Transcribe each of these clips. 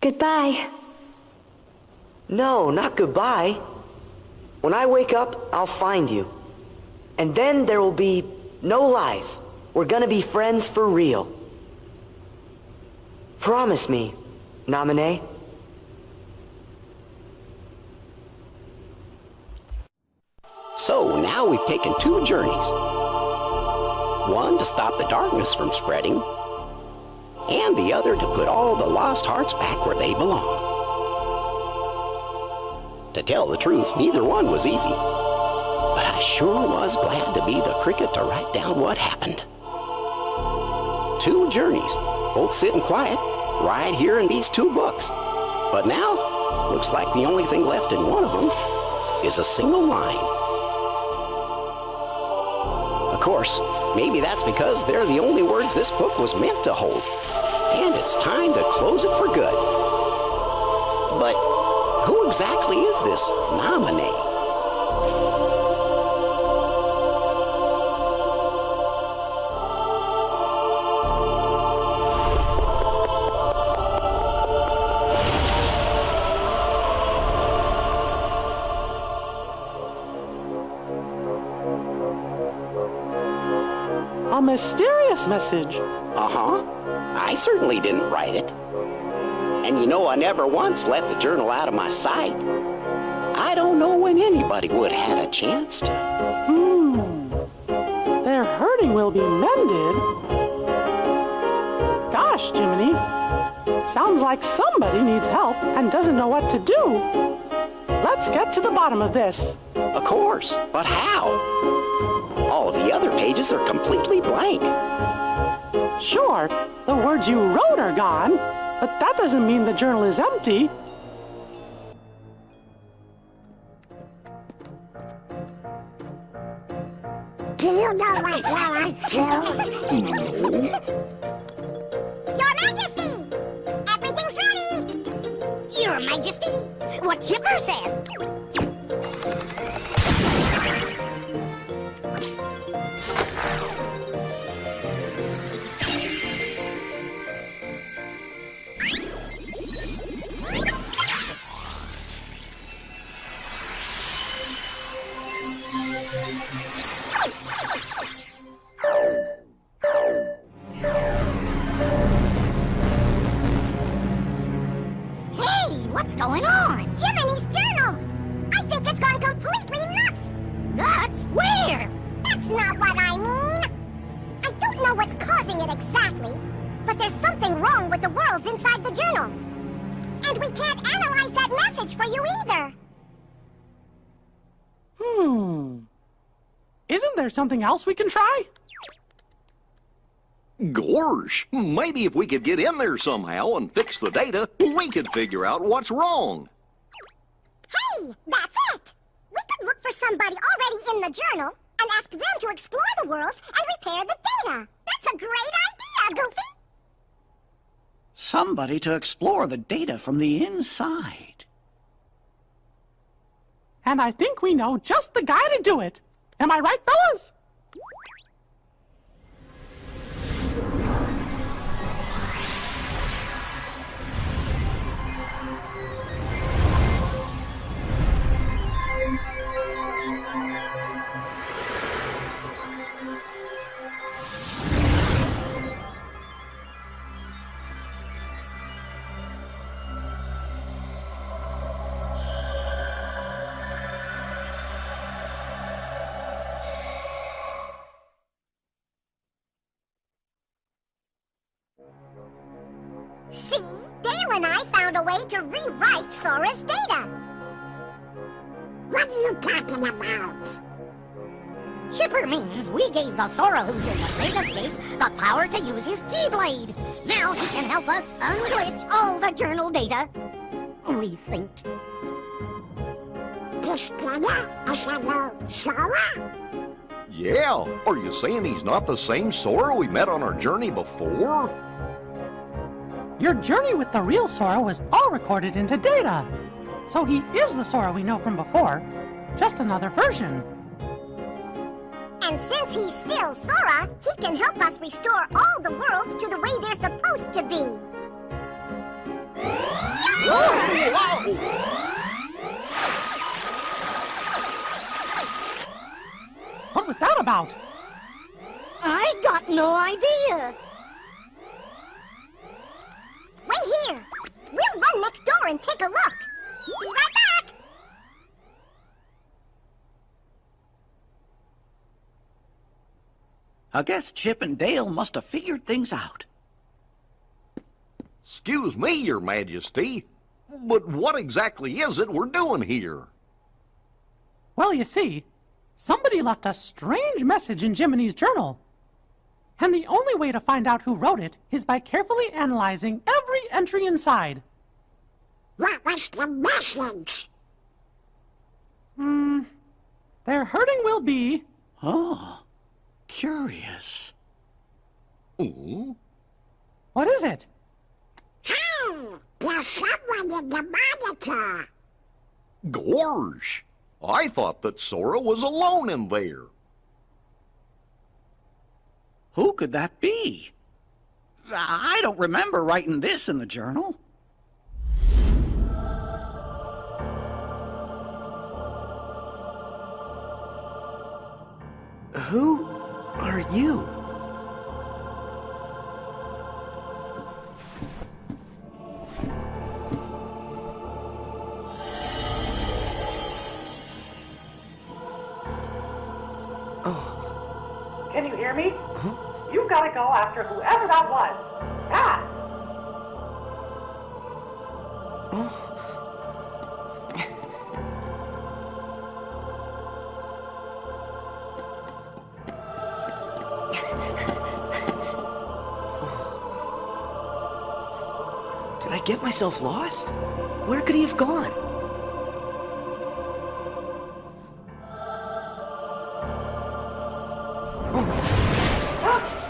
Goodbye. No, not goodbye. When I wake up, I'll find you. And then there will be no lies. We're gonna be friends for real. Promise me, Naminé. So now we've taken 2 journeys. One to stop the darkness from spreading, and the other to put all the lost hearts back where they belong. To tell the truth, neither one was easy. But I sure was glad to be the cricket to write down what happened. 2 journeys, both sitting quiet, right here in these 2 books. But now, looks like the only thing left in one of them is a single line. Of course, maybe that's because they're the only words this book was meant to hold. And it's time to close it for good. But who exactly is this Naminé? A mysterious message. Uh-huh. I certainly didn't write it. And you know, I never once let the journal out of my sight. I don't know when anybody would have had a chance to. Their hurting will be mended. Gosh, Jiminy. Sounds like somebody needs help and doesn't know what to do. Let's get to the bottom of this. Of course, but how? All of the other pages are completely blank. Sure, the words you wrote are gone, but that doesn't mean the journal is empty. Do you know what you're up to? Your Majesty! Everything's ready! Your Majesty, what Chipper said. What's going on? Jiminy's journal! I think it's gone completely nuts! Nuts? Where? That's not what I mean! I don't know what's causing it exactly, but there's something wrong with the worlds inside the journal. And we can't analyze that message for you either. Isn't there something else we can try? Gorsh, maybe if we could get in there somehow and fix the data, we could figure out what's wrong. Hey, that's it! We could look for somebody already in the journal and ask them to explore the worlds and repair the data. That's a great idea, Goofy! Somebody to explore the data from the inside. And I think we know just the guy to do it. Am I right, fellas? See, Dale and I found a way to rewrite Sora's data. What are you talking about? Chipper means we gave the Sora who's in the data state the power to use his Keyblade. Now he can help us unglitch all the journal data. We think. This data is a new Sora? Yeah, are you saying he's not the same Sora we met on our journey before? Your journey with the real Sora was all recorded into data. So he is the Sora we know from before, just another version. And since he's still Sora, he can help us restore all the worlds to the way they're supposed to be. What was that about? I got no idea. Wait here. We'll run next door and take a look. Be right back. I guess Chip and Dale must have figured things out. Excuse me, Your Majesty, but what exactly is it we're doing here? Well, you see, somebody left a strange message in Jiminy's journal. And the only way to find out who wrote it is by carefully analyzing every entry inside. What was the message? Their hurting will be... Oh, curious. Hmm? What is it? Hey, there's someone in the monitor. Gorge! I thought that Sora was alone in there. Who could that be? I don't remember writing this in the journal. Who are you? Can you hear me? You've got to go after whoever that was. Fast! Did I get myself lost? Where could he have gone?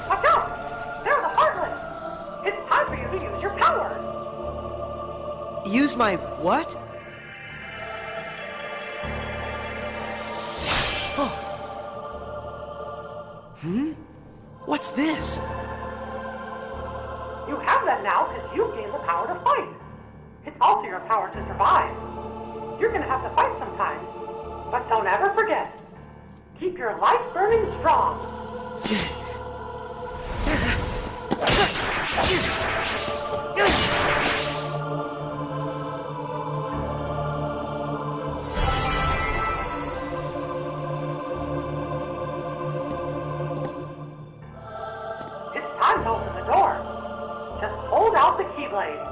Watch out! There's a Heartless! It's time for you to use your power! Use my what? Oh. What's this? You have that now because you've gained the power to fight. It's also your power to survive. You're going to have to fight sometime. But don't ever forget, keep your life burning strong. It's time to open the door. Just hold out the keyblade.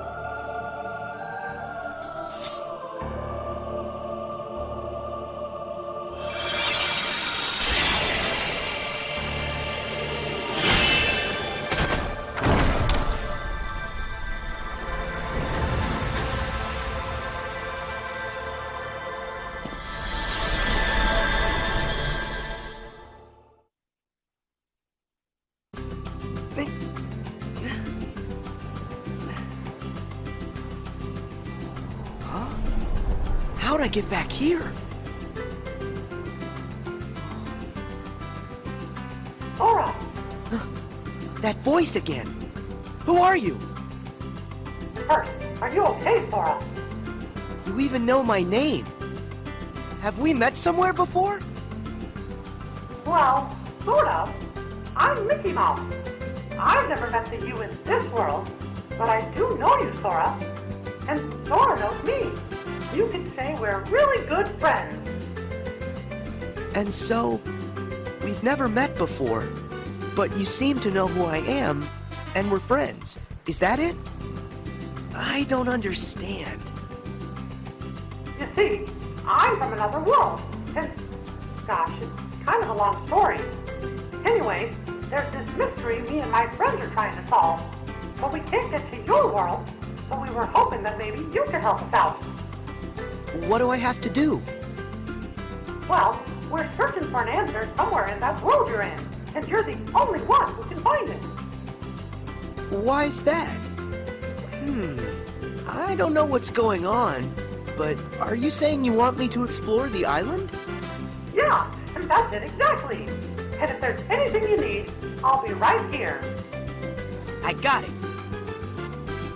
How'd I get back here? Sora! That voice again. Who are you? First, are you okay, Sora? You even know my name. Have we met somewhere before? Well, sort of. I'm Mickey Mouse. I've never met the you in this world, but I do know you, Sora. And Sora knows me. You could say we're really good friends. And so, we've never met before, but you seem to know who I am, and we're friends. Is that it? I don't understand. You see, I'm from another world, and gosh, it's kind of a long story. Anyway, there's this mystery me and my friends are trying to solve, but we can't get to your world, so we were hoping that maybe you could help us out. What do I have to do? Well, we're searching for an answer somewhere in that world you're in, and you're the only one who can find it. Why's that? I don't know what's going on, but are you saying you want me to explore the island? Yeah, and that's it exactly. And if there's anything you need, I'll be right here. I got it.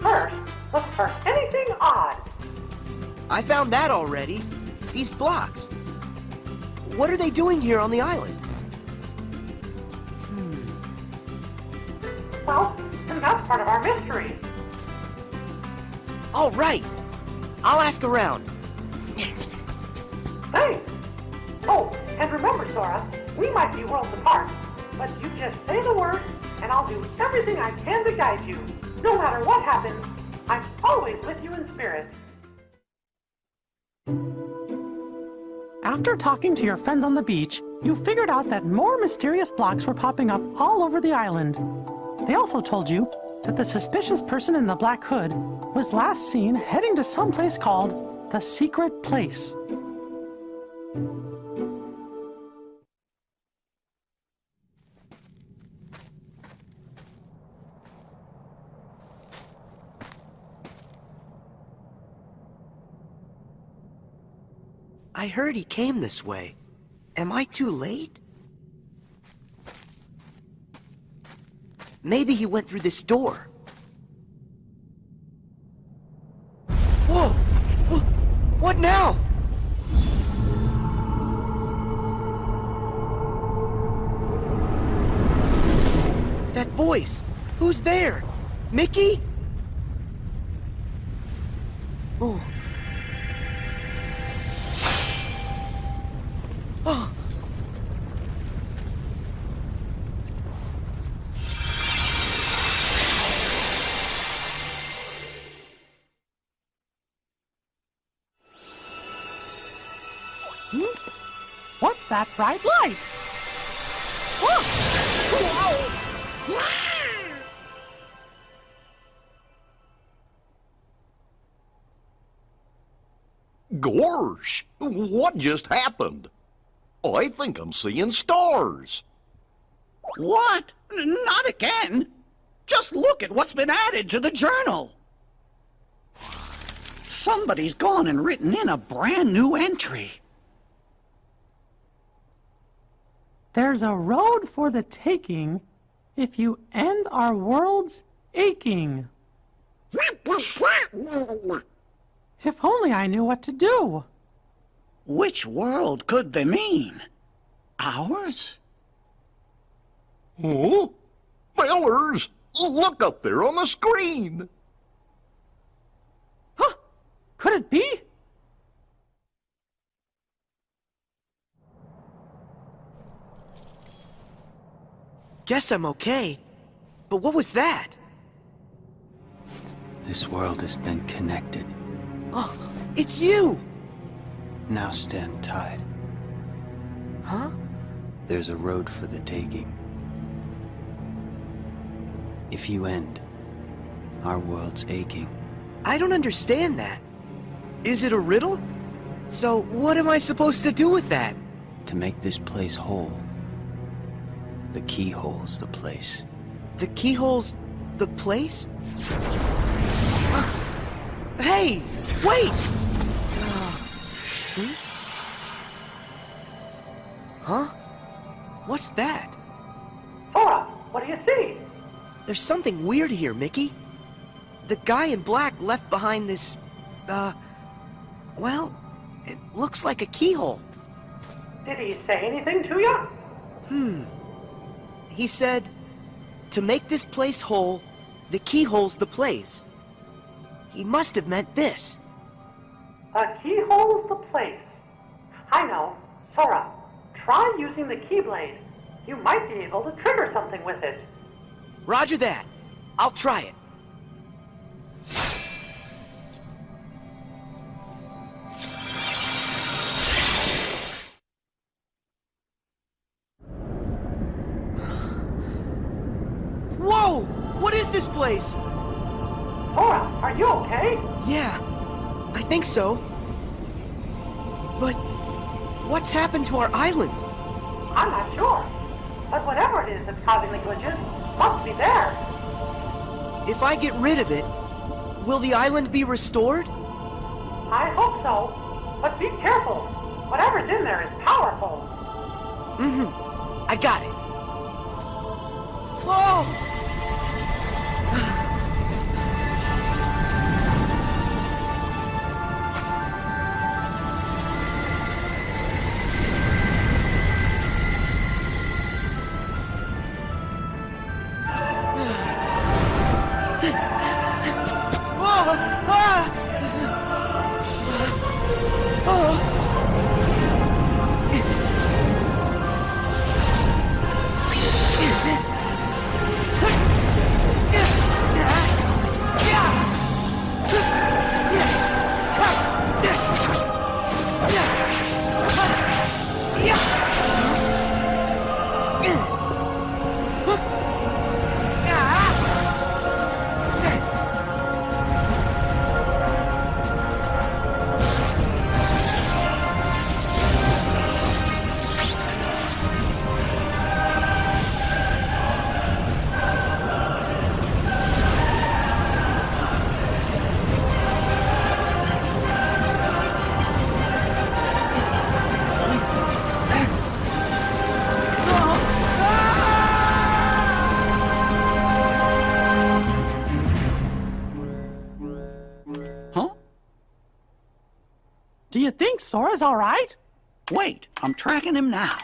First, look for anything odd. I found that already. These blocks. What are they doing here on the island? Well, and that's part of our mystery. All right. I'll ask around. Thanks. Oh, and remember, Sora, we might be worlds apart, but you just say the word, and I'll do everything I can to guide you. No matter what happens, I'm always with you in spirit. After talking to your friends on the beach, you figured out that more mysterious blocks were popping up all over the island. They also told you that the suspicious person in the black hood was last seen heading to some place called the Secret Place. I heard he came this way. Am I too late? Maybe he went through this door. Whoa! What now? That voice! Who's there? Mickey? Oh. Oh. What's that bright light? Gorsh! What just happened? I think I'm seeing stars. What? Not again. Just look at what's been added to the journal. Somebody's gone and written in a brand new entry. There's a road for the taking if you end our world's aching. What does that mean? If only I knew what to do. Which world could they mean? Ours? Oh? Fellers, look up there on the screen. Huh? Could it be? Guess I'm okay. But what was that? This world has been connected. Oh, it's you! Now stand tied. Huh? There's a road for the taking. If you end, our world's aching. I don't understand that. Is it a riddle? So what am I supposed to do with that? To make this place whole, the keyhole's the place. The keyhole's the place? Hey! Wait! Huh? What's that? Sora, what do you see? There's something weird here, Mickey. The guy in black left behind this, well, it looks like a keyhole. Did he say anything to you? He said, to make this place whole, the keyhole's the place. He must have meant this. The keyhole's the place. I know. Sora, try using the keyblade. You might be able to trigger something with it. Roger that. I'll try it. Whoa! What is this place? Sora, are you okay? Yeah, I think so. But what's happened to our island? I'm not sure. But whatever it is that's causing the glitches must be there. If I get rid of it, will the island be restored? I hope so. But be careful. Whatever's in there is powerful. I got it. Whoa! Do you think Sora's all right? Wait, I'm tracking him now.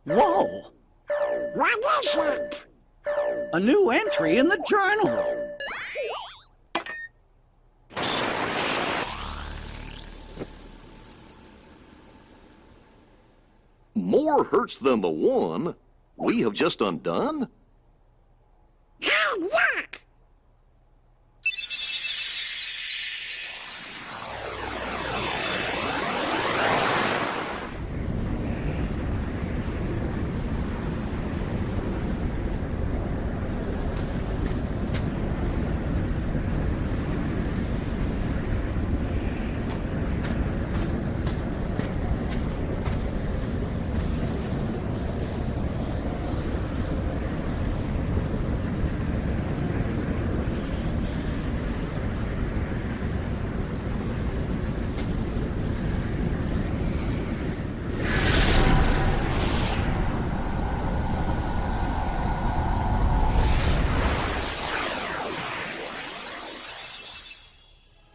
Whoa! What is it? A new entry in the journal. More hurts than the one we have just undone? Hey, look!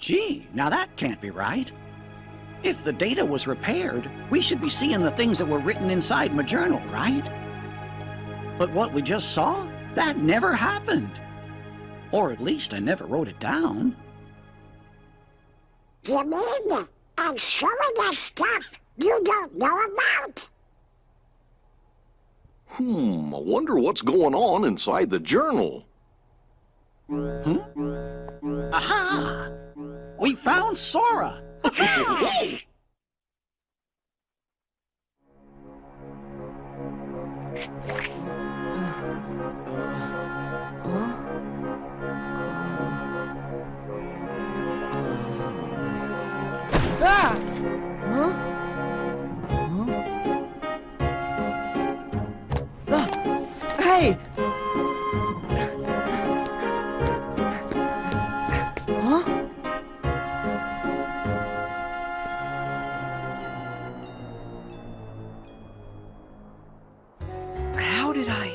Gee, now that can't be right. If the data was repaired, we should be seeing the things that were written inside my journal, right? But what we just saw, that never happened. Or at least I never wrote it down. You mean I'm showing us stuff you don't know about? I wonder what's going on inside the journal. Aha! We found Sora! Ah! Huh? Hey! Huh? How did I...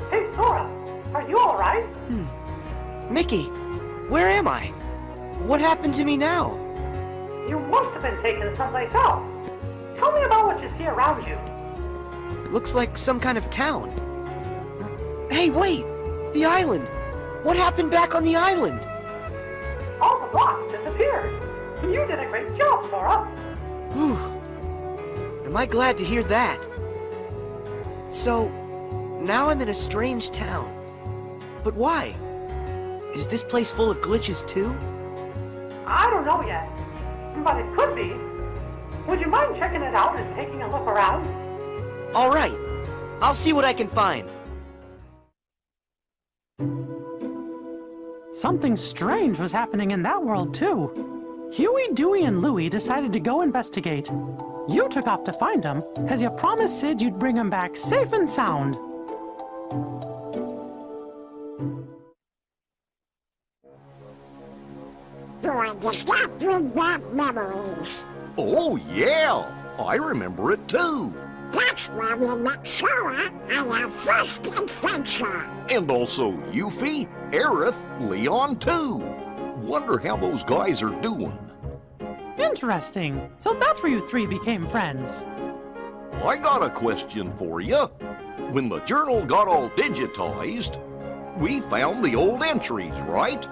Hey, Sora, are you all right? Mickey, where am I? What happened to me now? You must have been taken someplace else. Tell me about what you see around you. Looks like some kind of town. Hey, wait! The island! What happened back on the island? All the blocks disappeared. You did a great job, Sora. Whew. Am I glad to hear that? So, now I'm in a strange town. But why? Is this place full of glitches too? I don't know yet, but it could be. Would you mind checking it out and taking a look around? All right. I'll see what I can find. Something strange was happening in that world, too. Huey, Dewey, and Louie decided to go investigate. You took off to find them, as you promised Sid you'd bring them back safe and sound. Boy, does that bring back memories. Oh, yeah! I remember it too. That's where we met Sora on our first adventure. And also Yuffie, Aerith, Leon too. Wonder how those guys are doing. Interesting. So that's where you three became friends. I got a question for you. When the journal got all digitized, we found the old entries, right?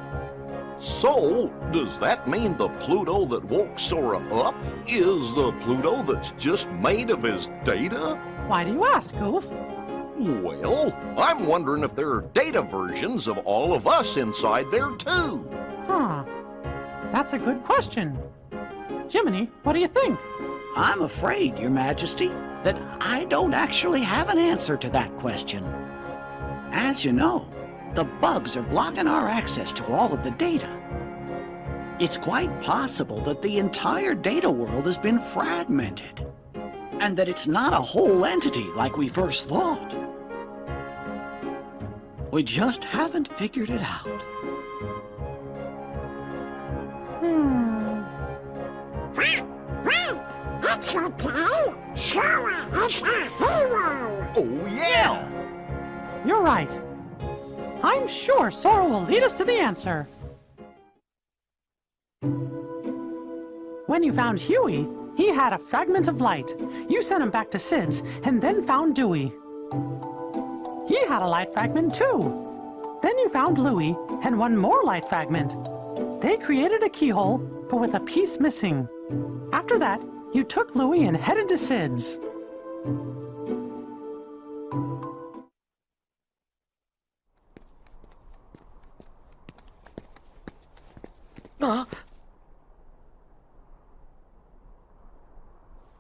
So, does that mean the Pluto that woke Sora up is the Pluto that's just made of his data? Why do you ask, Goof? Well, I'm wondering if there are data versions of all of us inside there too. Huh. That's a good question. Jiminy, what do you think? I'm afraid, Your Majesty, that I don't actually have an answer to that question. As you know, the bugs are blocking our access to all of the data. It's quite possible that the entire data world has been fragmented, and that it's not a whole entity like we first thought. We just haven't figured it out. Wait! It's okay! Sora is our hero! Oh, yeah! You're right. I'm sure Sora will lead us to the answer. When you found Huey, he had a fragment of light. You sent him back to Sid's and then found Dewey. He had a light fragment too. Then you found Louie and one more light fragment. They created a keyhole, but with a piece missing. After that, you took Louie and headed to Sid's.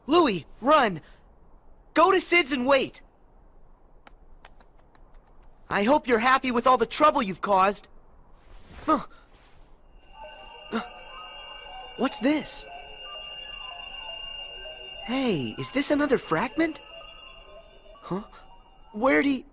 Louie, run! Go to Sid's and wait! I hope you're happy with all the trouble you've caused. What's this? Hey, is this another fragment? Huh? Where'd he...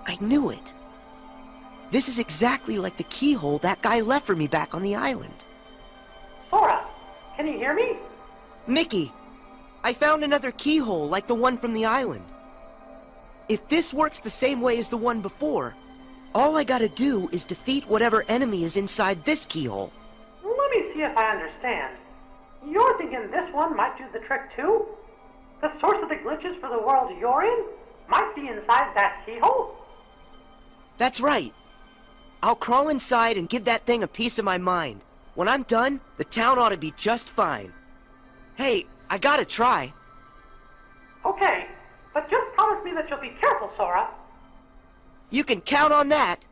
I knew it. This is exactly like the keyhole that guy left for me back on the island. Sora, can you hear me? Mickey, I found another keyhole like the one from the island. If this works the same way as the one before, all I gotta do is defeat whatever enemy is inside this keyhole. Let me see if I understand. You're thinking this one might do the trick too? The source of the glitches for the world you're in might be inside that keyhole? That's right. I'll crawl inside and give that thing a piece of my mind. When I'm done, the town ought to be just fine. Hey, I gotta try. Okay, but just promise me that you'll be careful, Sora. You can count on that.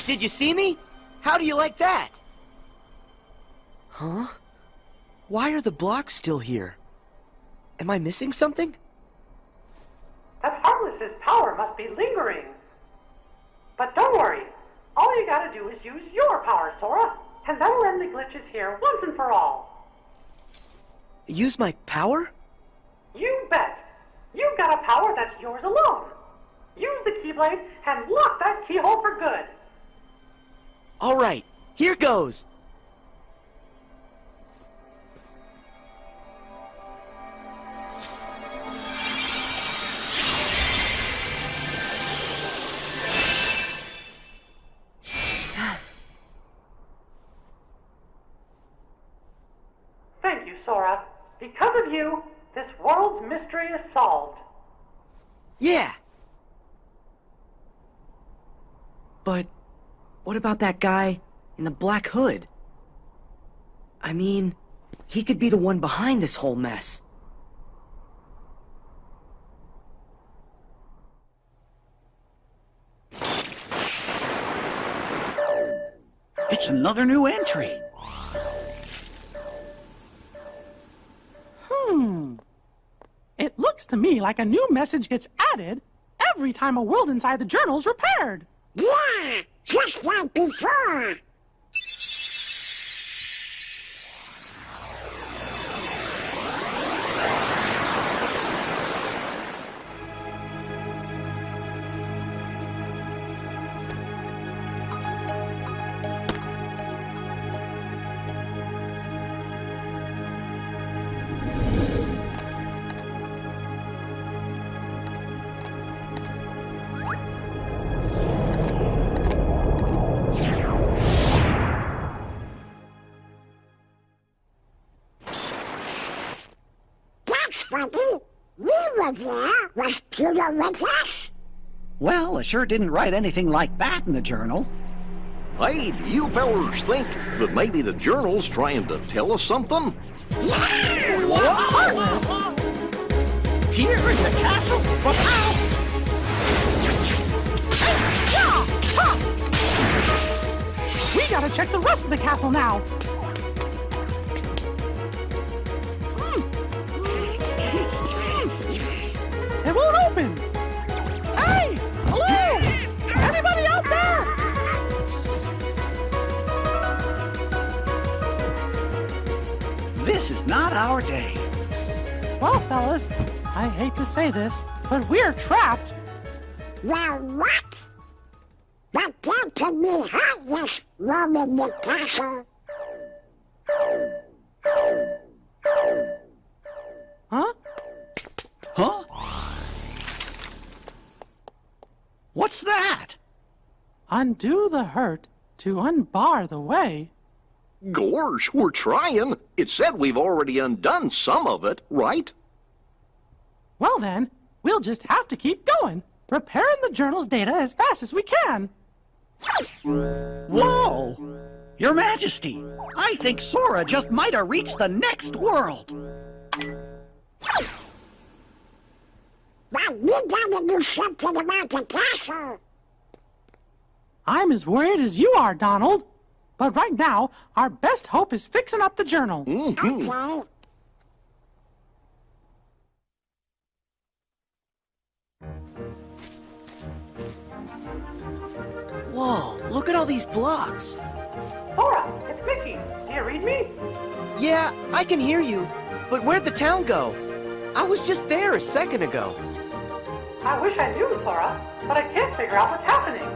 Did you see me? How do you like that? Huh? Why are the blocks still here? Am I missing something? That Heartless's power must be lingering. But don't worry. All you gotta do is use your power, Sora, and that'll end the glitches here once and for all. Use my power? You bet. You've got a power that's yours alone. Use the Keyblade and lock that keyhole for good. All right, here goes. Thank you, Sora. Because of you, this world's mystery is solved. Yeah. But what about that guy in the black hood? I mean, he could be the one behind this whole mess. It's another new entry. It looks to me like a new message gets added every time a world inside the journal's repaired. Yeah, just like before. Frankie, we were there. Was Pluto with us? Well, I sure didn't write anything like that in the journal. Hey, do you fellers think that maybe the journal's trying to tell us something? Heartless! Here in the castle? But how? We gotta check the rest of the castle now. It won't open! Hey! Hello! Anybody out there? this is not our day. Well, fellas, I hate to say this, but we're trapped. Well, what? But that could be heartless, Roman the Castle. Huh? Huh? What's that? Undo the hurt to unbar the way. Gorge, we're trying. It said we've already undone some of it, right? Well then, we'll just have to keep going, repairing the journal's data as fast as we can. Whoa! Your Majesty, I think Sora just might have reached the next world. But we gotta do something about the castle. I'm as worried as you are, Donald. But right now, our best hope is fixing up the journal. Okay. Whoa, look at all these blocks. Sora, it's Mickey. Do you read me? Yeah, I can hear you. But where'd the town go? I was just there a second ago. I wish I knew, Sora, but I can't figure out what's happening.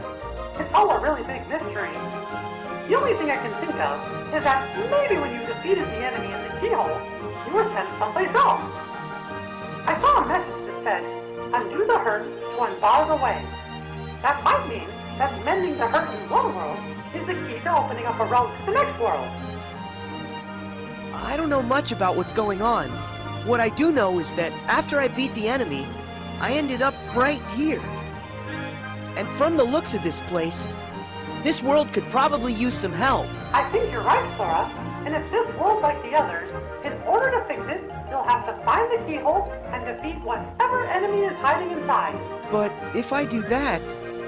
It's all a really big mystery. The only thing I can think of is that maybe when you defeated the enemy in the keyhole, you were sent someplace else. I saw a message that said, undo the hurt to unbar the way. That might mean that mending the hurt in one world is the key to opening up a road to the next world. I don't know much about what's going on. What I do know is that after I beat the enemy, I ended up right here. And from the looks of this place, this world could probably use some help. I think you're right, Sora. And if this world's like the others, in order to fix it, you'll have to find the keyhole and defeat whatever enemy is hiding inside. But if I do that,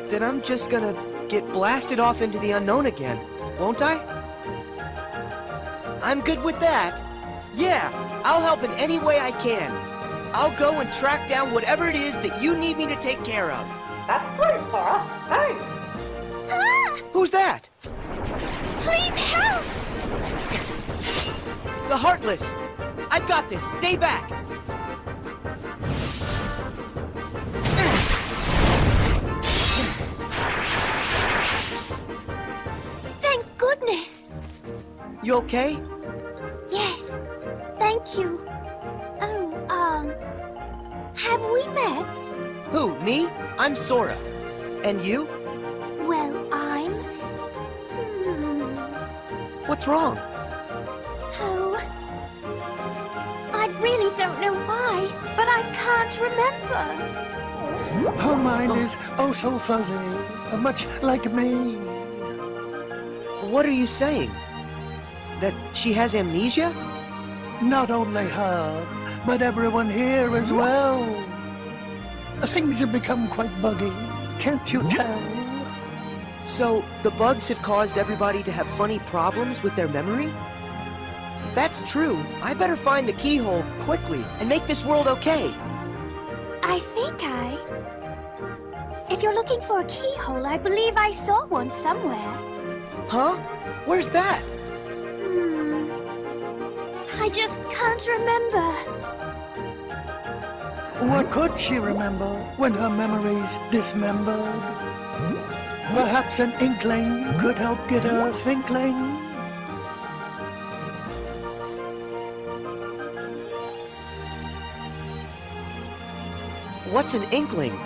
then I'm just gonna get blasted off into the unknown again, won't I? I'm good with that. Yeah, I'll help in any way I can. I'll go and track down whatever it is that you need me to take care of. That's great, Sora. Thanks. Ah! Who's that? Please help! The Heartless! I've got this. Stay back! Thank goodness! You okay? Yes, thank you. Oh, have we met? Who, me? I'm Sora. And you? Well, I'm... What's wrong? Oh... I really don't know why, but I can't remember. Her mind is oh so fuzzy, much like me. What are you saying? That she has amnesia? Not only her, but everyone here as well. Things have become quite buggy, can't you tell? So, the bugs have caused everybody to have funny problems with their memory? If that's true, I better find the keyhole quickly and make this world okay. I think If you're looking for a keyhole, I believe I saw one somewhere. Huh? Where's that? I just can't remember. What could she remember when her memory's dismembered? Perhaps an inkling could help get her thinking. What's an inkling?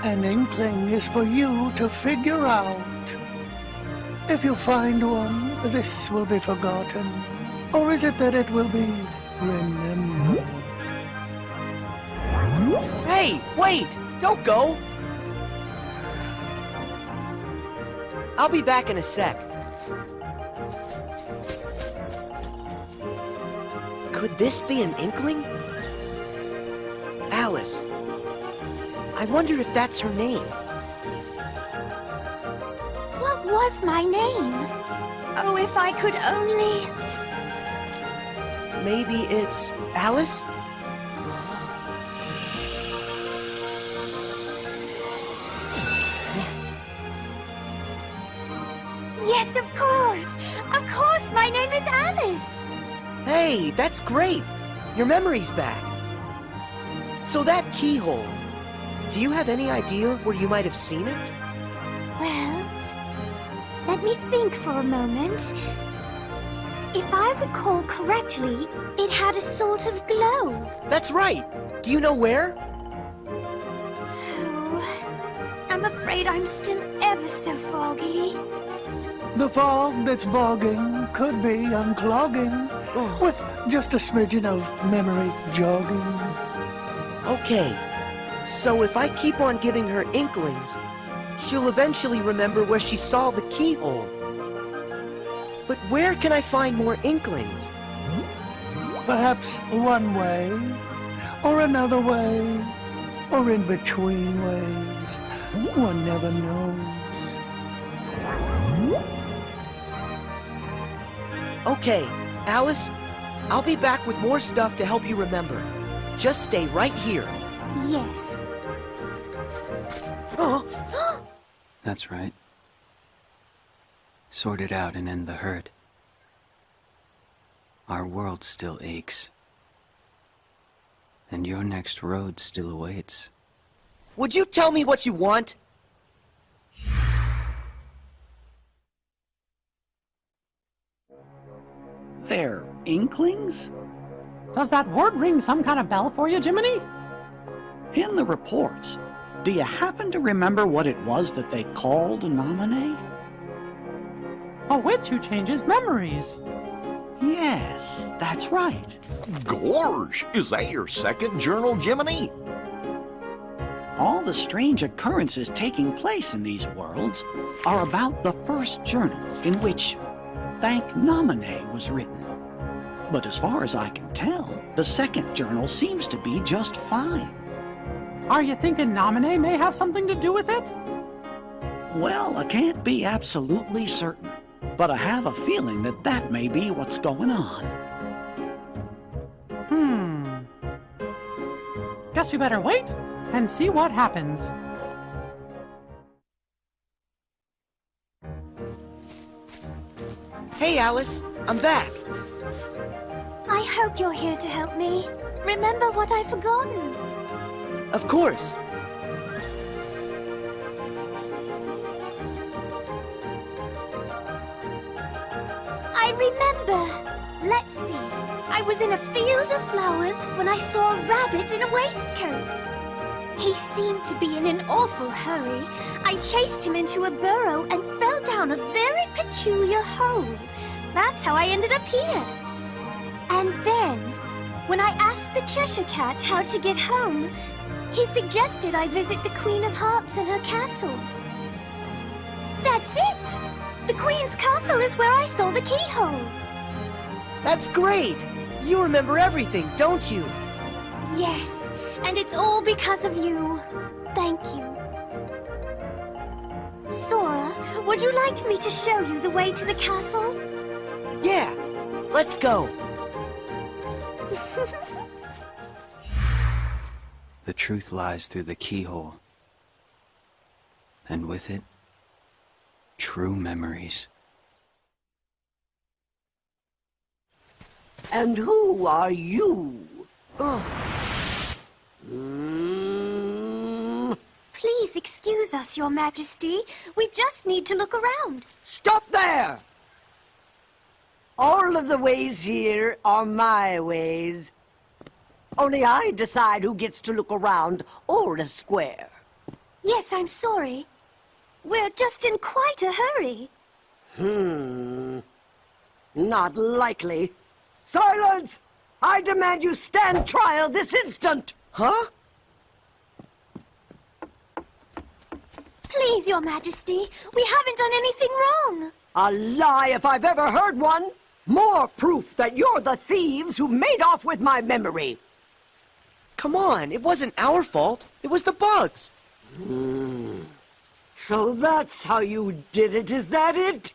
An inkling is for you to figure out. If you find one, this will be forgotten. Or is it that it will be remembered? Hey, wait! Don't go! I'll be back in a sec. Could this be an inkling? Alice. I wonder if that's her name. What was my name? Oh, if I could only... Maybe it's Alice? Yes, of course! Of course, my name is Alice! Hey, that's great! Your memory's back. So that keyhole, do you have any idea where you might have seen it? Well, let me think for a moment. If I recall correctly, it had a sort of glow. That's right! Do you know where? Oh, I'm afraid I'm still ever so foggy. The fog that's bogging could be unclogging with just a smidgen of memory jogging. Okay, so if I keep on giving her inklings, she'll eventually remember where she saw the keyhole. But where can I find more inklings? Perhaps one way, or another way, or in between ways. One never knows. Okay, Alice, I'll be back with more stuff to help you remember. Just stay right here. Yes. Oh, That's right. Sort it out and end the hurt. Our world still aches. And your next road still awaits. would you tell me what you want? They're inklings? Does that word ring some kind of bell for you, Jiminy? In the reports, do you happen to remember what it was that they called a nominee? A witch who changes memories. Yes, that's right. Gorge, is that your second journal, Jiminy? All the strange occurrences taking place in these worlds are about the first journal in which Thank Nominee was written. But as far as I can tell, the second journal seems to be just fine. Are you thinking Nominee may have something to do with it? Well, I can't be absolutely certain, but I have a feeling that that may be what's going on. Guess we better wait and see what happens. Hey, Alice, I'm back. I hope you're here to help me. Remember what I've forgotten. Of course. I remember. Let's see. I was in a field of flowers when I saw a rabbit in a waistcoat. He seemed to be in an awful hurry. I chased him into a burrow and fell down a very peculiar hole. That's how I ended up here. And then, when I asked the Cheshire Cat how to get home, he suggested I visit the Queen of Hearts in her castle. That's it! The Queen's castle is where I saw the keyhole. That's great! You remember everything, don't you? Yes, and it's all because of you. Thank you. Sora, would you like me to show you the way to the castle? Yeah, let's go. The truth lies through the keyhole. And with it, true memories. And who are you? Please excuse us, Your Majesty. We just need to look around. Stop there! All of the ways here are my ways. Only I decide who gets to look around or a square. Yes, I'm sorry. We're just in quite a hurry. Not likely. Silence! I demand you stand trial this instant! Huh? Please, Your Majesty, we haven't done anything wrong. A lie if I've ever heard one! More proof that you're the thieves who made off with my memory. Come on, it wasn't our fault. It was the bugs. So that's how you did it, is that it?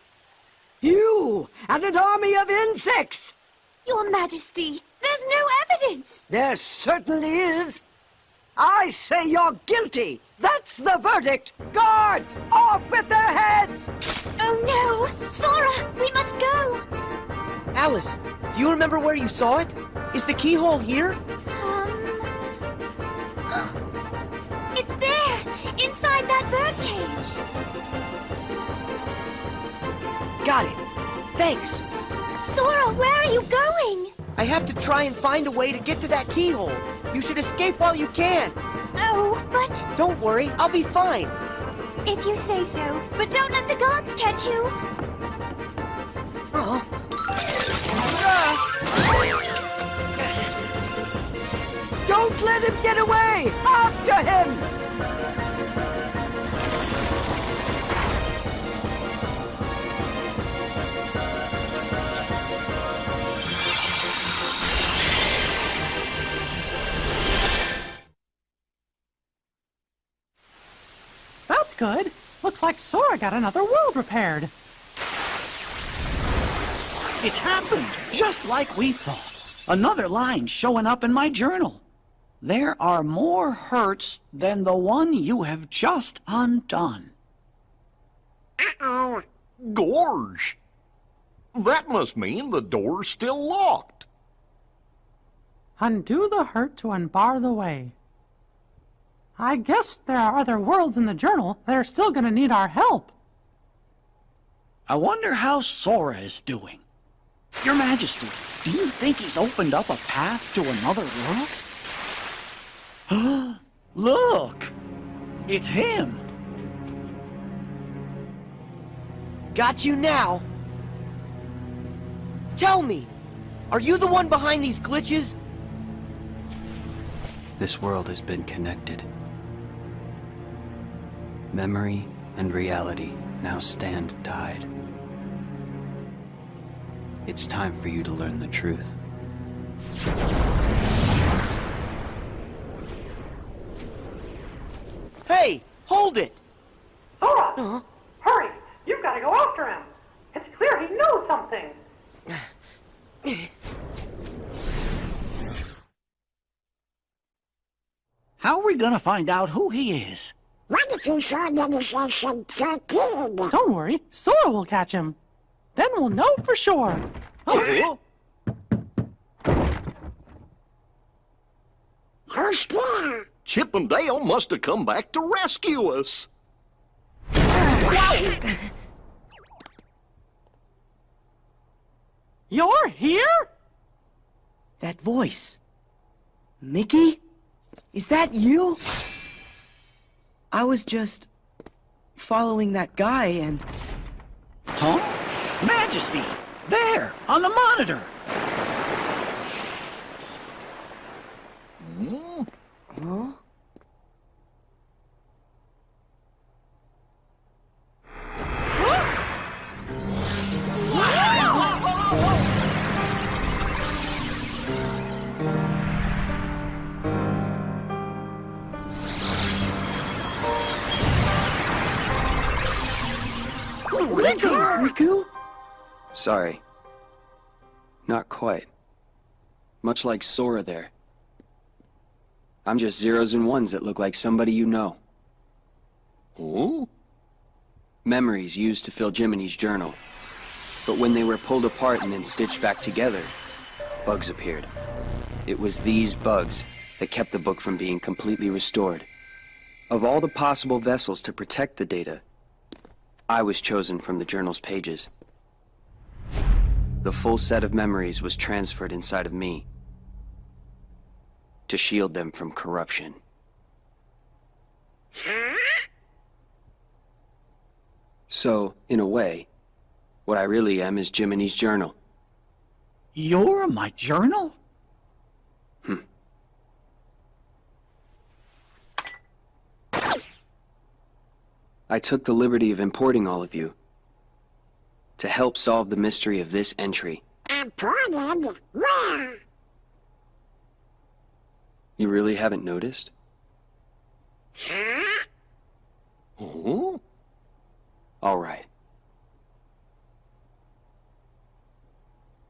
You and an army of insects! Your Majesty, there's no evidence. There certainly is. I say you're guilty. That's the verdict. Guards, off with their heads! Oh no! Sora, we must go! Alice, do you remember where you saw it? Is the keyhole here? It's there, inside that birdcage. Got it. Thanks. Sora, where are you going? I have to try and find a way to get to that keyhole. You should escape while you can. Oh, but... Don't worry, I'll be fine. If you say so. But don't let the gods catch you. Don't let him get away! After him! That's good. Looks like Sora got another world repaired. It's happened, just like we thought. Another line showing up in my journal. There are more hurts than the one you have just undone. Uh-oh. Gorge! That must mean the door's still locked. Undo the hurt to unbar the way. I guess there are other worlds in the journal that are still going to need our help. I wonder how Sora is doing. Your Majesty, do you think he's opened up a path to another world? Look! It's him! Got you now. Tell me, are you the one behind these glitches? This world has been connected. Memory and reality now stand tied. It's time for you to learn the truth. Hey, hold it! Sora! Hurry! You've got to go after him! It's clear he knows something! How are we gonna find out who he is? What if he saw the kid? Don't worry, Sora will catch him. Then we'll know for sure. Oh. Who's there? Chip and Dale must have come back to rescue us. You're here? That voice. Mickey? Is that you? I was just following that guy and... Huh? Majesty! There! On the monitor! Huh? Riku? Sorry. Not quite. Much like Sora there. I'm just zeros and ones that look like somebody you know. Oh? Memories used to fill Jiminy's journal. But when they were pulled apart and then stitched back together, bugs appeared. It was these bugs that kept the book from being completely restored. Of all the possible vessels to protect the data, I was chosen from the journal's pages. The full set of memories was transferred inside of me to shield them from corruption. So, in a way, what I really am is Jiminy's journal. You're my journal? I took the liberty of importing all of you to help solve the mystery of this entry. Imported? Where? You really haven't noticed? Huh? Oh? All right.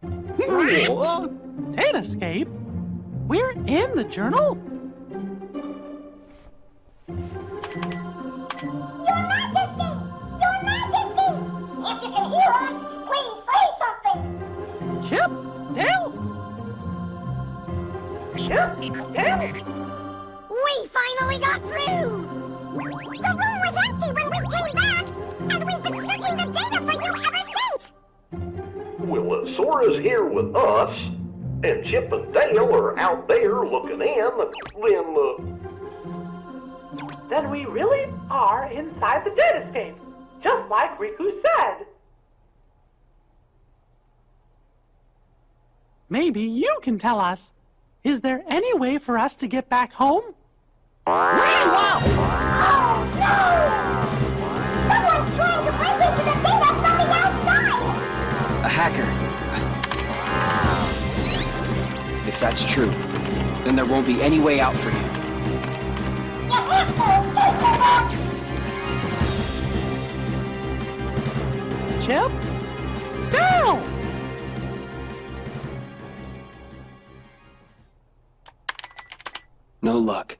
What? Datascape? We're in the journal? Your Majesty! Your Majesty! If you can hear us, please say something! Chip We finally got through! The room was empty when we came back, and we've been searching the data for you ever since! Well, Sora's here with us, and Chip and Dale are out there looking in, Then we really are inside the datascape, just like Riku said. Maybe you can tell us. Is there any way for us to get back home? Someone's trying to break into the data from the outside! A hacker. If that's true, then there won't be any way out for you. Chip? Dale! No luck.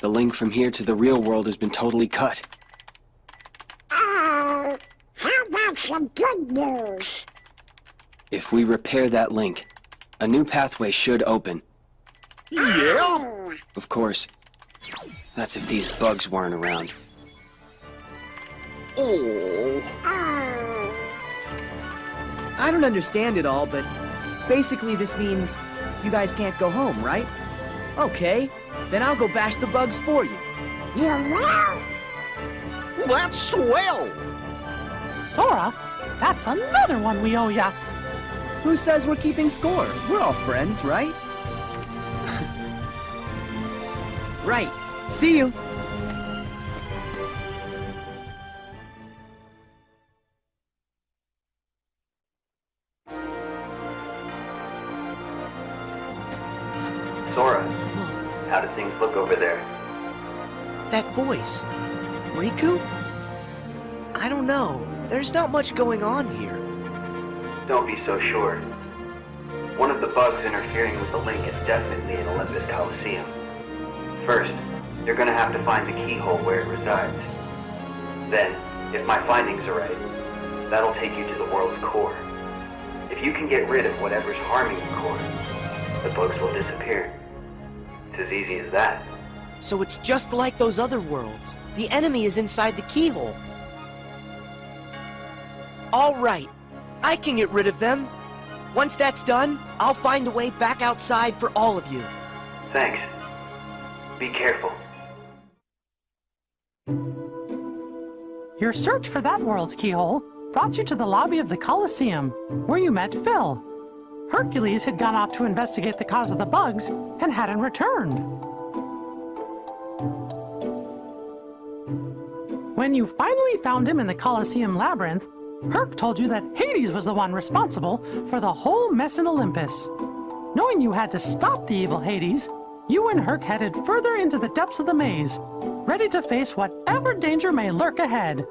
The link from here to the real world has been totally cut. How about some good news? If we repair that link, a new pathway should open. Yeah? Of course. That's if these bugs weren't around. Oh. I don't understand it all, but basically this means you guys can't go home, right? Okay, then I'll go bash the bugs for you. You will? That's swell! Sora, that's another one we owe ya. Who says we're keeping score? We're all friends, right? Right. See you. Sora, how do things look over there? That voice. Riku? I don't know. There's not much going on here. Don't be so sure. One of the bugs interfering with the link is definitely in Olympus Coliseum. First, you're gonna have to find the keyhole where it resides. Then, if my findings are right, that'll take you to the world's core. If you can get rid of whatever's harming the core, the bugs will disappear. It's as easy as that. So it's just like those other worlds. The enemy is inside the keyhole. All right. I can get rid of them. Once that's done, I'll find a way back outside for all of you. Thanks. Be careful. Your search for that world's keyhole brought you to the lobby of the Colosseum, where you met Phil. Hercules had gone off to investigate the cause of the bugs and hadn't returned. When you finally found him in the Colosseum labyrinth, Herc told you that Hades was the one responsible for the whole mess in Olympus. Knowing you had to stop the evil Hades, you and Herc headed further into the depths of the maze, ready to face whatever danger may lurk ahead.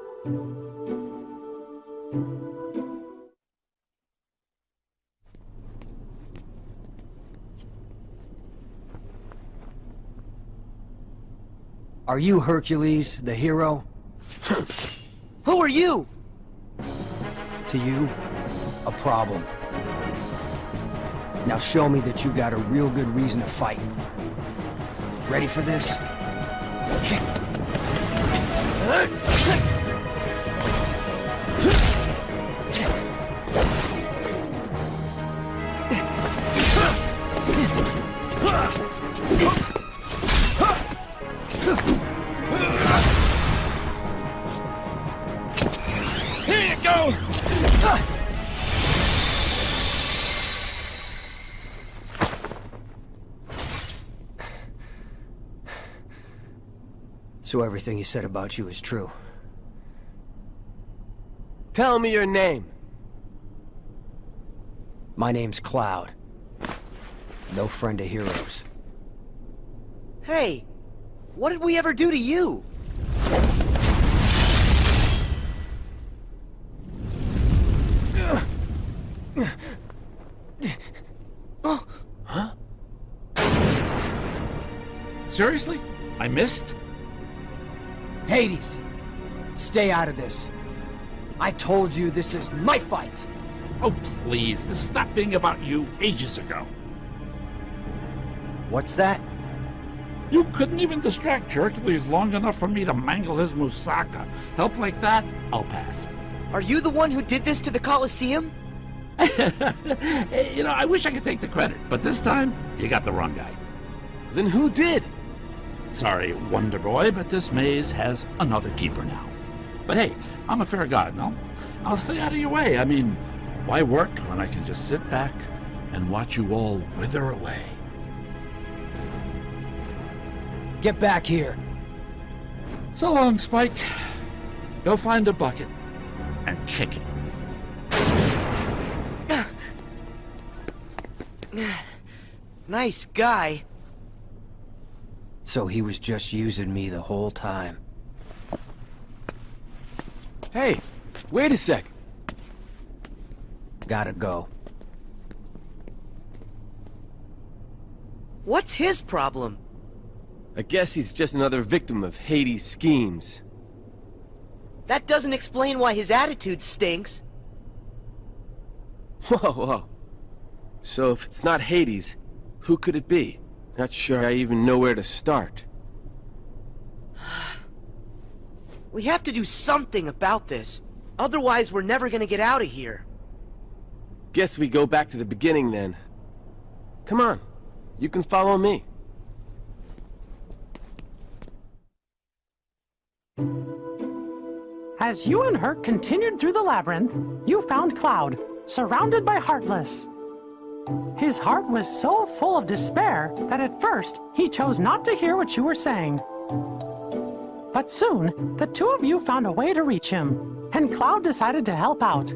Are you Hercules, the hero? Who are you? To you, a problem. Now show me that you got a real good reason to fight. Ready for this? Here you go! So everything he said about you is true. Tell me your name. My name's Cloud. No friend of heroes. Hey, what did we ever do to you? Huh? Seriously? I missed? Hades! Stay out of this. I told you this is my fight! Oh, please, this stopped being about you ages ago. What's that? You couldn't even distract Hercules long enough for me to mangle his moussaka. Help like that, I'll pass. Are you the one who did this to the Colosseum? You know, I wish I could take the credit, but this time, you got the wrong guy. Then who did? Sorry, Wonder Boy, but this maze has another keeper now. But hey, I'm a fair god, no? I'll stay out of your way. I mean, why work when I can just sit back and watch you all wither away? Get back here. So long, Spike. Go find a bucket and kick it. Nice guy. So he was just using me the whole time. Hey, wait a sec. Gotta go. What's his problem? I guess he's just another victim of Hades' schemes. That doesn't explain why his attitude stinks. Whoa, whoa. So if it's not Hades, who could it be? Not sure I even know where to start. We have to do something about this. Otherwise, we're never gonna get out of here. Guess we go back to the beginning then. Come on, you can follow me. As you and Herc continued through the labyrinth, you found Cloud, surrounded by Heartless. His heart was so full of despair that at first he chose not to hear what you were saying. But soon, the two of you found a way to reach him, and Cloud decided to help out.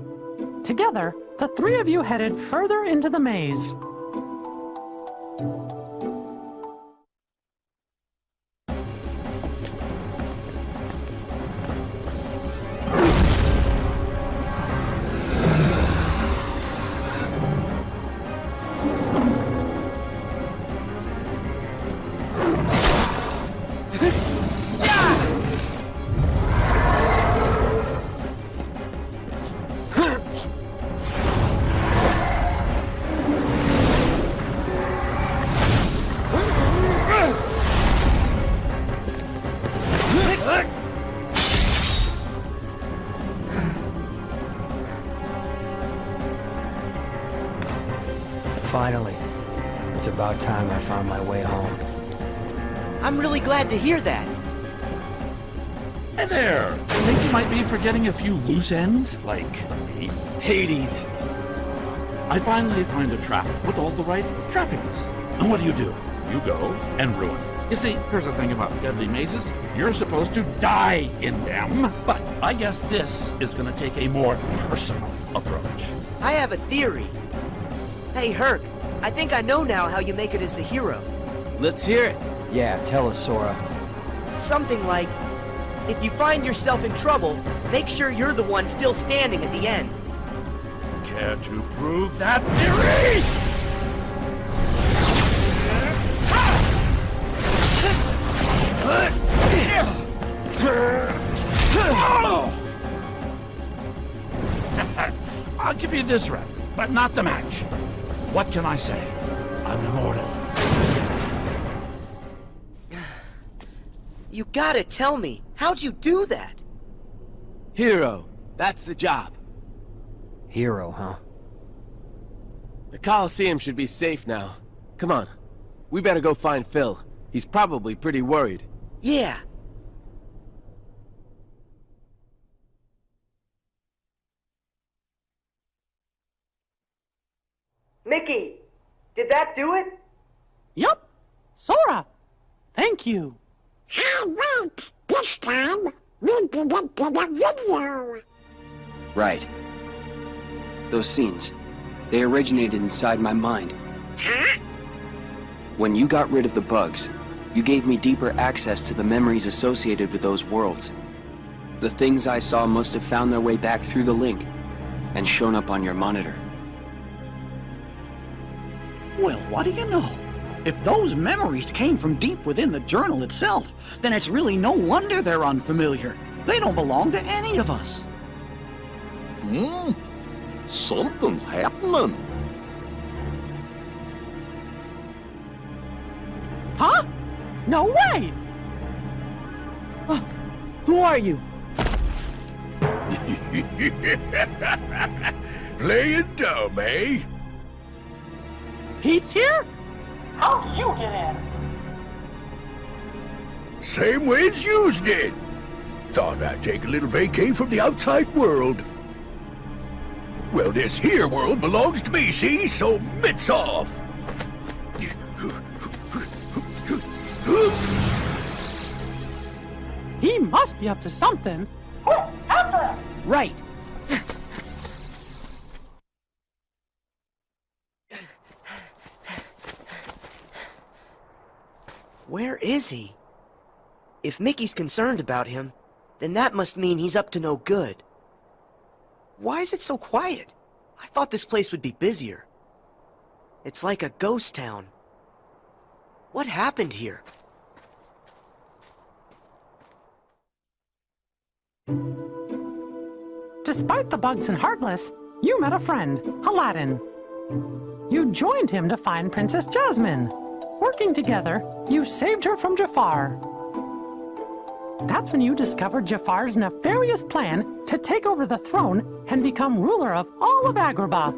Together, the three of you headed further into the maze. Finally. It's about time I found my way home. I'm really glad to hear that. Hey there! Think you might be forgetting a few loose ends? Like Hades. I finally find a trap with all the right trappings. And what do? You go and ruin it. You see, here's the thing about deadly mazes. You're supposed to die in them. But I guess this is gonna take a more personal approach. I have a theory. Hey, Herc, I think I know now how you make it as a hero. Let's hear it. Yeah, tell us, Sora. Something like, if you find yourself in trouble, make sure you're the one still standing at the end. Care to prove that theory? I'll give you this rep, but not the match. What can I say? I'm immortal. You gotta tell me, how'd you do that? Hero, that's the job. Hero, huh? The Colosseum should be safe now. Come on, we better go find Phil. He's probably pretty worried. Yeah. Mickey, did that do it? Yup. Sora, thank you. Hey, wait! This time, we did it to the video! Right. Those scenes, they originated inside my mind. Huh? When you got rid of the bugs, you gave me deeper access to the memories associated with those worlds. The things I saw must have found their way back through the link and shown up on your monitor. Well, what do you know? If those memories came from deep within the journal itself, then it's really no wonder they're unfamiliar. They don't belong to any of us. Something's happening. No way! Who are you? Playing dumb, eh? Pete's here? How'd you get in? Same way as yous did. Thought I'd take a little vacay from the outside world. Well, this here world belongs to me, see? So mitts off. He must be up to something. Quick, after him! Right. Where is he? If Mickey's concerned about him, then that must mean he's up to no good. Why is it so quiet? I thought this place would be busier. It's like a ghost town. What happened here? Despite the bugs and Heartless, you met a friend, Aladdin. You joined him to find Princess Jasmine. Working together, you saved her from Jafar. That's when you discovered Jafar's nefarious plan to take over the throne and become ruler of all of Agrabah.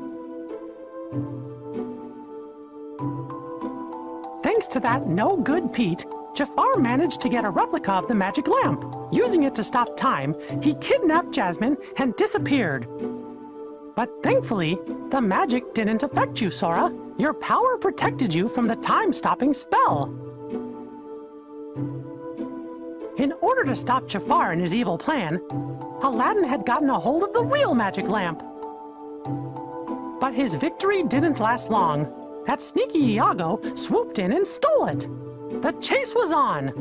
Thanks to that no-good Pete, Jafar managed to get a replica of the magic lamp. Using it to stop time, he kidnapped Jasmine and disappeared. But thankfully, the magic didn't affect you, Sora. Your power protected you from the time-stopping spell. In order to stop Jafar and his evil plan, Aladdin had gotten a hold of the real magic lamp. But his victory didn't last long. That sneaky Iago swooped in and stole it. The chase was on.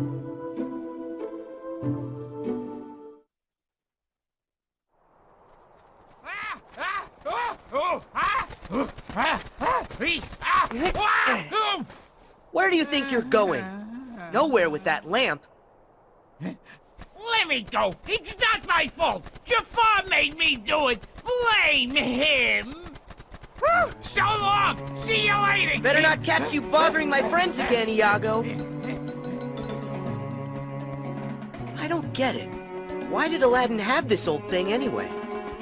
Where do you think you're going? Nowhere with that lamp. Let me go. It's not my fault. Jafar made me do it. Blame him. So long. See you later. Better not catch you bothering my friends again, Iago. I don't get it. Why did Aladdin have this old thing anyway?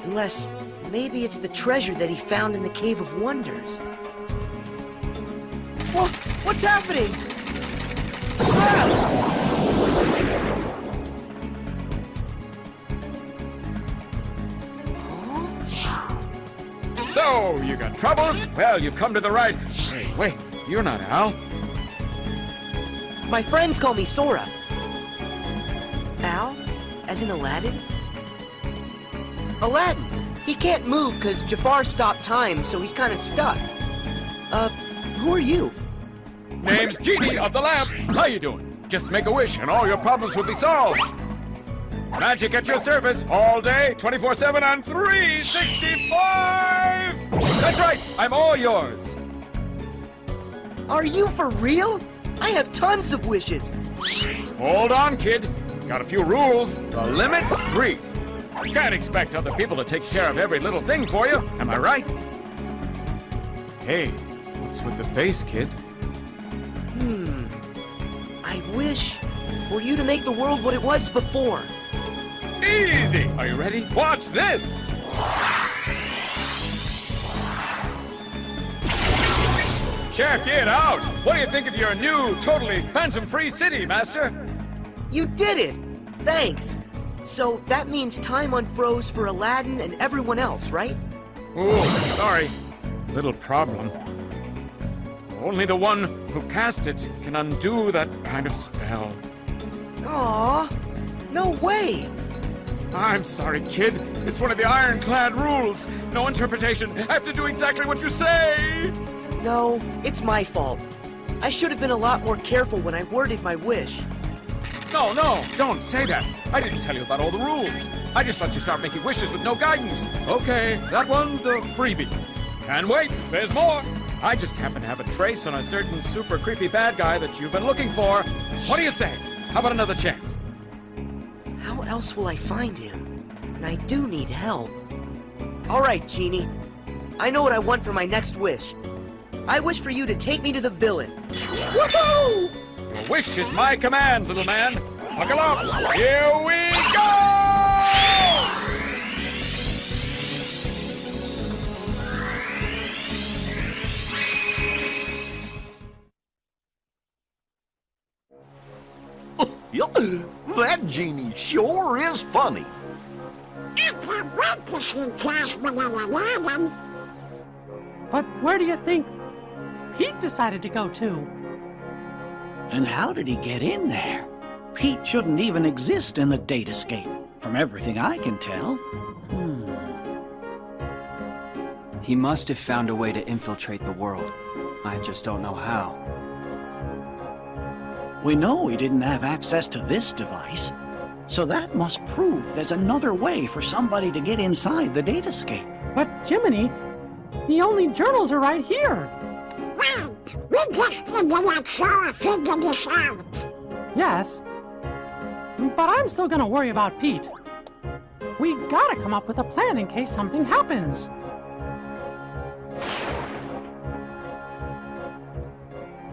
Unless maybe it's the treasure that he found in the Cave of Wonders. Whoa, what's happening? So, you got troubles? Well, you've come to the right... Hey, wait, you're not Al. My friends call me Sora. Al? As in Aladdin? Aladdin! He can't move because Jafar stopped time, so he's kind of stuck. Who are you? Name's Genie of the Lamp. How you doing? Just make a wish and all your problems will be solved. Magic at your service all day, 24/7 and 365! That's right, I'm all yours. Are you for real? I have tons of wishes. Hold on, kid. Got a few rules. The limit's 3. Can't expect other people to take care of every little thing for you, am I right? Hey, what's with the face, kid? I wish for you to make the world what it was before. Easy! Are you ready? Watch this! Check it out! What do you think of your new, totally phantom-free city, Master? You did it! Thanks! So that means time unfroze for Aladdin and everyone else, right? Ooh, sorry. Little problem. Only the one who cast it can undo that kind of spell. Aww! No way! I'm sorry, kid. It's one of the ironclad rules. No interpretation. I have to do exactly what you say. No, it's my fault. I should have been a lot more careful when I worded my wish. No, don't say that. I didn't tell you about all the rules. I just let you start making wishes with no guidance. Okay, that one's a freebie. And wait, there's more. I just happen to have a trace on a certain super creepy bad guy that you've been looking for. What do you say? How about another chance? How else will I find him? And I do need help. All right, Genie. I know what I want for my next wish. I wish for you to take me to the villain. Woohoo! Your wish is my command, little man. Buckle up. Here we go! That genie sure is funny. I can't wait to see Jasmine and Aladdin. But where do you think Pete decided to go to? And how did he get in there? Pete shouldn't even exist in the datascape, from everything I can tell. He must have found a way to infiltrate the world. I just don't know how. We know he didn't have access to this device, so that must prove there's another way for somebody to get inside the datascape. But Jiminy, the only journals are right here. Wait, we just need to let Sora figure this out. Yes, but I'm still gonna worry about Pete. We gotta come up with a plan in case something happens.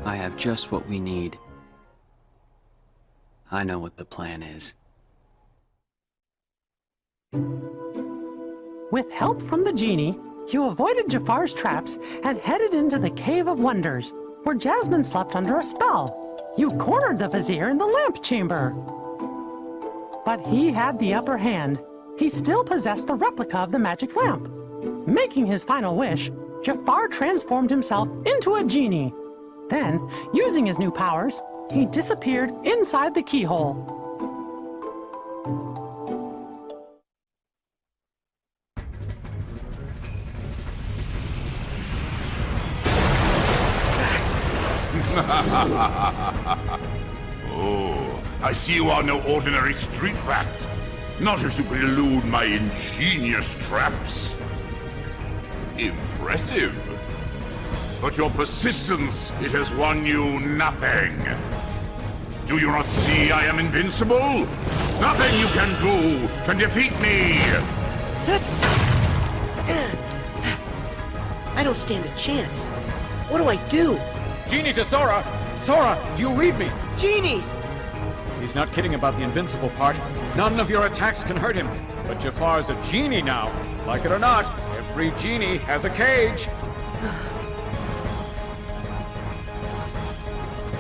I have just what we need. I know what the plan is. With help from the genie, you avoided Jafar's traps and headed into the Cave of Wonders, where Jasmine slept under a spell. You cornered the Vizier in the lamp chamber. But he had the upper hand. He still possessed the replica of the magic lamp. Making his final wish, Jafar transformed himself into a genie. Then, using his new powers, he disappeared inside the keyhole. Oh, I see you are no ordinary street rat. Not if you could elude my ingenious traps. Impressive. But your persistence, it has won you nothing. Do you not see I am invincible? Nothing you can do can defeat me! I don't stand a chance. What do I do? Genie to Sora! Sora, do you read me? Genie! He's not kidding about the invincible part. None of your attacks can hurt him. But Jafar's a genie now. Like it or not, every genie has a cage.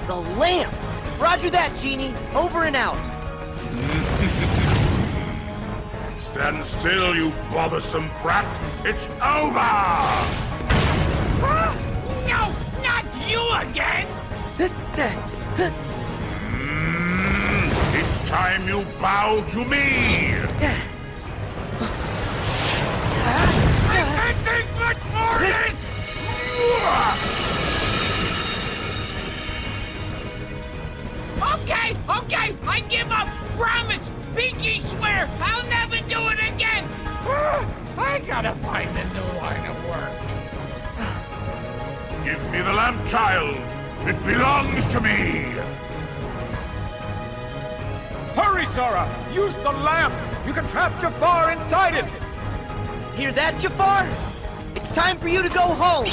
The lamp! Roger that, Genie. Over and out. Stand still, you bothersome brat. It's over! No, not you again! It's time you bow to me! I can't take much more of this! Okay, I give up! Promise! Pinky swear! I'll never do it again! I gotta find a new line of work. Give me the lamp, child! It belongs to me! Hurry, Sora! Use the lamp! You can trap Jafar inside it! Hear that, Jafar? It's time for you to go home!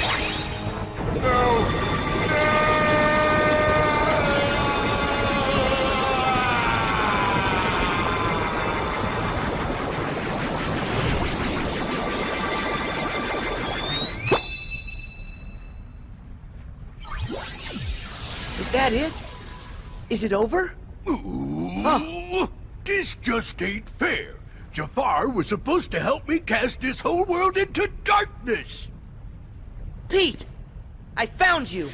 Is that it? Is it over? This just ain't fair. Jafar was supposed to help me cast this whole world into darkness. Pete! I found you!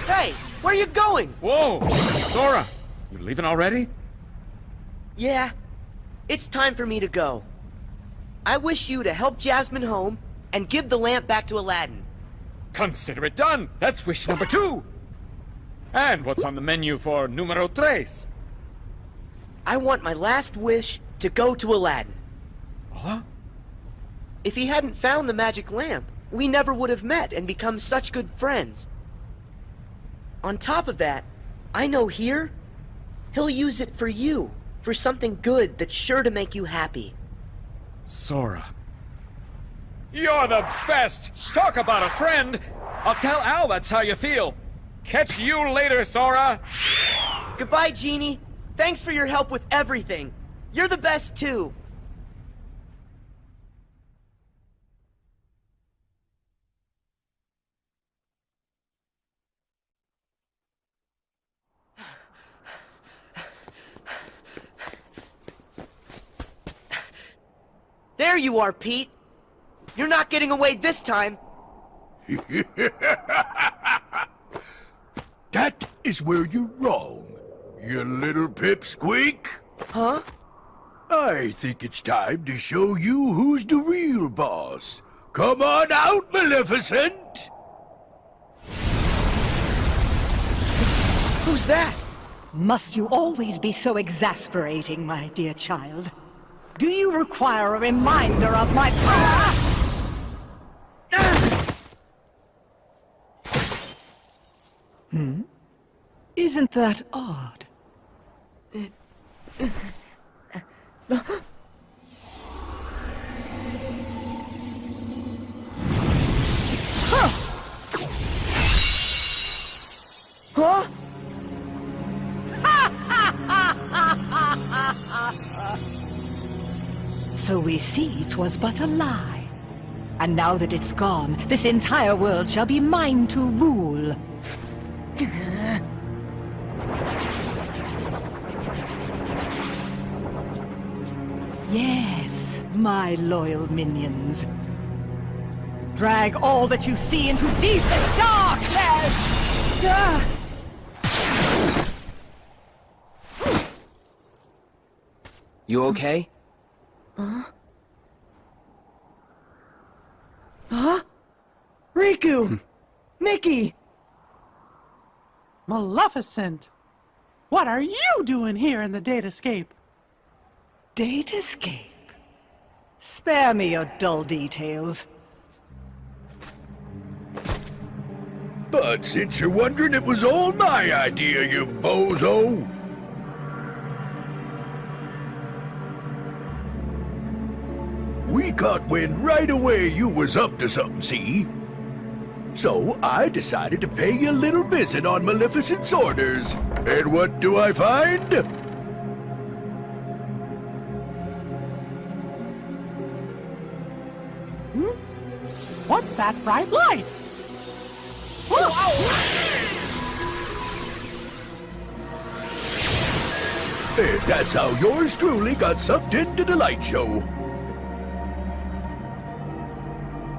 Hey, where are you going? Whoa! Sora! You leaving already? Yeah, it's time for me to go. I wish you to help Jasmine home and give the lamp back to Aladdin. Consider it done! That's wish number 2! And what's on the menu for numero 3? I want my last wish to go to Aladdin. Huh? If he hadn't found the magic lamp, we never would have met and become such good friends. On top of that, I know here, he'll use it for you, for something good that's sure to make you happy. Sora. You're the best! Talk about a friend! I'll tell Al that's how you feel. Catch you later, Sora! Goodbye, Genie. Thanks for your help with everything. You're the best, too. There you are, Pete. You're not getting away this time. That is where you're wrong, you little pipsqueak. Huh? I think it's time to show you who's the real boss. Come on out, Maleficent! Who's that? Must you always be so exasperating, my dear child? Do you require a reminder of my power? Isn't that odd? Huh? So we see 'twas but a lie. And now that it's gone, this entire world shall be mine to rule. Yes, my loyal minions. Drag all that you see into deepest darkness! You okay? Huh? Riku! Mickey! Maleficent! What are you doing here in the Datascape? Datascape? Spare me your dull details. But since you're wondering, it was all my idea, you bozo. We caught wind right away you was up to something, see? So I decided to pay you a little visit on Maleficent's orders. And what do I find? What's that bright light? And that's how yours truly got sucked into the light show.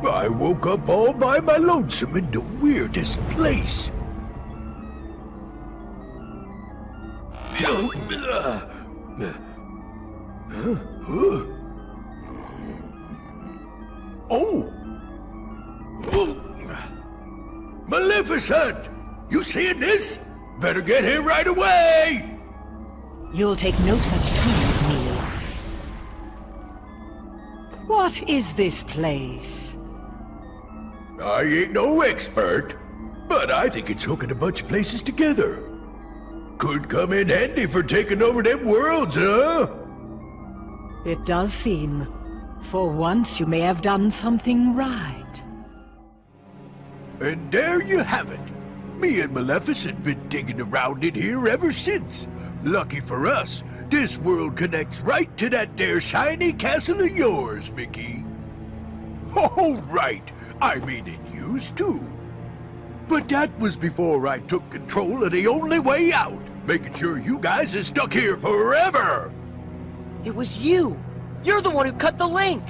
I woke up all by my lonesome in the weirdest place. Oh! Maleficent! You seeing this? Better get here right away! You'll take no such time with me. What is this place? I ain't no expert, but I think it's hooking a bunch of places together. Could come in handy for taking over them worlds, huh? It does seem. For once you may have done something right. And there you have it. Me and Maleficent been digging around in here ever since. Lucky for us, this world connects right to that there shiny castle of yours, Mickey. Oh, right. I mean, it used to. But that was before I took control of the only way out, making sure you guys are stuck here forever. It was you. You're the one who cut the link.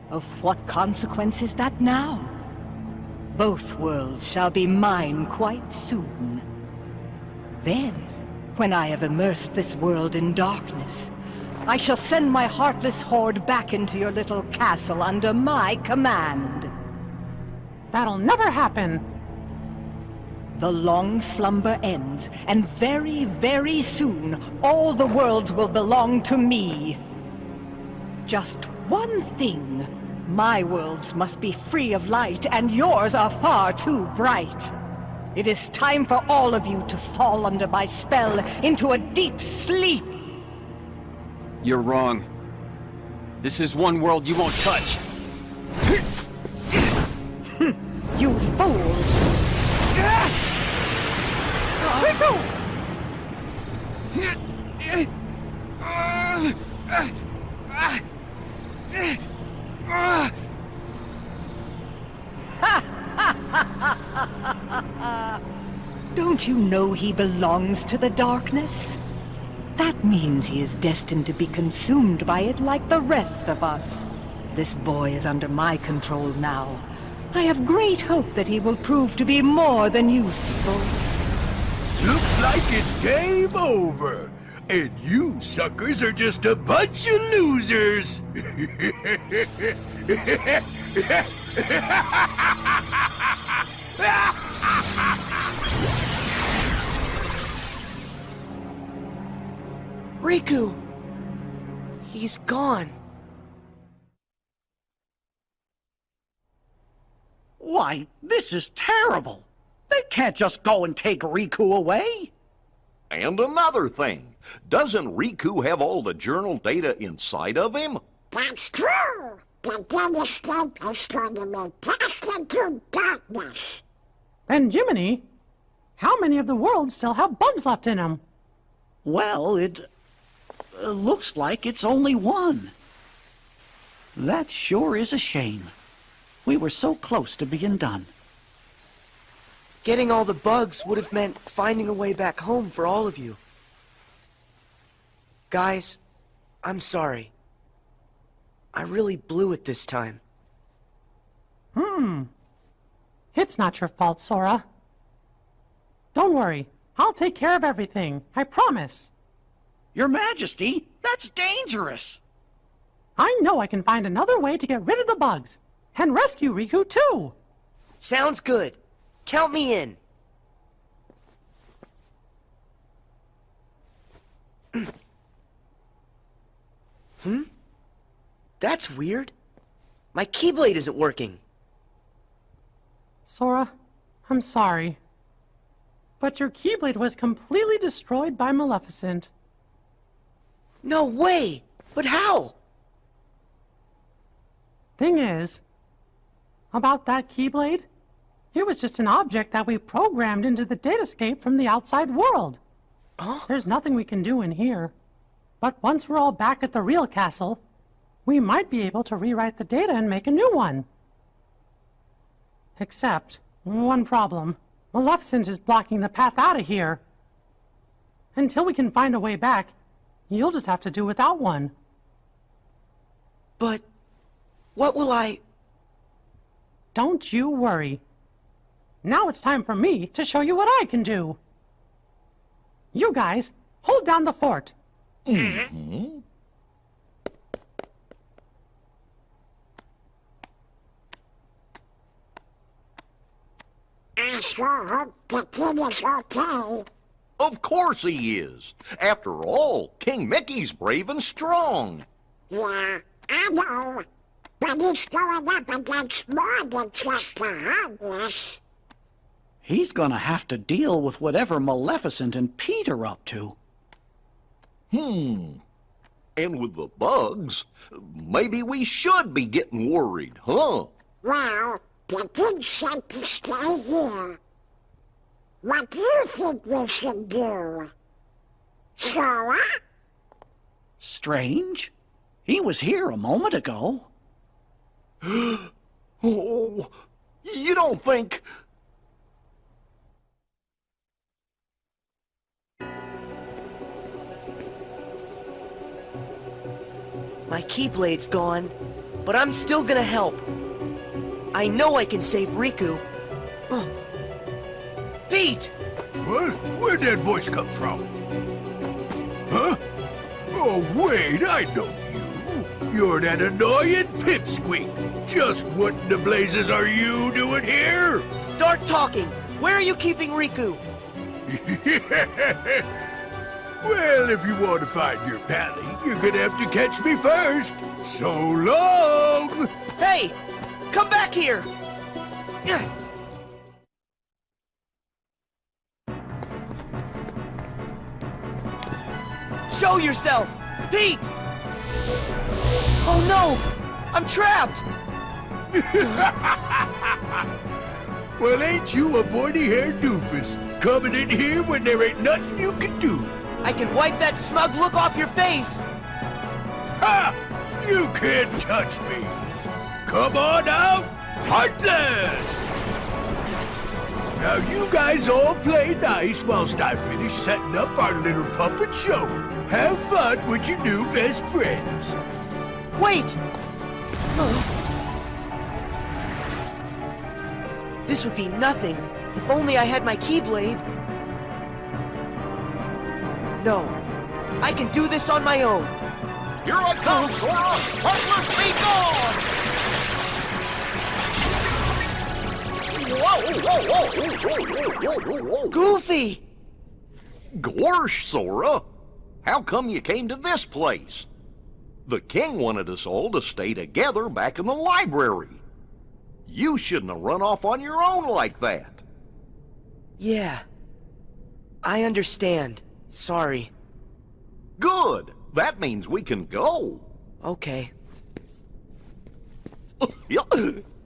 Of what consequence is that now? Both worlds shall be mine quite soon. Then, when I have immersed this world in darkness, I shall send my heartless horde back into your little castle under my command. That'll never happen. The long slumber ends, and very, very soon, all the worlds will belong to me. Just one thing. My worlds must be free of light, and yours are far too bright. It is time for all of you to fall under my spell into a deep sleep. You're wrong. This is one world you won't touch. You fools! Riku! Don't you know he belongs to the darkness? That means he is destined to be consumed by it like the rest of us. This boy is under my control now. I have great hope that he will prove to be more than useful. Looks like it's game over. And you suckers are just a bunch of losers. Riku! He's gone. Why, this is terrible. They can't just go and take Riku away. And another thing, doesn't Riku have all the journal data inside of him? That's true. The data escape is going to be cast into darkness. And Jiminy, how many of the worlds still have bugs left in them? Well, it looks like it's only one. That sure is a shame. We were so close to being done. Getting all the bugs would have meant finding a way back home for all of you. Guys, I'm sorry. I really blew it this time. It's not your fault, Sora. Don't worry. I'll take care of everything. I promise. Your Majesty, that's dangerous. I know I can find another way to get rid of the bugs. And rescue Riku, too. Sounds good. Count me in. That's weird. My Keyblade isn't working. Sora, I'm sorry. But your Keyblade was completely destroyed by Maleficent. No way! But how? Thing is, about that Keyblade, it was just an object that we programmed into the datascape from the outside world. There's nothing we can do in here. But once we're all back at the real castle, we might be able to rewrite the data and make a new one. Except, one problem. Maleficent is blocking the path out of here. Until we can find a way back, you'll just have to do without one. But what will I... Don't you worry. Now it's time for me to show you what I can do. You guys, hold down the fort. I sure hope the kid is okay. Of course he is. After all, King Mickey's brave and strong. Yeah, I know. But he's going up against more than just the homeless. He's gonna have to deal with whatever Maleficent and Pete are up to. And with the bugs, maybe we should be getting worried, huh? Well, the kid said to stay here. What do you think we should do? Sora? Strange. He was here a moment ago. Oh, you don't think... My Keyblade's gone, but I'm still gonna help. I know I can save Riku. Pete! What? Where'd that voice come from? Huh? Oh, wait, I know you. You're that annoying pipsqueak. Just what in the blazes are you doing here? Start talking! Where are you keeping Riku? Well, if you want to find your pally, you're gonna have to catch me first. So long! Hey! Come back here! Show yourself! Pete! Oh no! I'm trapped! Well, ain't you a pointy-haired doofus, coming in here when there ain't nothing you can do? I can wipe that smug look off your face! Ha! You can't touch me! Come on out, Heartless! Now you guys all play nice whilst I finish setting up our little puppet show. Have fun with your new best friends. Wait! This would be nothing if only I had my Keyblade. No, I can do this on my own. Here I come, Sora! Heartless, be gone! Goofy! Gorsh, Sora! How come you came to this place? The king wanted us all to stay together back in the library. You shouldn't have run off on your own like that. Yeah. I understand. Sorry. Good. That means we can go. Okay.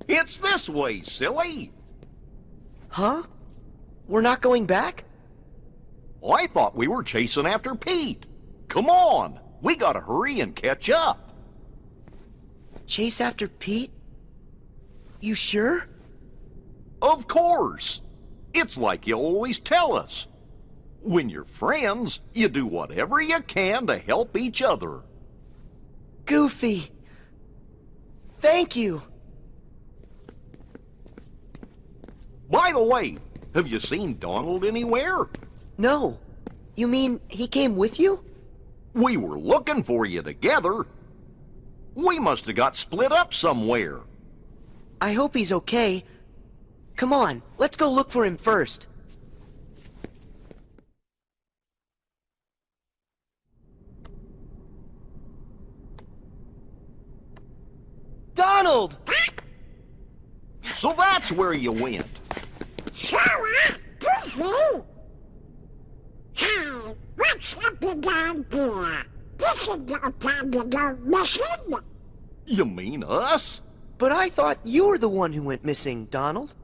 It's this way, silly. Huh? We're not going back? I thought we were chasing after Pete. Come on. We gotta hurry and catch up. Chase after Pete? You sure? Of course. It's like you always tell us. When you're friends, you do whatever you can to help each other. Goofy. Thank you. By the way, have you seen Donald anywhere? No. You mean he came with you? We were looking for you together. We must have got split up somewhere. I hope he's okay. Come on, let's go look for him first. Donald! So that's where you went. Sora, Goofy! Hey, what's the big idea? This is no time to go missing. You mean us? But I thought you were the one who went missing, Donald.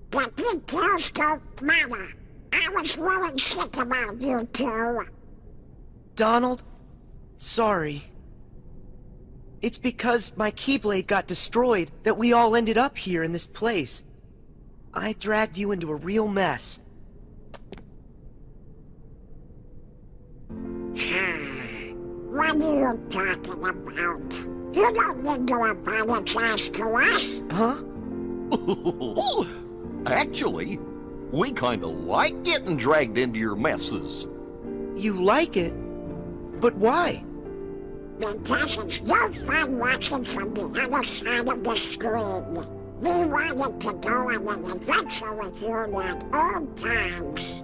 The details don't matter. I was worried sick about you two. Donald, sorry. It's because my Keyblade got destroyed that we all ended up here in this place. I dragged you into a real mess. What are you talking about? You don't need to apologize to us. Huh? Actually, we kinda like getting dragged into your messes. You like it? But why? Because it's no fun watching from the other side of the screen. We wanted to go on an adventure with you at all times.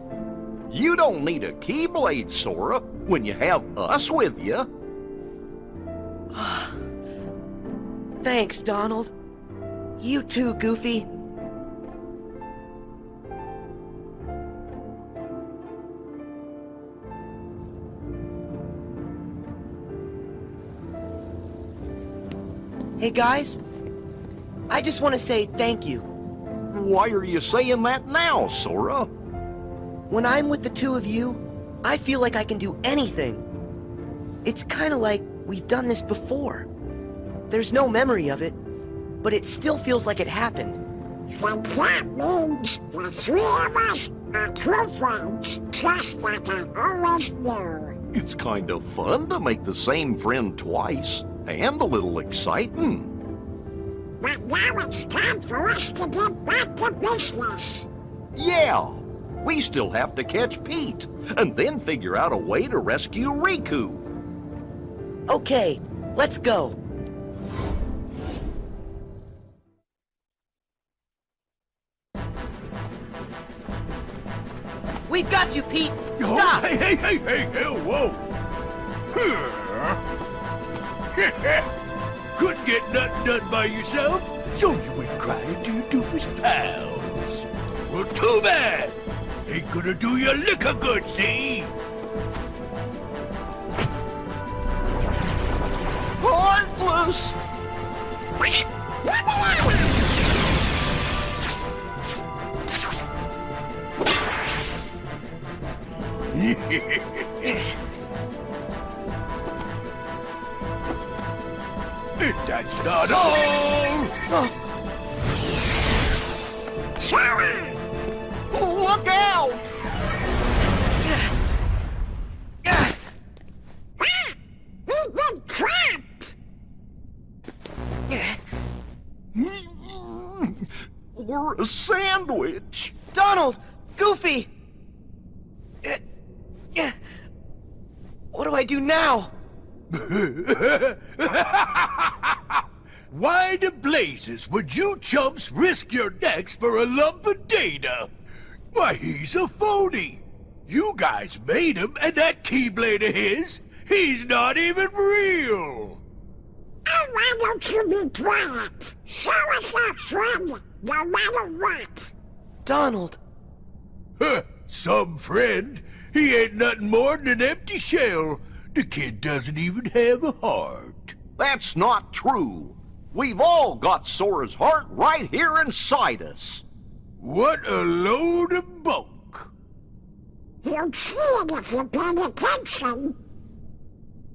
You don't need a Keyblade, Sora, when you have us with you. Thanks, Donald. You too, Goofy. Hey guys, I just want to say thank you. Why are you saying that now, Sora? When I'm with the two of you, I feel like I can do anything. It's kind of like we've done this before. There's no memory of it, but it still feels like it happened. Then that means the three of us are true friends, just like I always knew. It's kind of fun to make the same friend twice, and a little exciting. But now it's time for us to get back to business. Yeah, we still have to catch Pete, and then figure out a way to rescue Riku. Okay, let's go. We've got you, Pete! Stop! Oh, hey, whoa! Couldn't get nothing done by yourself, so you went crying to your doofus pals. Well, too bad! Ain't gonna do you a lick of good, see? Heartless! And that's not all! Look out! We've been trapped! Or a sandwich. Donald! Goofy! What do I do now? Why the blazes would you chumps risk your necks for a lump of data? Why, he's a phony. You guys made him, and that Keyblade of his, he's not even real. Oh, why don't you be quiet? Show us our friend, no matter what. Donald. Huh, some friend. He ain't nothing more than an empty shell. The kid doesn't even have a heart. That's not true. We've all got Sora's heart right here inside us. What a load of bunk. You'll see it if you pay attention.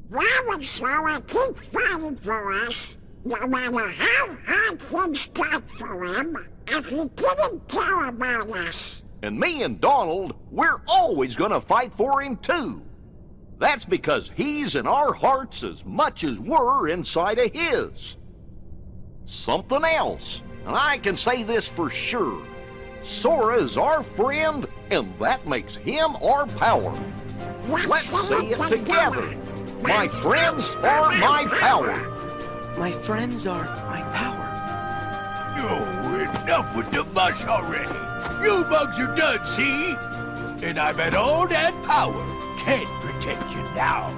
Why would Sora keep fighting for us, no matter how hard things got for him, if he didn't care about us? And me and Donald, we're always gonna fight for him too. That's because he's in our hearts as much as we're inside of his. Something else, and I can say this for sure. Sora is our friend, and that makes him our power. Let's say it together. My friends are my power. My friends are my power. Oh, enough with the mush already. You bugs are done, see? And I'm at all that power. Can't protect you now.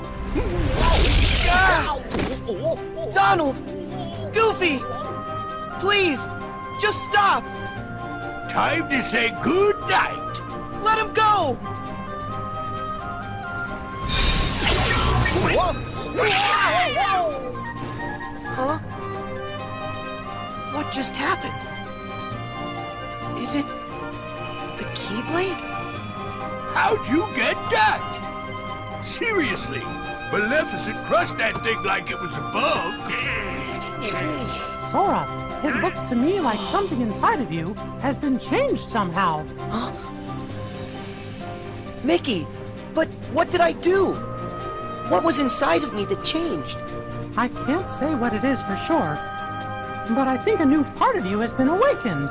Donald! Goofy! Please, just stop! Time to say good night. Let him go! Huh? What just happened? Is it the Keyblade? How'd you get that? Seriously, Maleficent crushed that thing like it was a bug. Sora, it looks to me like something inside of you has been changed somehow. Huh? Mickey, but what did I do? What was inside of me that changed? I can't say what it is for sure, but I think a new part of you has been awakened.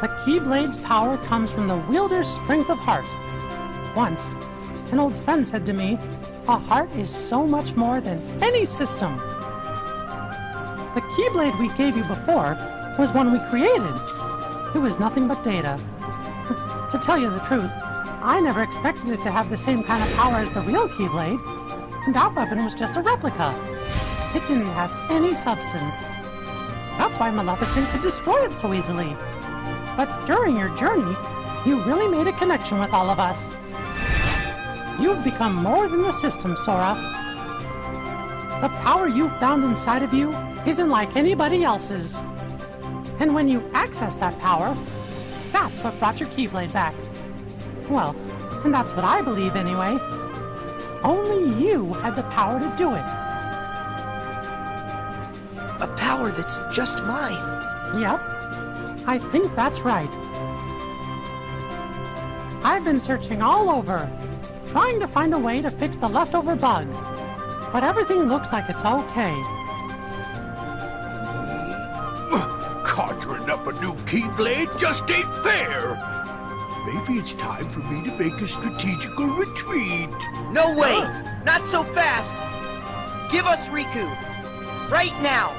The Keyblade's power comes from the wielder's strength of heart. Once, an old friend said to me, a heart is so much more than any system. The Keyblade we gave you before was one we created. It was nothing but data. To tell you the truth, I never expected it to have the same kind of power as the real Keyblade. That weapon was just a replica. It didn't have any substance. That's why Maleficent could destroy it so easily. But during your journey, you really made a connection with all of us. You've become more than the system, Sora. The power you've found inside of you isn't like anybody else's. And when you access that power, that's what brought your Keyblade back. Well, and that's what I believe anyway. Only you had the power to do it. A power that's just mine. Yep. I think that's right. I've been searching all over, trying to find a way to fix the leftover bugs. But everything looks like it's okay. Conjuring up a new Keyblade just ain't fair. Maybe it's time for me to make a strategical retreat. No way! Not so fast! Give us Riku! Right now!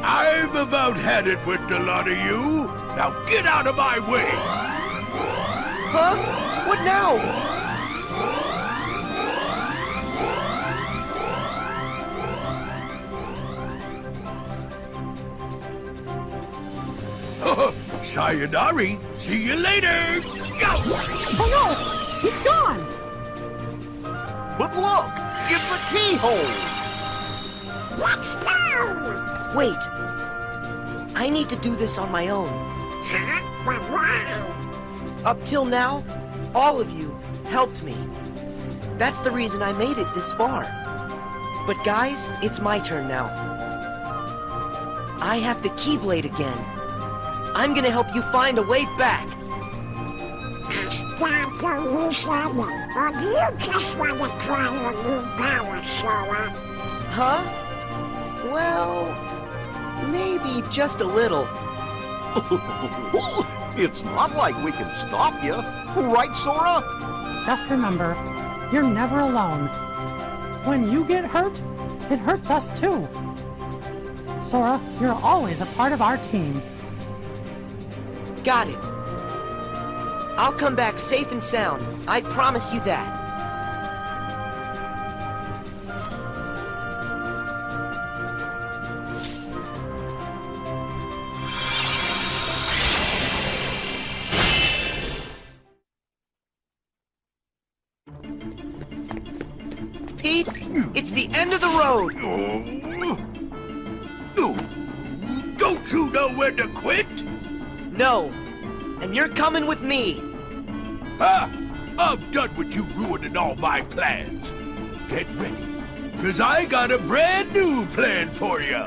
I've about had it with the lot of you. Now get out of my way! Huh? What now? Sayonara. See you later. Go! Oh no! He's gone! But look! It's the keyhole! Let's go! Wait. I need to do this on my own. Huh? But why? Up till now, all of you helped me. That's the reason I made it this far. But guys, it's my turn now. I have the Keyblade again. I'm gonna help you find a way back. Stop the mission, or do you just want to try your new power, Sora? Huh? Well, maybe just a little. It's not like we can stop you. Right, Sora? Just remember, you're never alone. When you get hurt, it hurts us too. Sora, you're always a part of our team. Got it. I'll come back safe and sound. I promise you that. Pete, it's the end of the road. Don't you know when to quit? No. And you're coming with me. Ha! I'm done with you ruining all my plans. Get ready, because I got a brand new plan for you.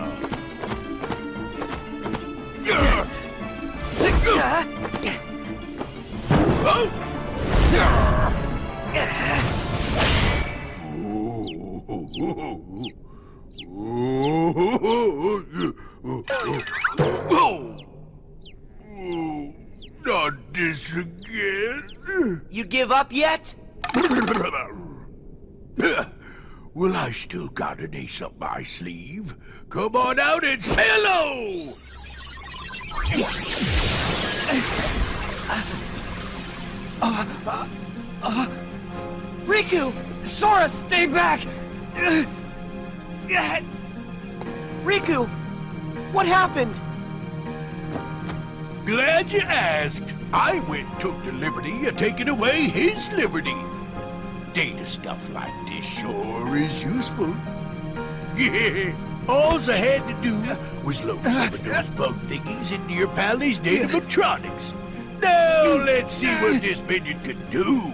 Not this again. You give up yet? Well, I still got an ace up my sleeve. Come on out and say hello! Riku! Sora, stay back! Riku! What happened? Glad you asked. I went and took the liberty of taking away his liberty. Data stuff like this sure is useful. Yeah, all I had to do was load some of those bug thingies into your pally's datatronics. Now let's see what this minion can do.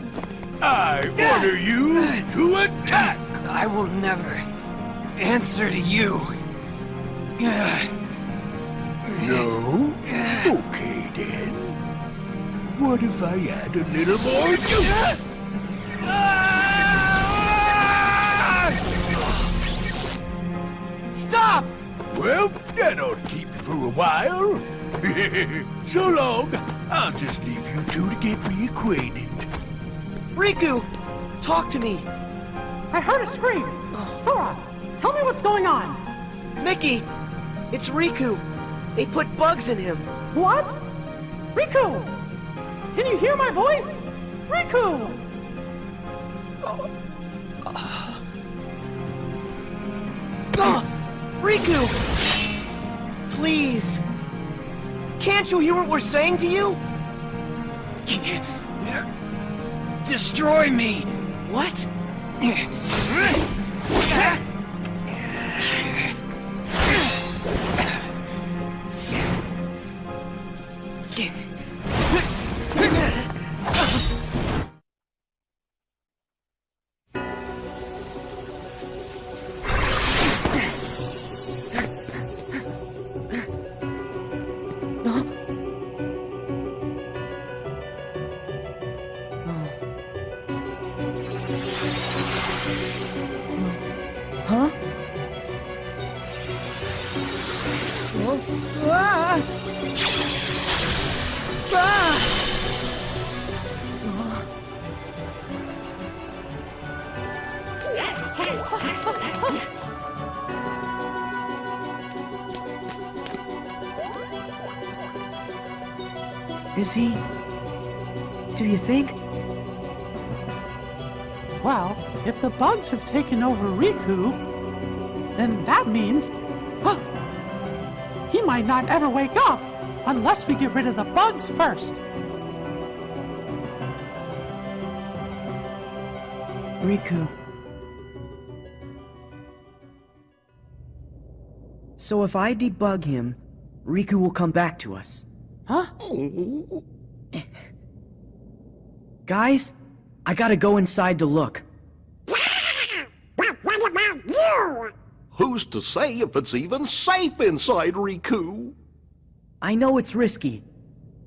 I order you to attack. I will never answer to you. No? Okay, then. What if I add a little more juice? Stop! Well, that ought to keep you for a while. So long. I'll just leave you two to get reacquainted. Riku! Talk to me. I heard a scream. Sora, tell me what's going on. Mickey! It's Riku. They put bugs in him. What? Riku! Can you hear my voice? Riku! Riku! Please! Can't you hear what we're saying to you? Destroy me! What? Huh? Is he? Do you think? Well, if the bugs have taken over Riku, then that means... he might not ever wake up unless we get rid of the bugs first. Riku. So if I debug him, Riku will come back to us. Huh? Guys, I gotta go inside to look. But what about you? who's to say if it's even safe inside Riku? I know it's risky,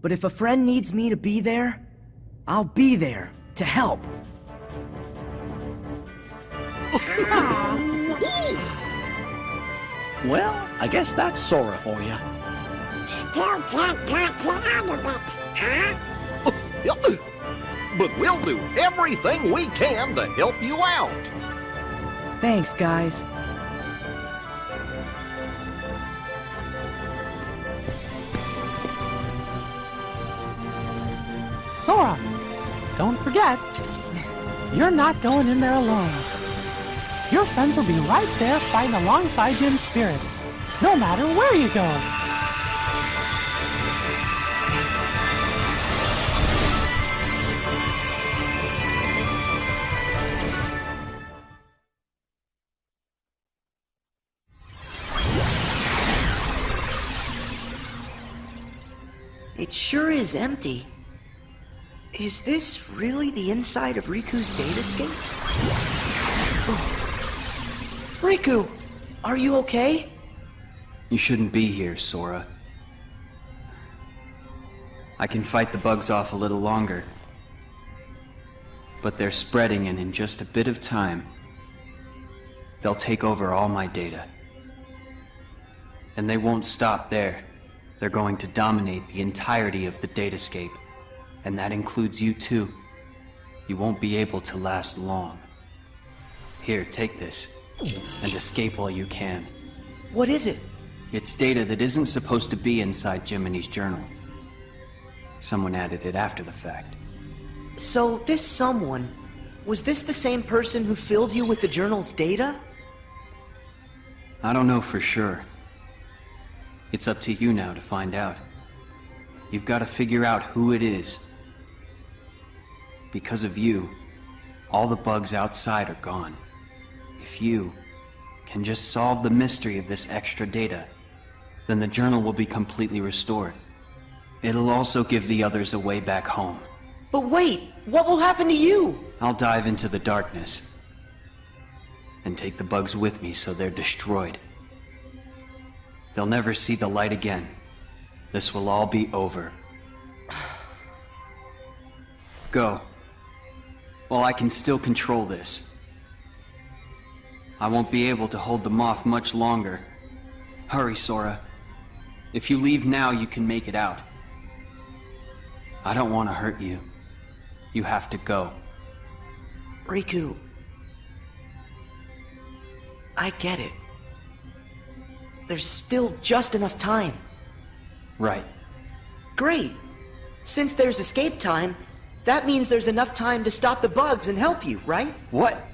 but if a friend needs me to be there, I'll be there to help. Well, I guess that's Sora for you. Still can't talk you out of it, huh? But we'll do everything we can to help you out. Thanks, guys. Sora, don't forget, you're not going in there alone. Your friends will be right there fighting alongside you in spirit, no matter where you go. It sure is empty. Is this really the inside of Riku's datascape? Riku, are you okay? You shouldn't be here, Sora. I can fight the bugs off a little longer. But they're spreading, and in just a bit of time, they'll take over all my data. And they won't stop there. They're going to dominate the entirety of the datascape. And that includes you too. You won't be able to last long. Here, take this, and escape while you can. What is it? It's data that isn't supposed to be inside Jiminy's journal. Someone added it after the fact. So, this someone, was this the same person who filled you with the journal's data? I don't know for sure. It's up to you now to find out. You've got to figure out who it is. Because of you, all the bugs outside are gone. If you can just solve the mystery of this extra data, then the journal will be completely restored. It'll also give the others a way back home. But wait, what will happen to you? I'll dive into the darkness and take the bugs with me so they're destroyed. They'll never see the light again. This will all be over. Go. While I can still control this. I won't be able to hold them off much longer. Hurry, Sora. If you leave now, you can make it out. I don't want to hurt you. You have to go. Riku, I get it. There's still just enough time. Right. Great. Since there's escape time, that means there's enough time to stop the bugs and help you, right? What?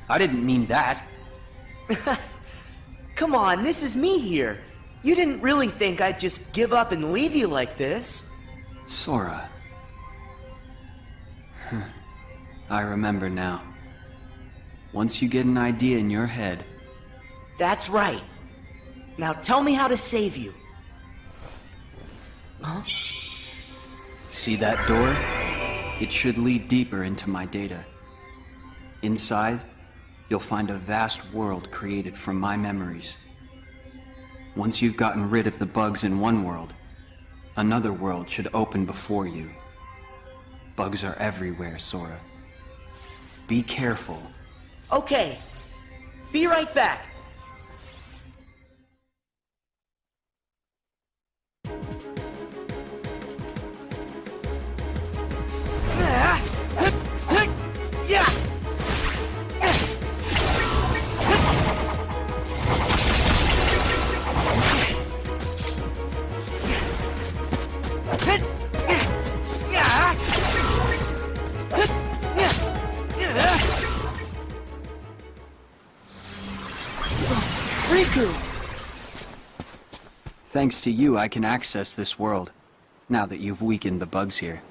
I didn't mean that. Come on, this is me here. You didn't really think I'd just give up and leave you like this. Sora. I remember now. Once you get an idea in your head... That's right. Now tell me how to save you. Huh? See that door? It should lead deeper into my data. Inside, you'll find a vast world created from my memories. Once you've gotten rid of the bugs in one world, another world should open before you. Bugs are everywhere, Sora. Be careful. Okay. Be right back. Yeah! Riku! Thanks to you, I can access this world, now that you've weakened the bugs here.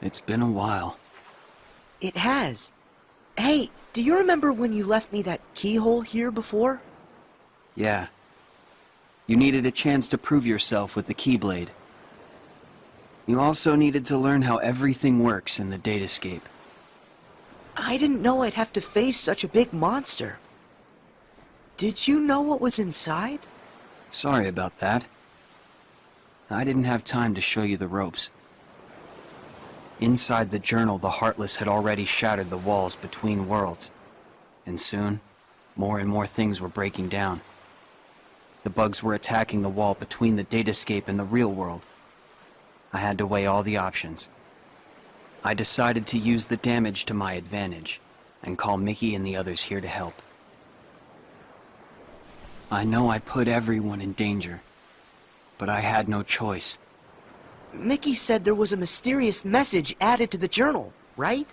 It's been a while. It has. Hey, do you remember when you left me that keyhole here before? Yeah. You needed a chance to prove yourself with the Keyblade. You also needed to learn how everything works in the datascape. I didn't know I'd have to face such a big monster. Did you know what was inside? Sorry about that. I didn't have time to show you the ropes. Inside the journal, the Heartless had already shattered the walls between worlds. And soon, more and more things were breaking down. The bugs were attacking the wall between the datascape and the real world. I had to weigh all the options. I decided to use the damage to my advantage, and call Mickey and the others here to help. I know I put everyone in danger, but I had no choice. Mickey said there was a mysterious message added to the journal, right?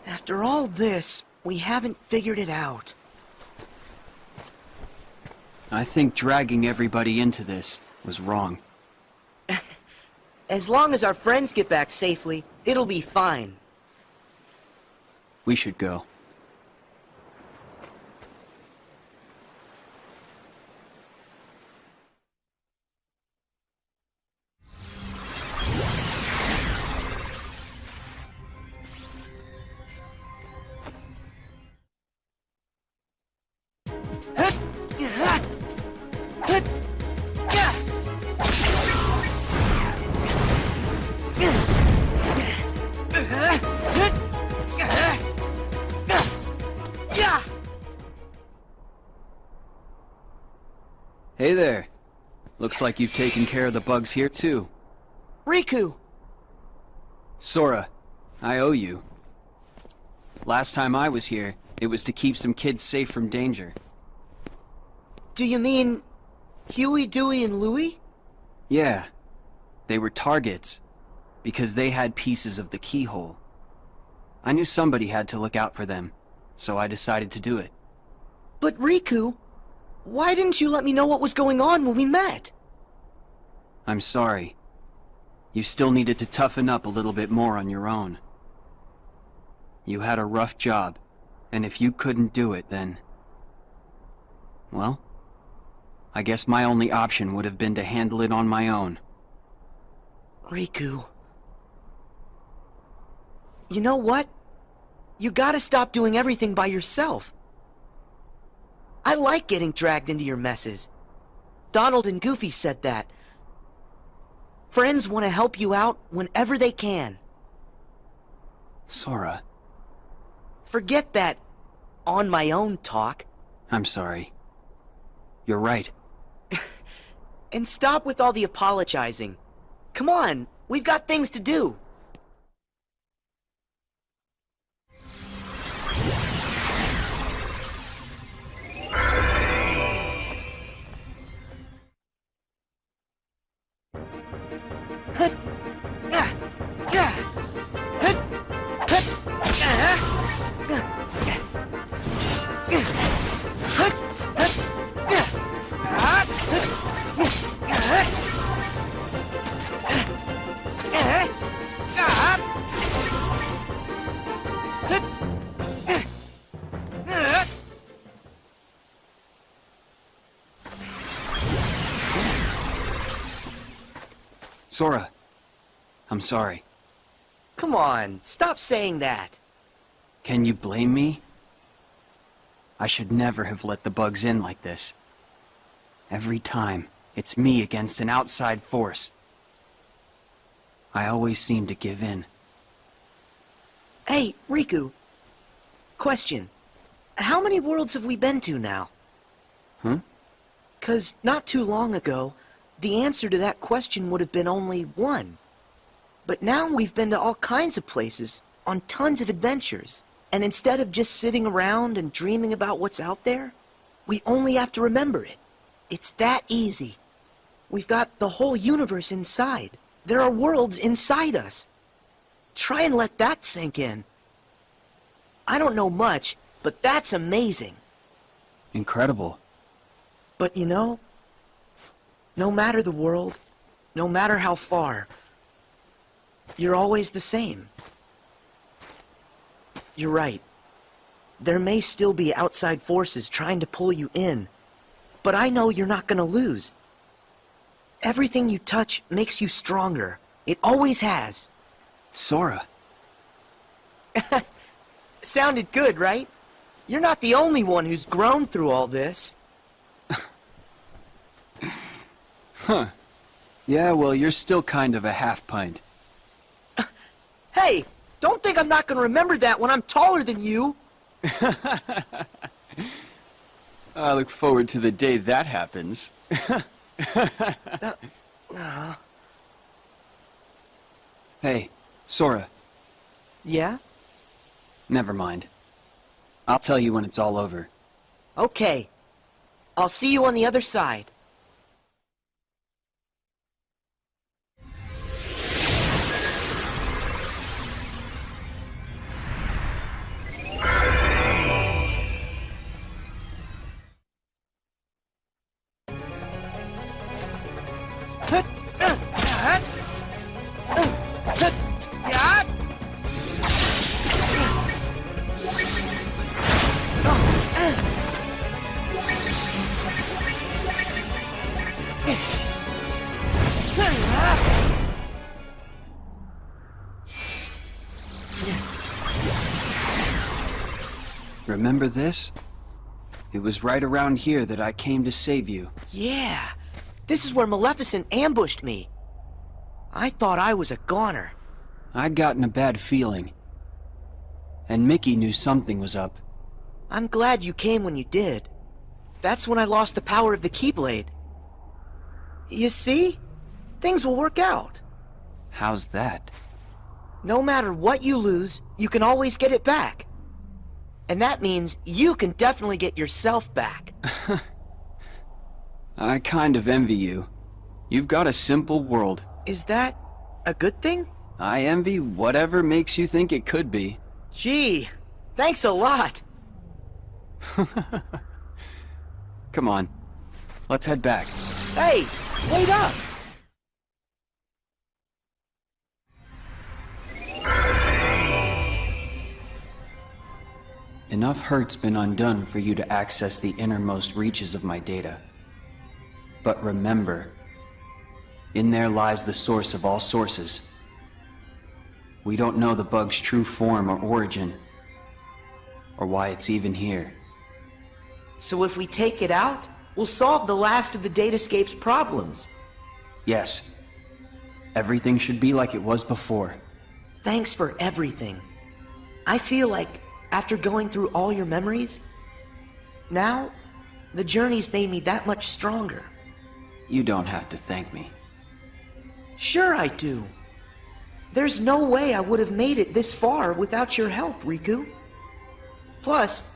After all this, we haven't figured it out. I think dragging everybody into this was wrong. As long as our friends get back safely, it'll be fine. We should go. Hey there. Looks like you've taken care of the bugs here too. Riku! Sora, I owe you. Last time I was here, it was to keep some kids safe from danger. Do you mean Huey, Dewey, and Louie? Yeah. They were targets, because they had pieces of the keyhole. I knew somebody had to look out for them, so I decided to do it. But Riku, why didn't you let me know what was going on when we met? I'm sorry. You still needed to toughen up a little bit more on your own. You had a rough job, and if you couldn't do it, then... well, I guess my only option would have been to handle it on my own. Riku... you know what? You gotta stop doing everything by yourself. I like getting dragged into your messes. Donald and Goofy said that. Friends want to help you out whenever they can. Sora. Forget that on my own talk. I'm sorry. You're right. And stop with all the apologizing. Come on, we've got things to do. Sora, I'm sorry. Come on, stop saying that. Can you blame me? I should never have let the bugs in like this. Every time, it's me against an outside force. I always seem to give in. Hey, Riku. Question. How many worlds have we been to now? Huh? 'Cause not too long ago, the answer to that question would have been only one. But now we've been to all kinds of places, on tons of adventures. And instead of just sitting around and dreaming about what's out there, we only have to remember it. It's that easy. We've got the whole universe inside. There are worlds inside us. Try and let that sink in. I don't know much, but that's amazing. Incredible. But you know, no matter the world, no matter how far, you're always the same. You're right. There may still be outside forces trying to pull you in, but I know you're not gonna lose. Everything you touch makes you stronger, It always has. Sora. Sounded good, right? You're not the only one who's grown through all this. Huh. Yeah, well, you're still kind of a half-pint. Hey, don't think I'm not gonna remember that when I'm taller than you. I look forward to the day that happens. Hey, Sora. Yeah? Never mind. I'll tell you when it's all over. Okay. I'll see you on the other side. Remember this? It was right around here that I came to save you. Yeah. This is where Maleficent ambushed me. I thought I was a goner. I'd gotten a bad feeling. And Mickey knew something was up. I'm glad you came when you did. That's when I lost the power of the Keyblade. You see? Things will work out. How's that? No matter what you lose, you can always get it back. And that means you can definitely get yourself back. I kind of envy you. You've got a simple world. Is that a good thing? I envy whatever makes you think it could be. Gee, thanks a lot. Come on, let's head back. Hey, wait up! Enough hurt's been undone for you to access the innermost reaches of my data. But remember, in there lies the source of all sources. We don't know the bug's true form or origin, or why it's even here. So if we take it out, we'll solve the last of the Datascape's problems. Yes. Everything should be like it was before. Thanks for everything. I feel like, after going through all your memories, now, the journey's made me that much stronger. You don't have to thank me. Sure I do. There's no way I would have made it this far without your help, Riku. Plus,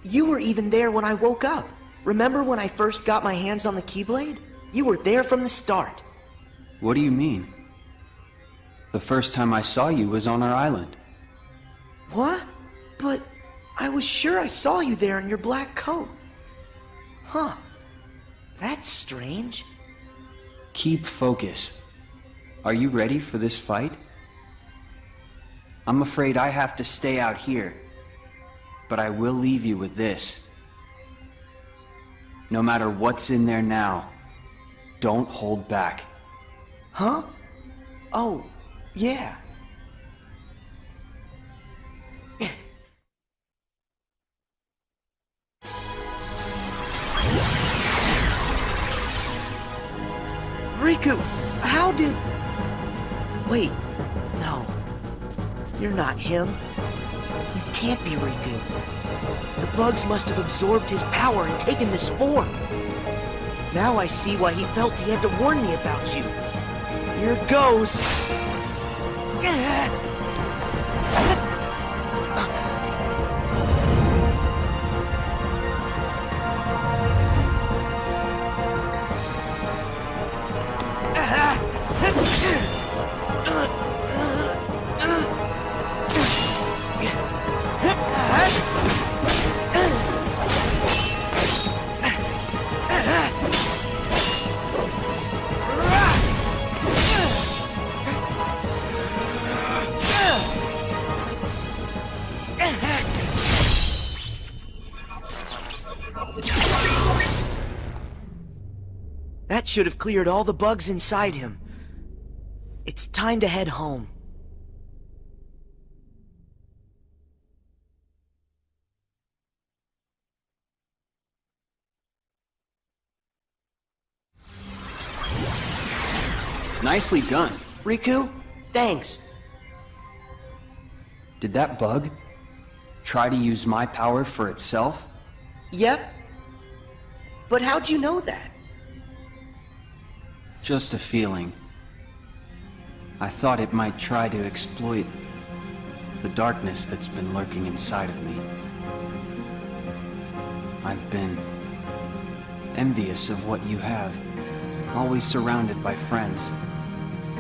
you were even there when I woke up. Remember when I first got my hands on the Keyblade? You were there from the start. What do you mean? The first time I saw you was on our island. What? But I was sure I saw you there in your black coat. Huh. That's strange. Keep focus. Are you ready for this fight? I'm afraid I have to stay out here, but I will leave you with this. No matter what's in there now, don't hold back. Huh? Oh, yeah. Riku, how did... Wait, no. You're not him. You can't be Riku. The bugs must have absorbed his power and taken this form. Now I see why he felt he had to warn me about you. Here goes. That should have cleared all the bugs inside him. It's time to head home. Nicely done. Riku, thanks. Did that bug try to use my power for itself? Yep. But how'd you know that? Just a feeling. I thought it might try to exploit the darkness that's been lurking inside of me. I've been envious of what you have, always surrounded by friends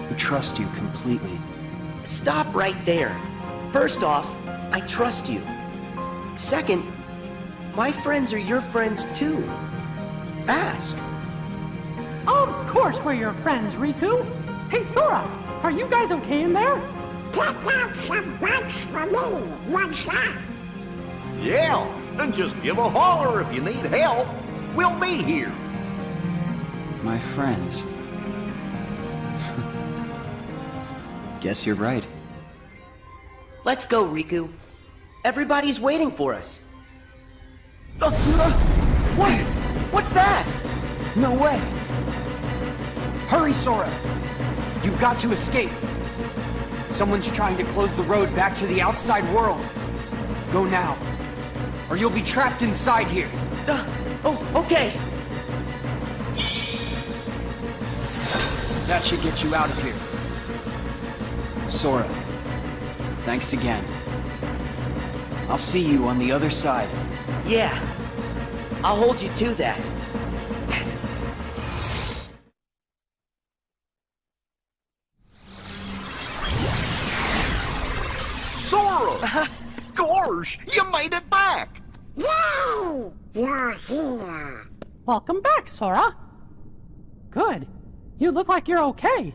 who trust you completely. Stop right there. First off, I trust you. Second, my friends are your friends too. Ask. Of course we're your friends, Riku. Hey, Sora, are you guys okay in there? Pick out some bugs for me. What's that? Yeah, and just give a holler if you need help. We'll be here. My friends. Guess you're right. Let's go, Riku. Everybody's waiting for us. What? What's that? No way! Hurry, Sora! You've got to escape. Someone's trying to close the road back to the outside world. Go now, or you'll be trapped inside here. Okay. That should get you out of here. Sora, thanks again. I'll see you on the other side. Yeah. I'll hold you to that. Sora! Gosh, you made it back! Yay! You're here. Welcome back, Sora. Good. You look like you're okay.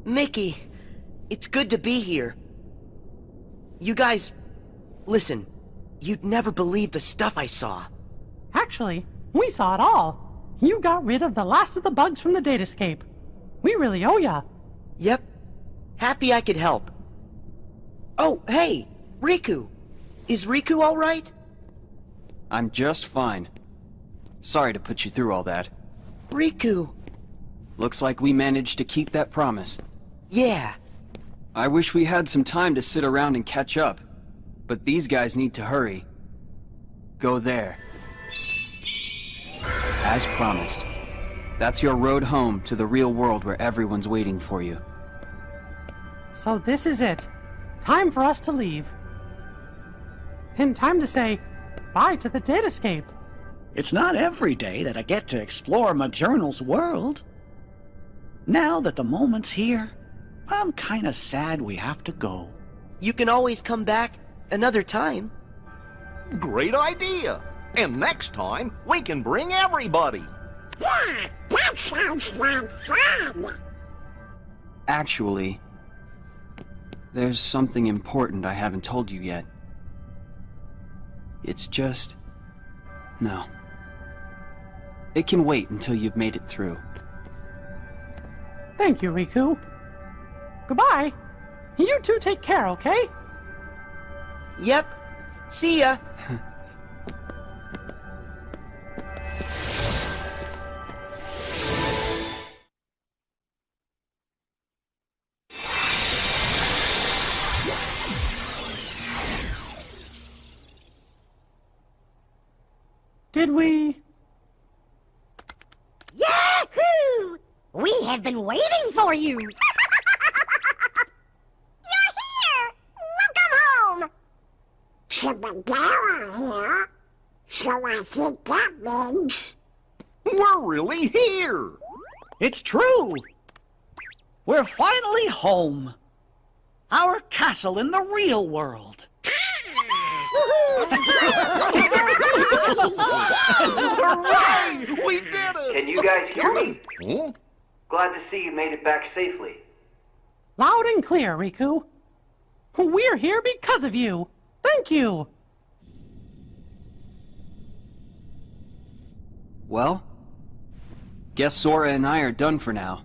Mickey, it's good to be here. You guys, listen, you'd never believe the stuff I saw. Actually, we saw it all. You got rid of the last of the bugs from the datascape. We really owe ya. Yep. Happy I could help. Oh, hey, Riku. Is Riku all right? I'm just fine. Sorry to put you through all that. Riku. Looks like we managed to keep that promise. Yeah. I wish we had some time to sit around and catch up, but these guys need to hurry. Go there. As promised. That's your road home to the real world where everyone's waiting for you. So this is it. Time for us to leave. And time to say bye to the datascape. It's not every day that I get to explore my journal's world. Now that the moment's here, I'm kinda sad we have to go. You can always come back another time. Great idea! And next time, we can bring everybody! Yeah, that sounds like fun. Actually, there's something important I haven't told you yet. It's just... no. It can wait until you've made it through. Thank you, Riku. Goodbye. You two take care, okay? Yep. See ya. Did we... Yahoo! We have been waiting for you! You're here! Welcome home! Chibadara here. So I think that means... We're really here! It's true! We're finally home. Our castle in the real world. Hooray! We did it! Can you guys hear me? Huh? Glad to see you made it back safely. Loud and clear, Riku. We're here because of you. Thank you. Well, guess Sora and I are done for now.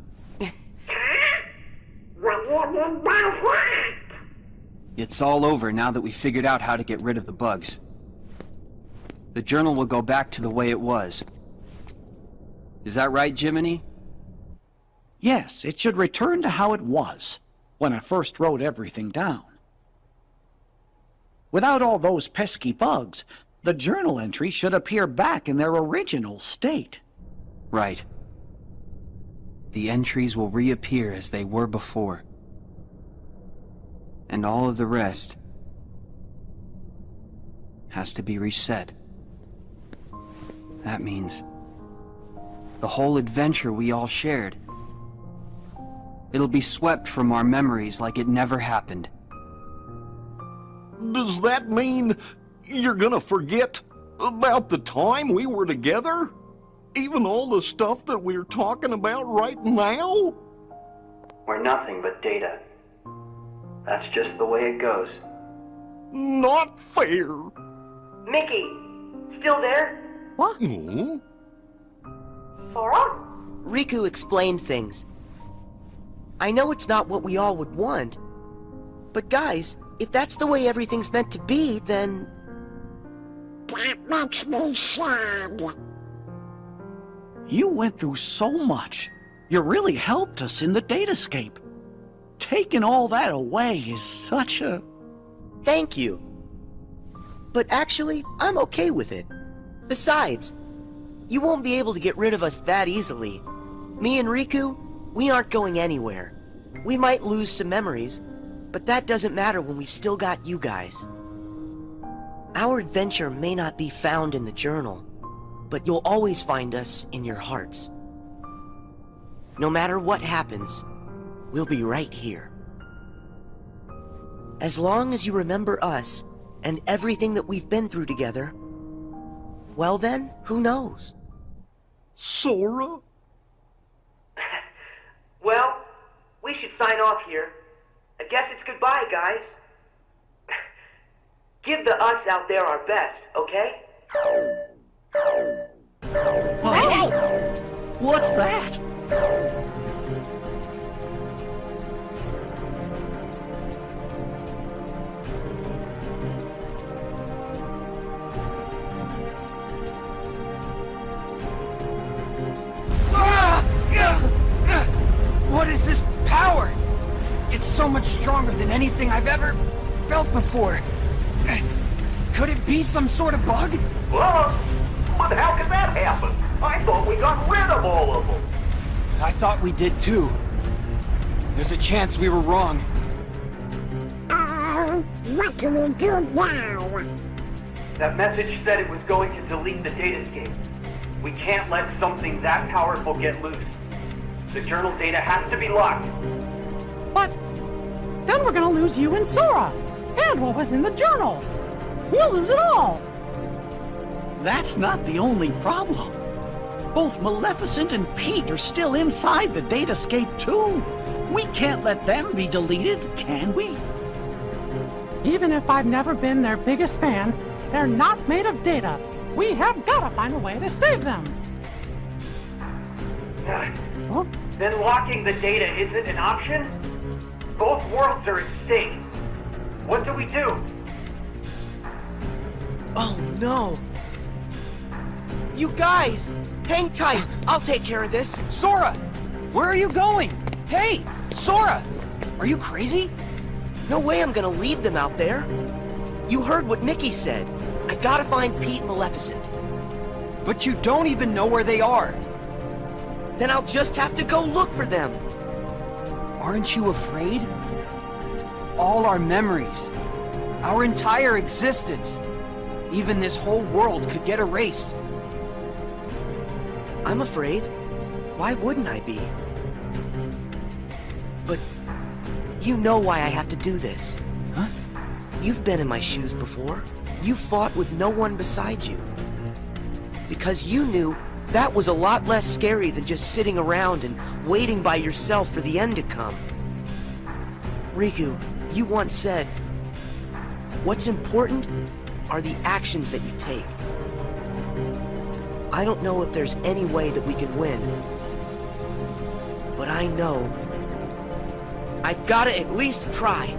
What It's all over now that we figured out how to get rid of the bugs. The journal will go back to the way it was. Is that right, Jiminy? Yes, it should return to how it was, when I first wrote everything down. Without all those pesky bugs, the journal entry should appear back in their original state. Right. The entries will reappear as they were before. And all of the rest has to be reset. That means the whole adventure we all shared, it'll be swept from our memories like it never happened. Does that mean you're gonna forget about the time we were together? Even all the stuff that we're talking about right now? We're nothing but data. That's just the way it goes. Not fair. Mickey, still there? What? Sora? Riku explained things. I know it's not what we all would want, but guys, if that's the way everything's meant to be, then... That makes me sad. You went through so much. You really helped us in the datascape. Taking all that away is such a... Thank you. But actually, I'm okay with it. Besides, you won't be able to get rid of us that easily. Me and Riku, we aren't going anywhere. We might lose some memories, but that doesn't matter when we've still got you guys. Our adventure may not be found in the journal, but you'll always find us in your hearts. No matter what happens, we'll be right here. As long as you remember us and everything that we've been through together, well then, who knows? Sora? Well, we should sign off here. I guess it's goodbye, guys. Give the us out there our best, okay? Hey! What's that? What is this power? It's so much stronger than anything I've ever felt before. Could it be some sort of bug? What? But how could that happen? I thought we got rid of all of them. I thought we did too. There's a chance we were wrong. What do we do now? That message said it was going to delete the datascape. We can't let something that powerful get loose. The journal data has to be locked. But then we're gonna lose you and Sora, and what was in the journal. We'll lose it all. That's not the only problem. Both Maleficent and Pete are still inside the datascape too. We can't let them be deleted, can we? Even if I've never been their biggest fan, they're not made of data. We have gotta find a way to save them. Huh? Then locking the data isn't an option? Both worlds are at stake. What do we do? Oh no! You guys! Hang tight! I'll take care of this! Sora! Where are you going? Hey! Sora! Are you crazy? No way I'm gonna leave them out there! You heard what Mickey said. I gotta find Pete and Maleficent. But you don't even know where they are. Then I'll just have to go look for them. Aren't you afraid? All our memories, our entire existence, even this whole world could get erased. I'm afraid. Why wouldn't I be? But you know why I have to do this. Huh? You've been in my shoes before. You fought with no one beside you. Because you knew that was a lot less scary than just sitting around and waiting by yourself for the end to come. Riku, you once said, what's important are the actions that you take. I don't know if there's any way that we can win, but I know I've gotta at least try.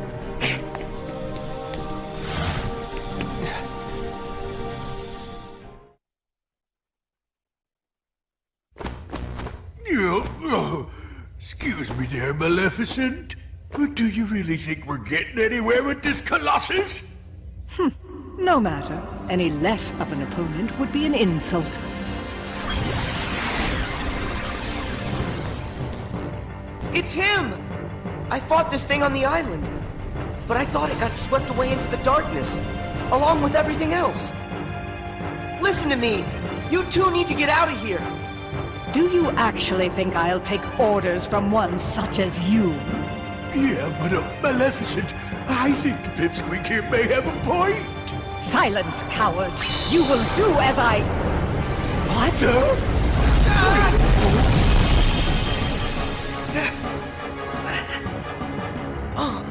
Excuse me there, Maleficent. But do you really think we're getting anywhere with this Colossus? No matter. Any less of an opponent would be an insult. It's him! I fought this thing on the island, but I thought it got swept away into the darkness, along with everything else. Listen to me! You two need to get out of here! Do you actually think I'll take orders from one such as you? Yeah, but Maleficent, I think the pipsqueak here may have a point. Silence, coward! You will do as I... What? Oh,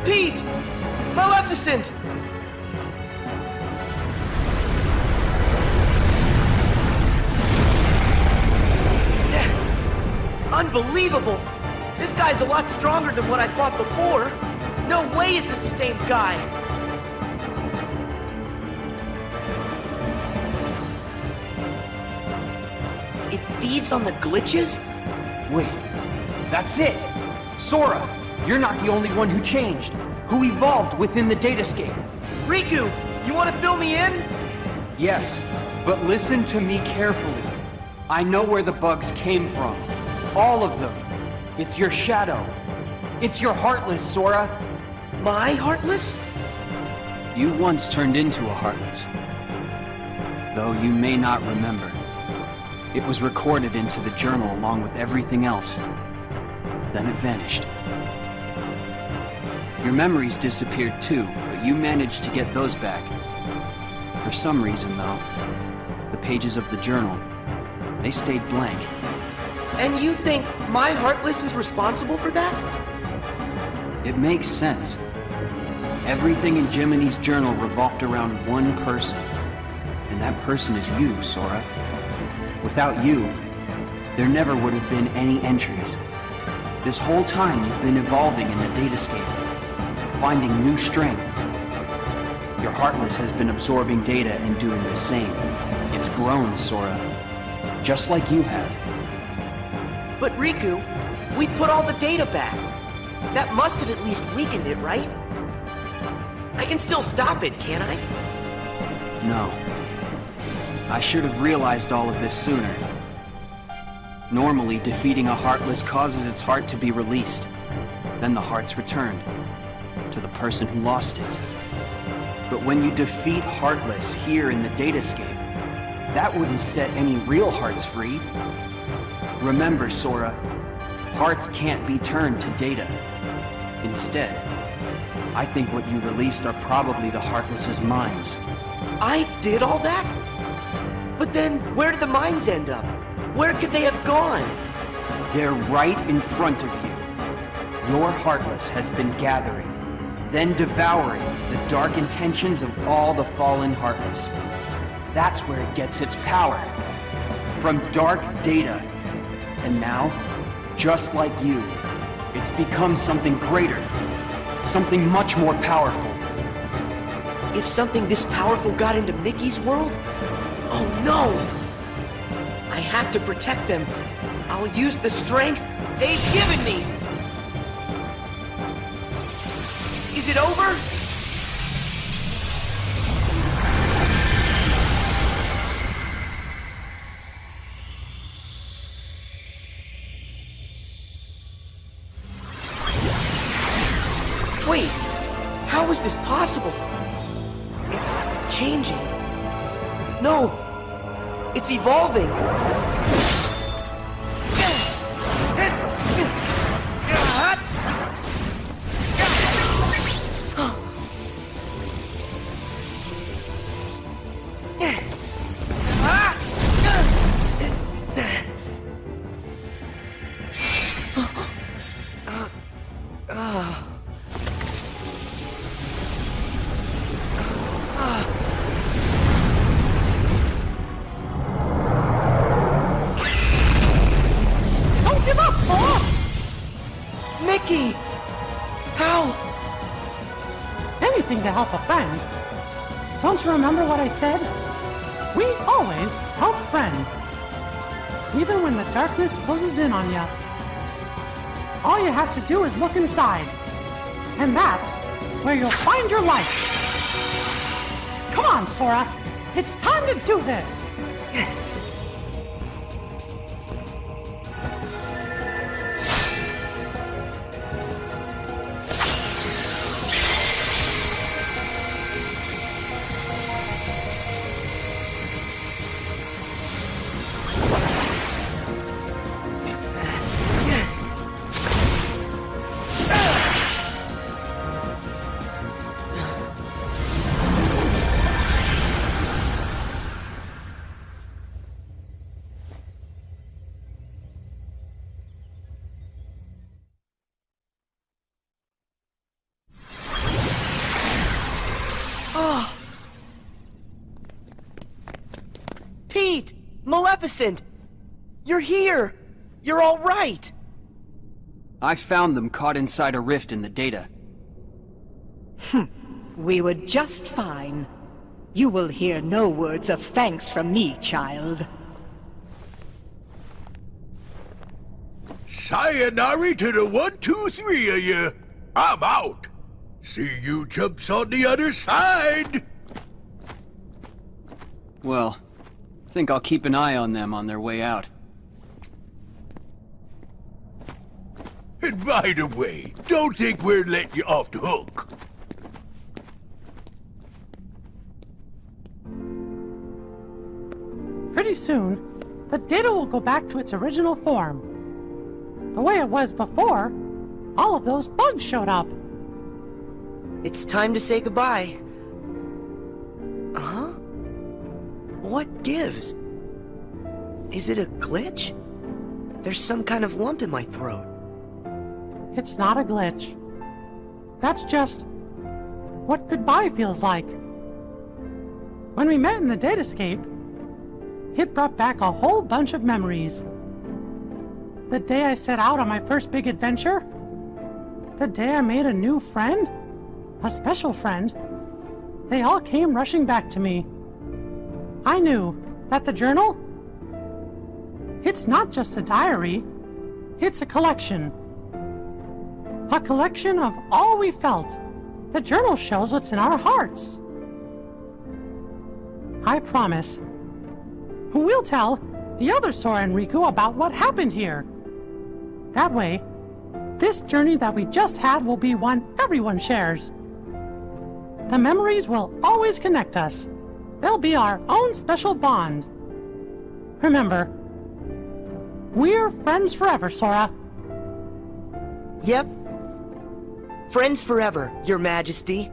Pete! Maleficent! Unbelievable! This guy's a lot stronger than what I fought before. No way is this the same guy. It feeds on the glitches? Wait, that's it! Sora, you're not the only one who changed, who evolved within the datascape. Riku, you want to fill me in? Yes, but listen to me carefully. I know where the bugs came from. All of them. It's your shadow. It's your Heartless, Sora. My Heartless? You once turned into a Heartless. Though you may not remember. It was recorded into the journal along with everything else. Then it vanished. Your memories disappeared too, but you managed to get those back. For some reason, though, the pages of the journal, they stayed blank. And you think my Heartless is responsible for that? It makes sense. Everything in Jiminy's journal revolved around one person. And that person is you, Sora. Without you, there never would have been any entries. This whole time you've been evolving in the datascape, finding new strength. Your Heartless has been absorbing data and doing the same. It's grown, Sora. Just like you have. But Riku, we put all the data back. That must have at least weakened it, right? I can still stop it, can't I? No. I should have realized all of this sooner. Normally, defeating a Heartless causes its heart to be released. Then the heart's returned to the person who lost it. But when you defeat Heartless here in the datascape, that wouldn't set any real hearts free. Remember, Sora, hearts can't be turned to data. Instead, I think what you released are probably the Heartless's minds. I did all that? But then, where did the minds end up? Where could they have gone? They're right in front of you. Your Heartless has been gathering, then devouring the dark intentions of all the fallen Heartless. That's where it gets its power. From dark data. And now, just like you, it's become something greater. Something much more powerful. If something this powerful got into Mickey's world? Oh no! I have to protect them. I'll use the strength they've given me! Is it over? Wait, how is this possible? It's changing. No, it's evolving. Mickey! How? Anything to help a friend. Don't you remember what I said? We always help friends. Even when the darkness closes in on you. All you have to do is look inside. And that's where you'll find your life. Come on, Sora. It's time to do this. Pete! Maleficent! You're here! You're all right! I found them caught inside a rift in the data. We were just fine. You will hear no words of thanks from me, child. Sayonara to the 1, 2, 3 of you. I'm out. See you chumps on the other side. Well, I think I'll keep an eye on them on their way out. And by the way, don't think we're letting you off the hook. Pretty soon, the data will go back to its original form. The way it was before, all of those bugs showed up. It's time to say goodbye. Huh? What gives? Is it a glitch? There's some kind of lump in my throat. It's not a glitch. That's just what goodbye feels like. When we met in the datascape, it brought back a whole bunch of memories. The day I set out on my first big adventure, the day I made a new friend, a special friend, they all came rushing back to me. I knew that the journal, it's not just a diary, it's a collection. A collection of all we felt. The journal shows what's in our hearts. I promise, we'll tell the other Sora and Riku about what happened here. That way, this journey that we just had will be one everyone shares. The memories will always connect us. They'll be our own special bond. Remember, we're friends forever, Sora. Yep. Friends forever, Your Majesty.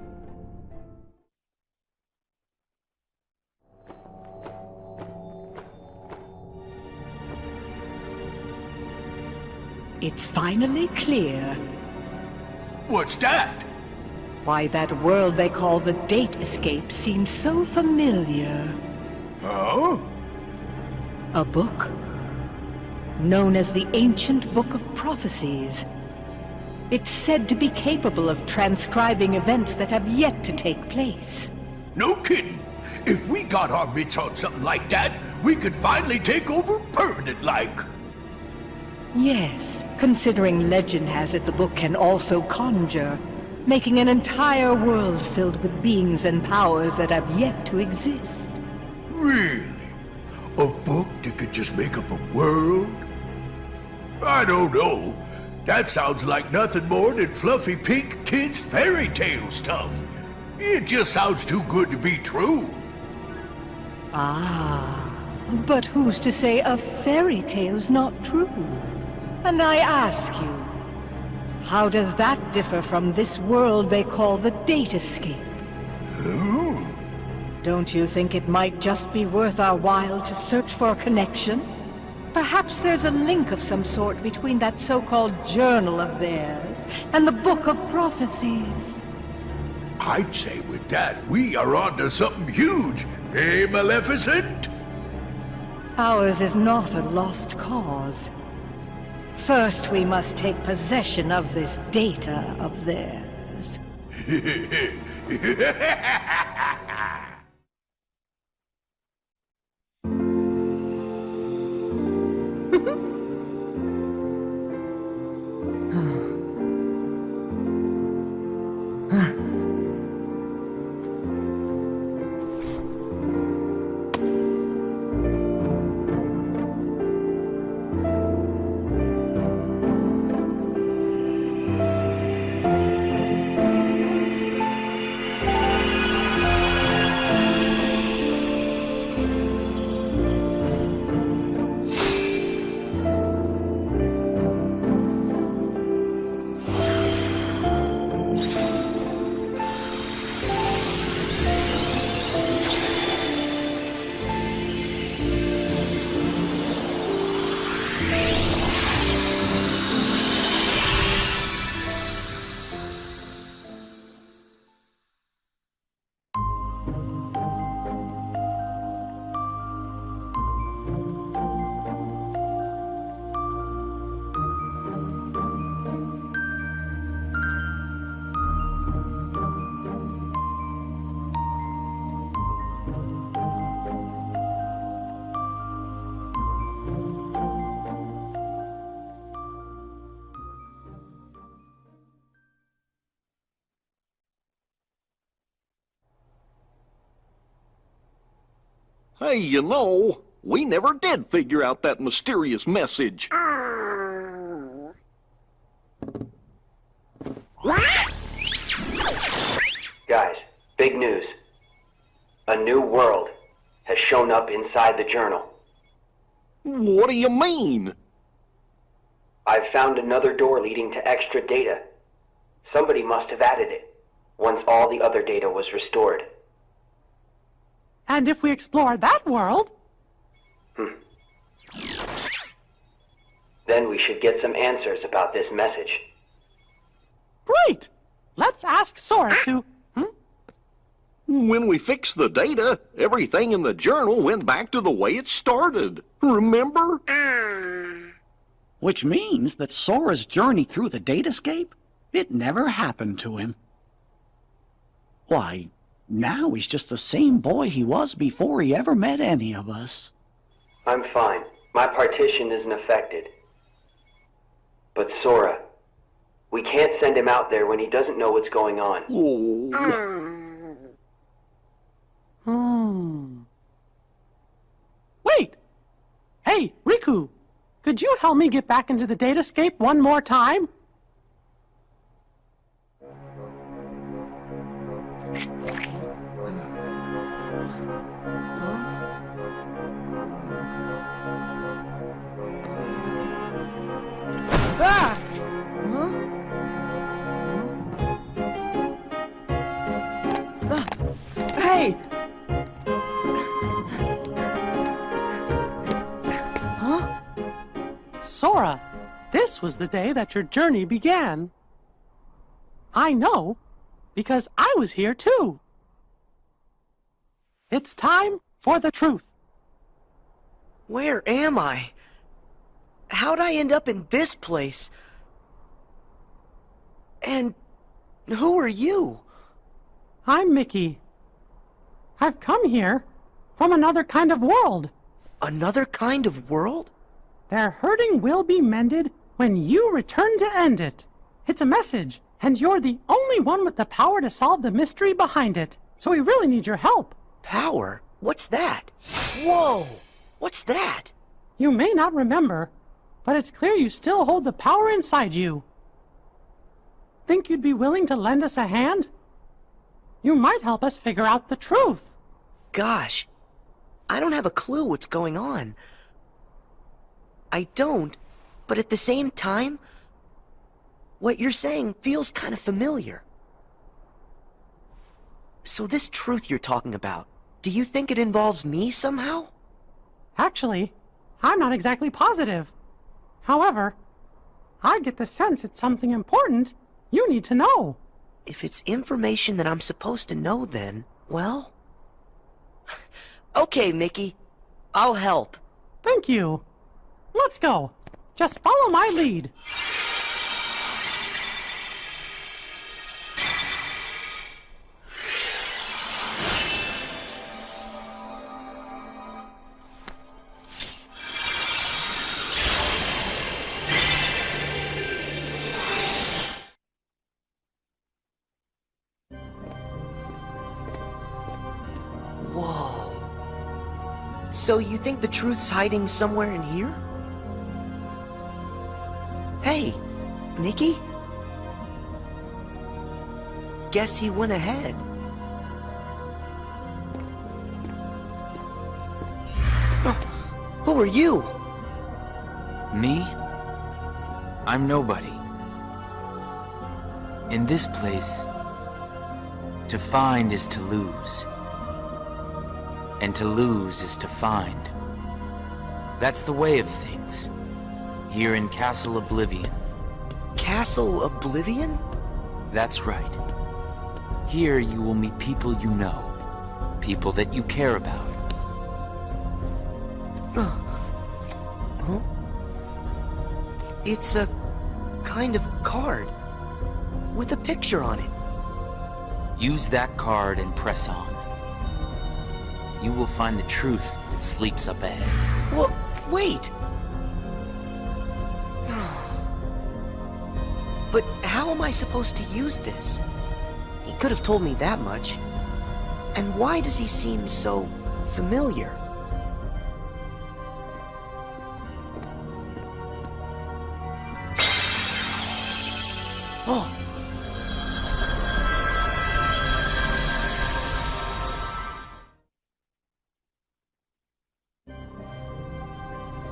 It's finally clear. What's that? Why that world they call the Date Escape seems so familiar. Huh? A book? Known as the Ancient Book of Prophecies. It's said to be capable of transcribing events that have yet to take place. No kidding. If we got our mitts on something like that, we could finally take over permanent-like. Yes, considering legend has it the book can also conjure, making an entire world filled with beings and powers that have yet to exist. Really? A book that could just make up a world? I don't know. That sounds like nothing more than fluffy pink kids' fairy tale stuff. It just sounds too good to be true. Ah, but who's to say a fairy tale's not true? And I ask you, how does that differ from this world they call the Date Escape? Oh. Don't you think it might just be worth our while to search for a connection? Perhaps there's a link of some sort between that so-called journal of theirs and the Book of Prophecies. I'd say with that, we are onto something huge. Eh, Maleficent? Ours is not a lost cause. First, we must take possession of this data of theirs. Hey, you know, we never did figure out that mysterious message. Guys, big news. A new world has shown up inside the journal. What do you mean? I've found another door leading to extra data. Somebody must have added it, once all the other data was restored. And if we explore that world... Then we should get some answers about this message. Great! Let's ask Sora to... When we fixed the data, everything in the journal went back to the way it started. Remember? Which means that Sora's journey through the datascape, it never happened to him. Why, now he's just the same boy he was before he ever met any of us. I'm fine. My partition isn't affected. But Sora, we can't send him out there when he doesn't know what's going on. Wait! Hey, Riku! Could you help me get back into the datascape one more time? Ah! Hey! Huh? Sora, this was the day that your journey began. I know, because I was here too. It's time for the truth. Where am I? How'd I end up in this place? And who are you? I'm Mickey. I've come here from another kind of world. Another kind of world? Their hurting will be mended when you return to end it. It's a message, and you're the only one with the power to solve the mystery behind it. So we really need your help. Power? What's that? Whoa! What's that? You may not remember, but it's clear you still hold the power inside you. Think you'd be willing to lend us a hand? You might help us figure out the truth. Gosh, I don't have a clue what's going on. I don't, but at the same time, what you're saying feels kind of familiar. So this truth you're talking about, do you think it involves me somehow? Actually, I'm not exactly positive. However, I get the sense it's something important you need to know. If it's information that I'm supposed to know, then, well... Okay, Mickey. I'll help. Thank you. Let's go. Just follow my lead. Whoa. So you think the truth's hiding somewhere in here? Hey, Mickey? Guess he went ahead. Who are you? Me? I'm nobody. In this place, to find is to lose. And to lose is to find. That's the way of things. Here in Castle Oblivion. Castle Oblivion? That's right. Here you will meet people you know. People that you care about. Huh? It's a kind of card with a picture on it. Use that card and press on. You will find the truth that sleeps up ahead. Well, wait! But how am I supposed to use this? He could have told me that much. And why does he seem so familiar? Oh!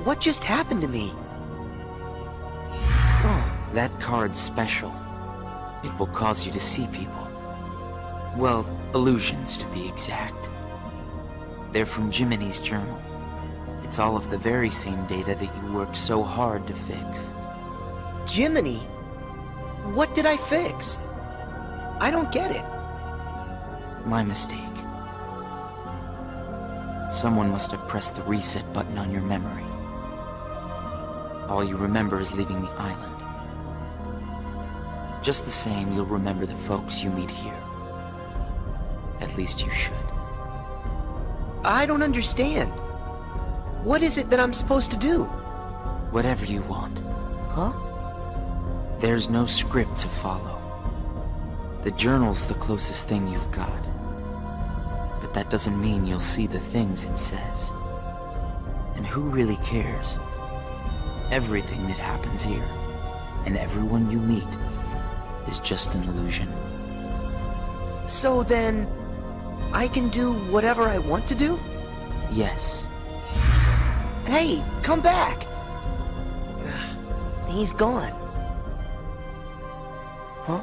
What just happened to me? That card's special. It will cause you to see people. Well, illusions to be exact. They're from Jiminy's journal. It's all of the very same data that you worked so hard to fix. Jiminy? What did I fix? I don't get it. My mistake. Someone must have pressed the reset button on your memory. All you remember is leaving the island. Just the same, you'll remember the folks you meet here. At least you should. I don't understand. What is it that I'm supposed to do? Whatever you want. Huh? There's no script to follow. The journal's the closest thing you've got. But that doesn't mean you'll see the things it says. And who really cares? Everything that happens here, and everyone you meet, is just an illusion. So then, I can do whatever I want to do? Yes. Hey, come back! He's gone. Huh?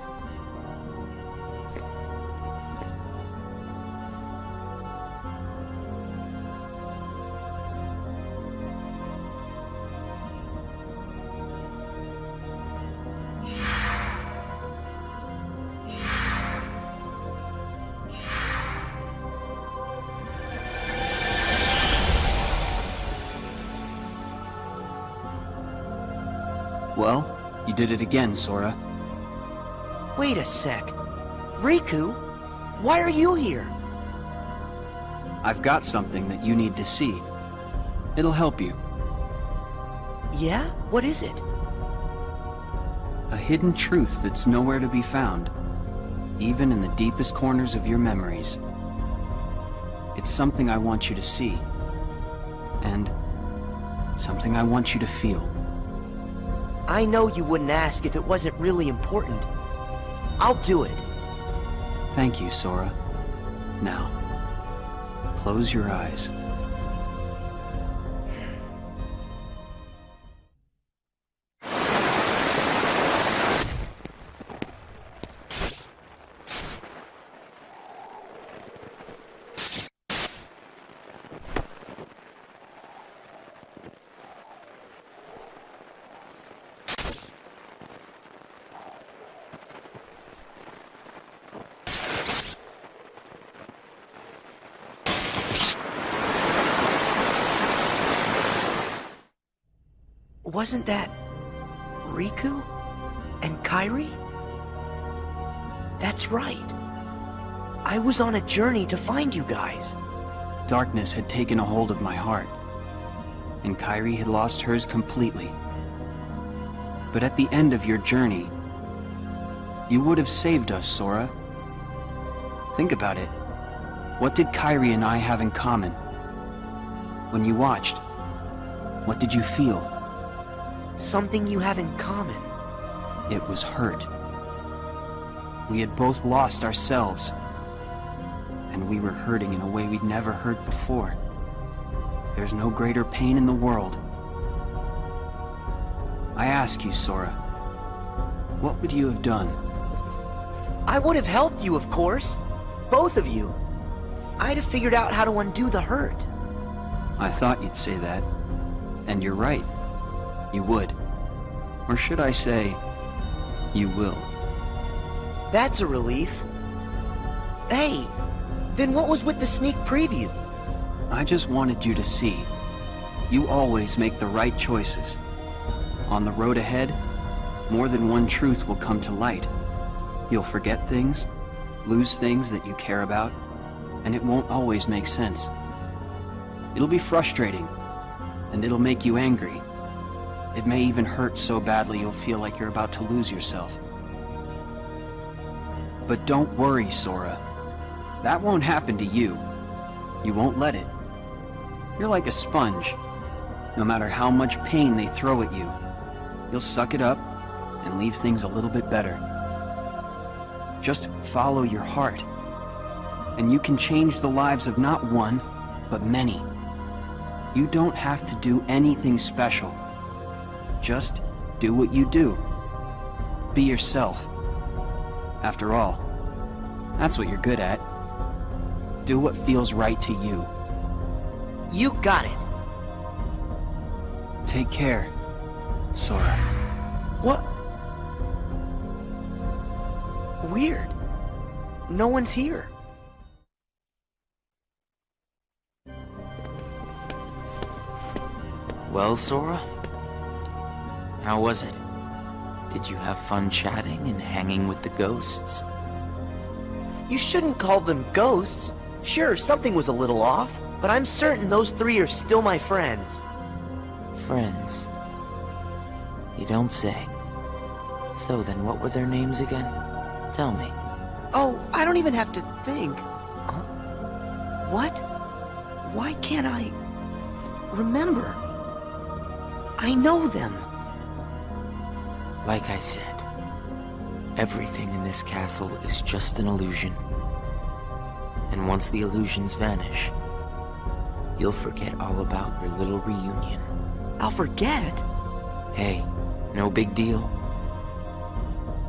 Well, you did it again, Sora. Wait a sec. Riku, why are you here? I've got something that you need to see. It'll help you. Yeah? What is it? A hidden truth that's nowhere to be found, even in the deepest corners of your memories. It's something I want you to see, and something I want you to feel. I know you wouldn't ask if it wasn't really important. I'll do it. Thank you, Sora. Now, close your eyes. Wasn't that Riku and Kairi? That's right. I was on a journey to find you guys. Darkness had taken a hold of my heart, and Kairi had lost hers completely. But at the end of your journey, you would have saved us, Sora. Think about it. What did Kairi and I have in common? When you watched, what did you feel? Something you have in common. It was hurt. We had both lost ourselves, and we were hurting in a way we'd never hurt before. There's no greater pain in the world. I ask you, Sora, what would you have done? I would have helped you, of course. Both of you. I'd have figured out how to undo the hurt. I thought you'd say that. And you're right. You would. Or should I say, you will. That's a relief. Hey, then what was with the sneak preview? I just wanted you to see. You always make the right choices. On the road ahead, more than one truth will come to light. You'll forget things, lose things that you care about, and it won't always make sense. It'll be frustrating, and it'll make you angry. It may even hurt so badly you'll feel like you're about to lose yourself. But don't worry, Sora. That won't happen to you. You won't let it. You're like a sponge. No matter how much pain they throw at you, you'll suck it up and leave things a little bit better. Just follow your heart, and you can change the lives of not one, but many. You don't have to do anything special. Just do what you do. Be yourself. After all, that's what you're good at. Do what feels right to you. You got it. Take care, Sora. What? Weird. No one's here. Well, Sora? How was it? Did you have fun chatting and hanging with the ghosts? You shouldn't call them ghosts. Sure, something was a little off, but I'm certain those three are still my friends. Friends? You don't say. So then what were their names again? Tell me. Oh, I don't even have to think. Huh? What? Why can't I remember? I know them. Like I said, everything in this castle is just an illusion. And once the illusions vanish, you'll forget all about your little reunion. I'll forget? Hey, no big deal.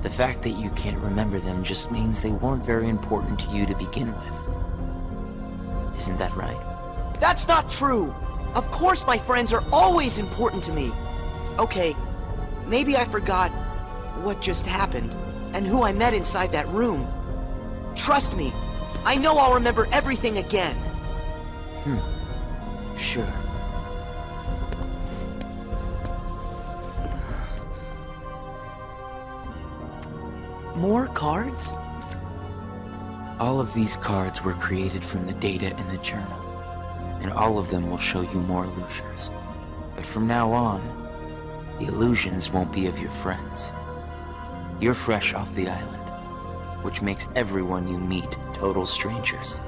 The fact that you can't remember them just means they weren't very important to you to begin with. Isn't that right? That's not true! Of course my friends are always important to me. Okay, maybe I forgot what just happened and who I met inside that room. Trust me, I know I'll remember everything again. Sure. More cards? All of these cards were created from the data in the journal, and all of them will show you more illusions. But from now on, the illusions won't be of your friends. You're fresh off the island, which makes everyone you meet total strangers.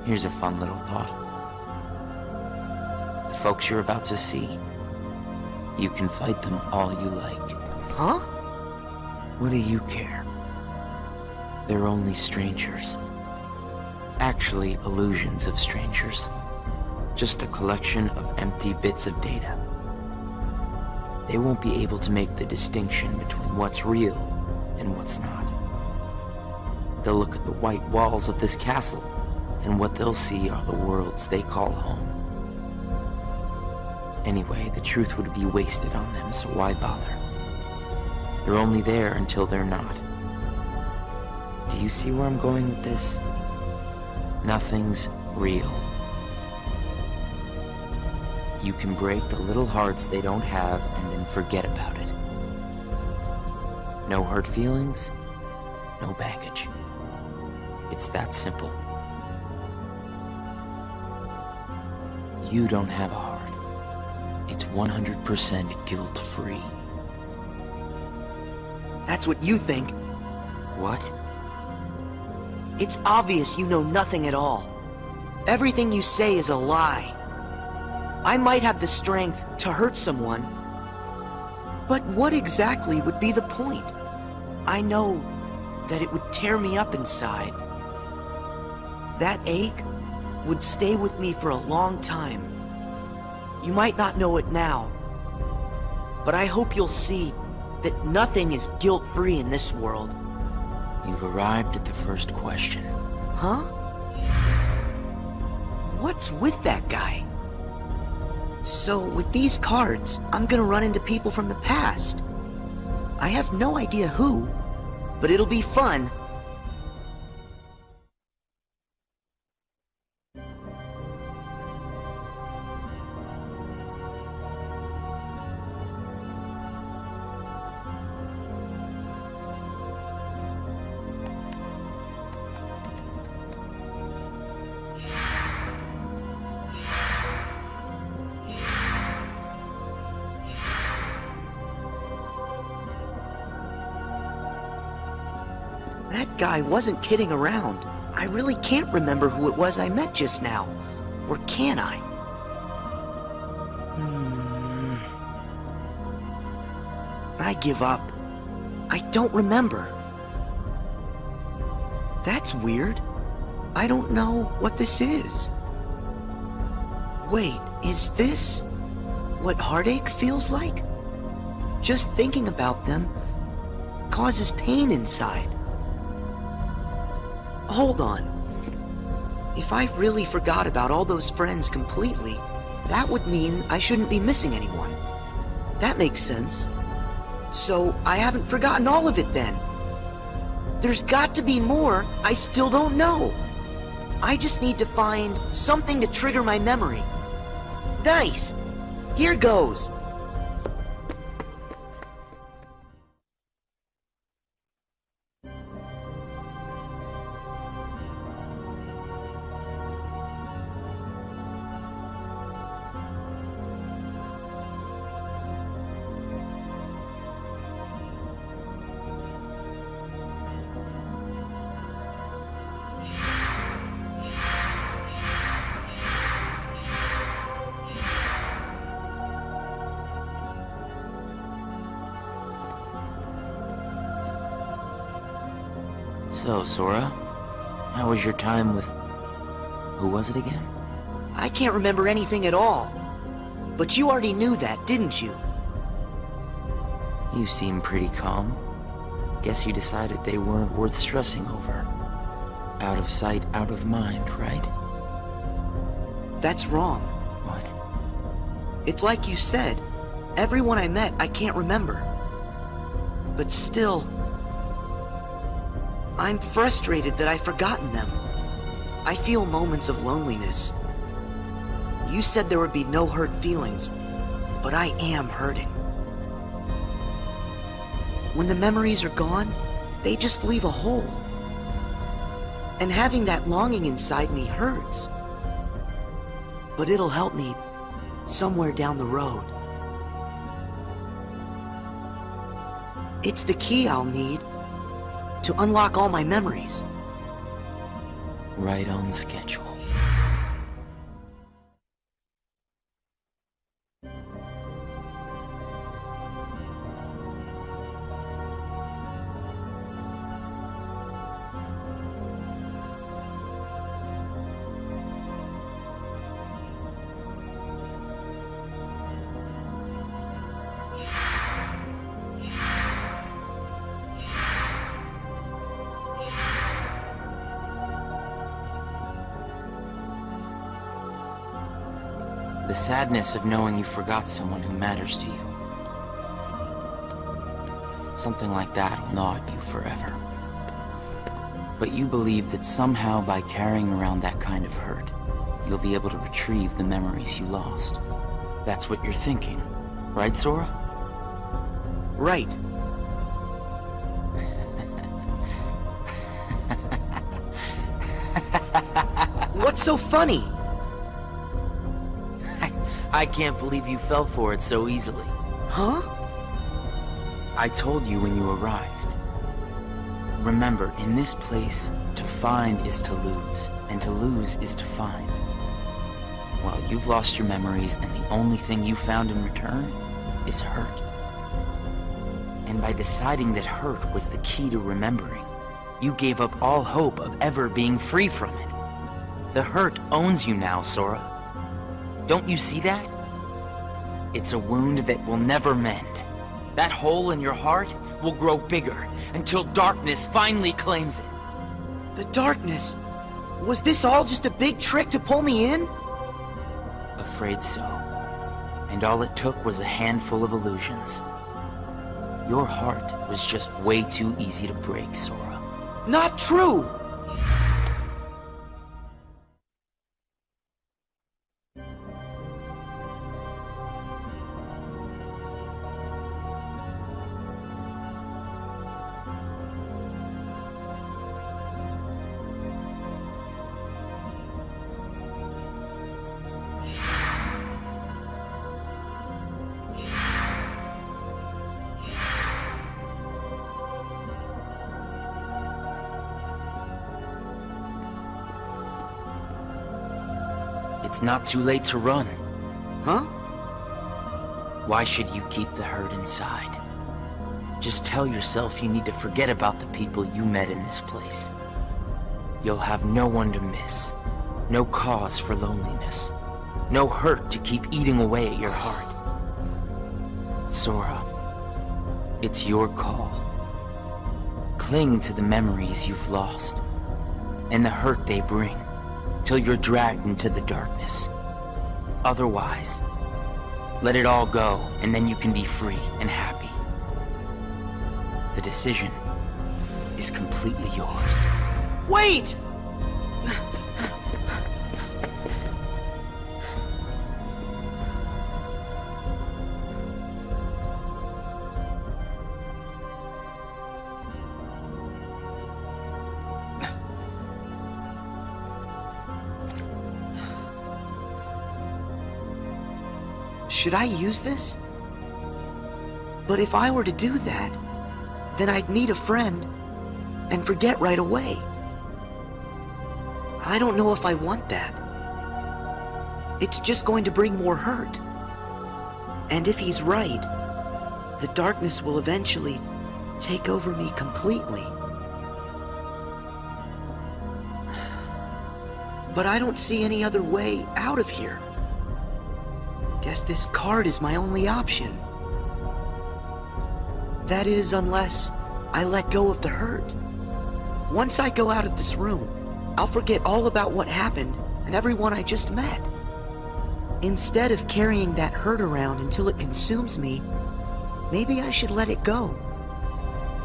Here's a fun little thought. The folks you're about to see, you can fight them all you like. Huh? What do you care? They're only strangers. Actually, illusions of strangers. Just a collection of empty bits of data. They won't be able to make the distinction between what's real and what's not. They'll look at the white walls of this castle, and what they'll see are the worlds they call home. Anyway, the truth would be wasted on them, so why bother? They're only there until they're not. Do you see where I'm going with this? Nothing's real. You can break the little hearts they don't have and then forget about it. No hurt feelings, no baggage. It's that simple. You don't have a heart. It's 100% guilt-free. That's what you think. What? It's obvious you know nothing at all. Everything you say is a lie. I might have the strength to hurt someone, but what exactly would be the point? I know that it would tear me up inside. That ache would stay with me for a long time. You might not know it now, but I hope you'll see that nothing is guilt-free in this world. You've arrived at the first question. Huh? What's with that guy? So, with these cards, I'm gonna run into people from the past. I have no idea who, but it'll be fun. That guy wasn't kidding around. I really can't remember who it was I met just now. Or can I? I give up. I don't remember. That's weird. I don't know what this is. Wait, is this what heartache feels like? Just thinking about them causes pain inside. Hold on. If I really forgot about all those friends completely, that would mean I shouldn't be missing anyone. That makes sense. So I haven't forgotten all of it then. There's got to be more I still don't know. I just need to find something to trigger my memory. Nice! Here goes! So, Sora, how was your time with... who was it again? I can't remember anything at all. But you already knew that, didn't you? You seem pretty calm. Guess you decided they weren't worth stressing over. Out of sight, out of mind, right? That's wrong. What? It's like you said. Everyone I met, I can't remember. But still... I'm frustrated that I've forgotten them. I feel moments of loneliness. You said there would be no hurt feelings, but I am hurting. When the memories are gone, they just leave a hole. And having that longing inside me hurts. But it'll help me somewhere down the road. It's the key I'll need to unlock all my memories. Right on schedule. The sadness of knowing you forgot someone who matters to you. Something like that will gnaw at you forever. But you believe that somehow by carrying around that kind of hurt, you'll be able to retrieve the memories you lost. That's what you're thinking, right, Sora? Right. What's so funny? I can't believe you fell for it so easily. Huh? I told you when you arrived. Remember, in this place, to find is to lose, and to lose is to find. Well, you've lost your memories, and the only thing you found in return is hurt. And by deciding that hurt was the key to remembering, you gave up all hope of ever being free from it. The hurt owns you now, Sora. Don't you see that? It's a wound that will never mend. That hole in your heart will grow bigger until darkness finally claims it. The darkness? Was this all just a big trick to pull me in? Afraid so. And all it took was a handful of illusions. Your heart was just way too easy to break, Sora. Not true! It's not too late to run. Huh? Why should you keep the hurt inside? Just tell yourself you need to forget about the people you met in this place. You'll have no one to miss, no cause for loneliness, no hurt to keep eating away at your heart. Sora, it's your call. Cling to the memories you've lost, and the hurt they bring, till you're dragged into the darkness. Otherwise, let it all go, and then you can be free and happy. The decision is completely yours. Wait! Should I use this? But if I were to do that, then I'd meet a friend and forget right away. I don't know if I want that. It's just going to bring more hurt. And if he's right, the darkness will eventually take over me completely. But I don't see any other way out of here. Guess this card is my only option. That is, unless I let go of the hurt. Once I go out of this room, I'll forget all about what happened and everyone I just met. Instead of carrying that hurt around until it consumes me, maybe I should let it go.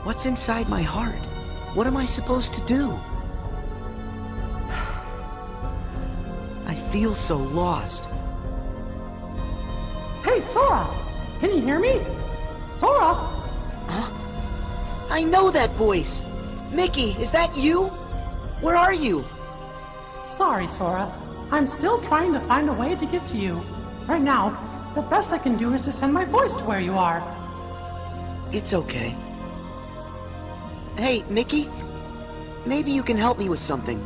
What's inside my heart? What am I supposed to do? I feel so lost. Hey, Sora! Can you hear me? Sora! Huh? I know that voice! Mickey, is that you? Where are you? Sorry, Sora. I'm still trying to find a way to get to you. Right now, the best I can do is to send my voice to where you are. It's okay. Hey, Mickey? Maybe you can help me with something.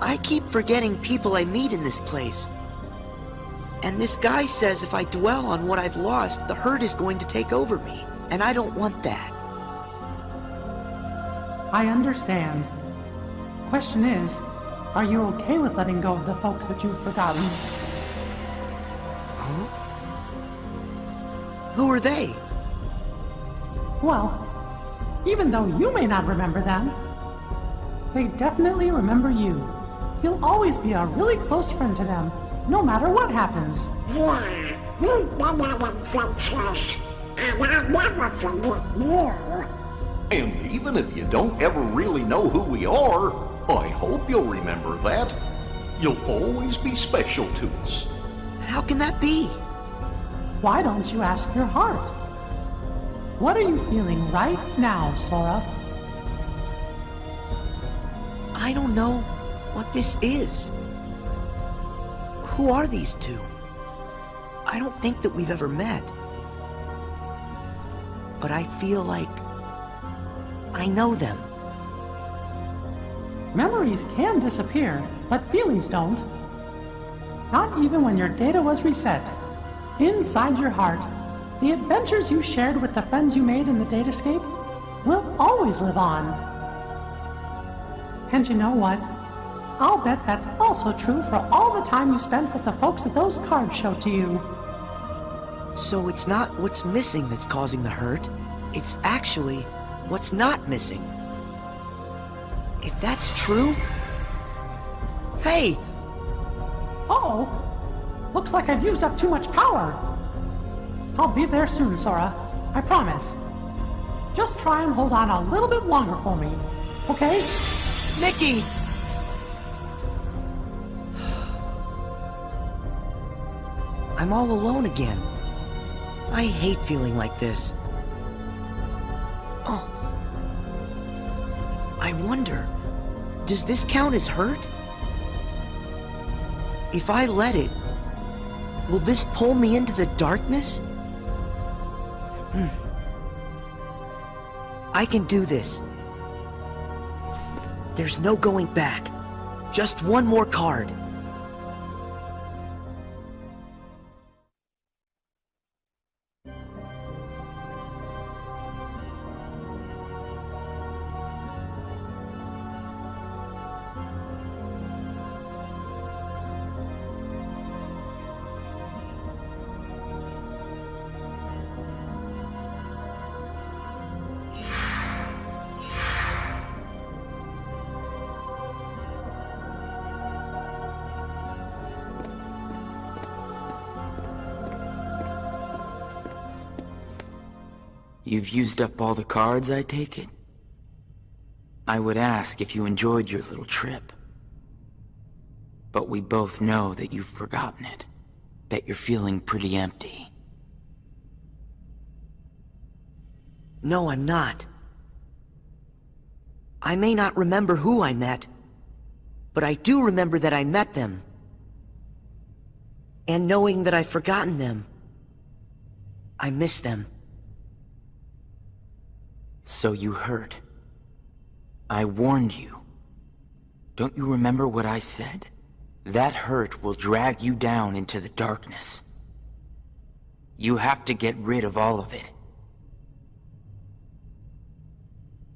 I keep forgetting people I meet in this place. And this guy says if I dwell on what I've lost, the hurt is going to take over me. And I don't want that. I understand. Question is, are you okay with letting go of the folks that you've forgotten? Huh? Who are they? Well, even though you may not remember them, they definitely remember you. You'll always be a really close friend to them, no matter what happens. Yeah, we've been having friendships, and I'll never forget you. And even if you don't ever really know who we are, I hope you'll remember that. You'll always be special to us. How can that be? Why don't you ask your heart? What are you feeling right now, Sora? I don't know what this is. Who are these two? I don't think that we've ever met. But I feel like I know them. Memories can disappear, but feelings don't. Not even when your data was reset. Inside your heart, the adventures you shared with the friends you made in the datascape will always live on. And you know what? I'll bet that's also true for all the time you spent with the folks that those cards showed to you. So it's not what's missing that's causing the hurt. It's actually what's not missing. If that's true... Hey! Uh-oh! Looks like I've used up too much power. I'll be there soon, Sora. I promise. Just try and hold on a little bit longer for me, okay? Mickey! I'm all alone again. I hate feeling like this. Oh. I wonder, does this count as hurt? If I let it, will this pull me into the darkness? I can do this. There's no going back. Just one more card. You've used up all the cards, I take it? I would ask if you enjoyed your little trip. But we both know that you've forgotten it. That you're feeling pretty empty. No, I'm not. I may not remember who I met, but I do remember that I met them. And knowing that I've forgotten them, I miss them. So you hurt. I warned you. Don't you remember what I said? That hurt will drag you down into the darkness. You have to get rid of all of it.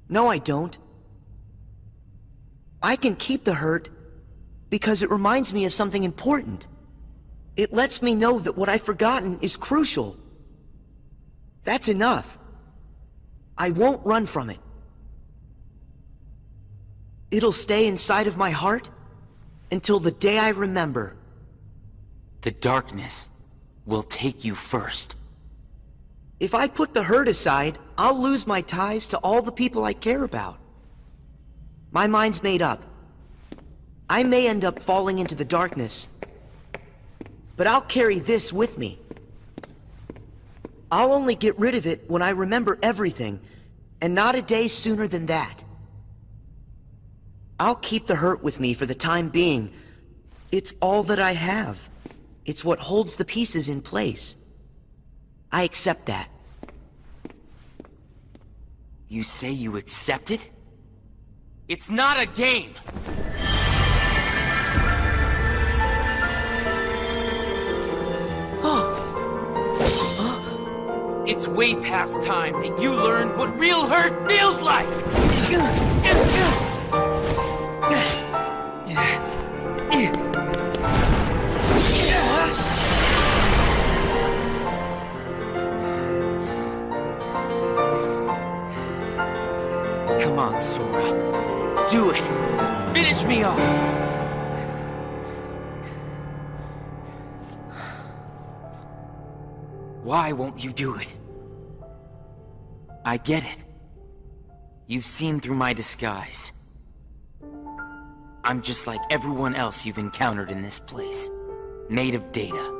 No, I don't. I can keep the hurt because it reminds me of something important. It lets me know that what I've forgotten is crucial. That's enough. I won't run from it. It'll stay inside of my heart until the day I remember. The darkness will take you first. If I put the hurt aside, I'll lose my ties to all the people I care about. My mind's made up. I may end up falling into the darkness, but I'll carry this with me. I'll only get rid of it when I remember everything, and not a day sooner than that. I'll keep the hurt with me for the time being. It's all that I have. It's what holds the pieces in place. I accept that. You say you accept it? It's not a game! It's way past time that you learned what real hurt feels like! Come on, Sora. Do it! Finish me off! Why won't you do it? I get it. You've seen through my disguise. I'm just like everyone else you've encountered in this place. Made of data.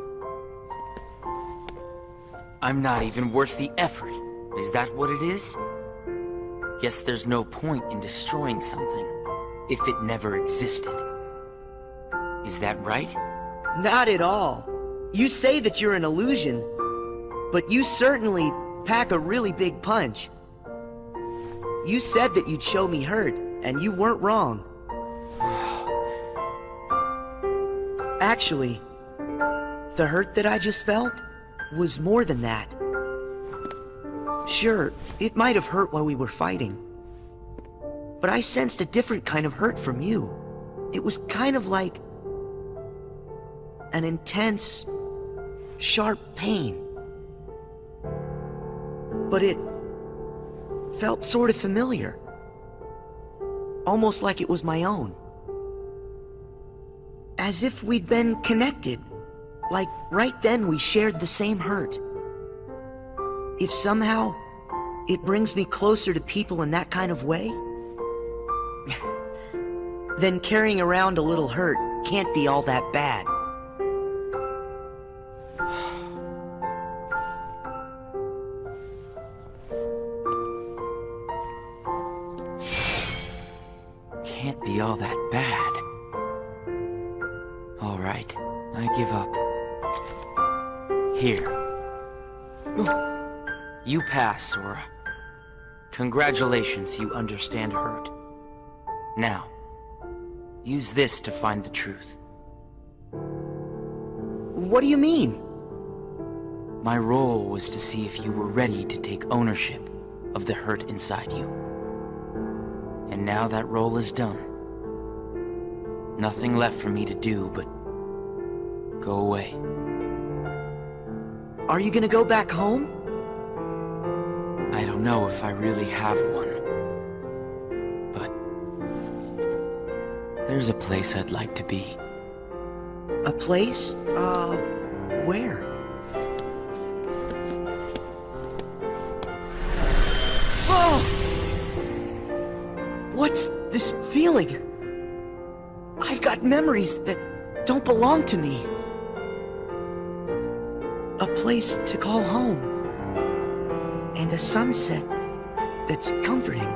I'm not even worth the effort. Is that what it is? Guess there's no point in destroying something if it never existed. Is that right? Not at all. You say that you're an illusion, but you certainly pack a really big punch. You said that you'd show me hurt, and you weren't wrong. Actually, the hurt that I just felt was more than that. Sure, it might have hurt while we were fighting, but I sensed a different kind of hurt from you. It was kind of like an intense, sharp pain. But it felt sort of familiar. Almost like it was my own. As if we'd been connected. Like right then we shared the same hurt. If somehow it brings me closer to people in that kind of way, then carrying around a little hurt can't be all that bad. Can't be all that bad. All right, I give up. Here. You pass, Sora. Congratulations, you understand hurt. Now, use this to find the truth. What do you mean? My role was to see if you were ready to take ownership of the hurt inside you. And now that role is done. Nothing left for me to do but go away. Are you gonna go back home? I don't know if I really have one. But there's a place I'd like to be. A place? Where? Oh! What's this feeling? I've got memories that don't belong to me. A place to call home. And a sunset that's comforting.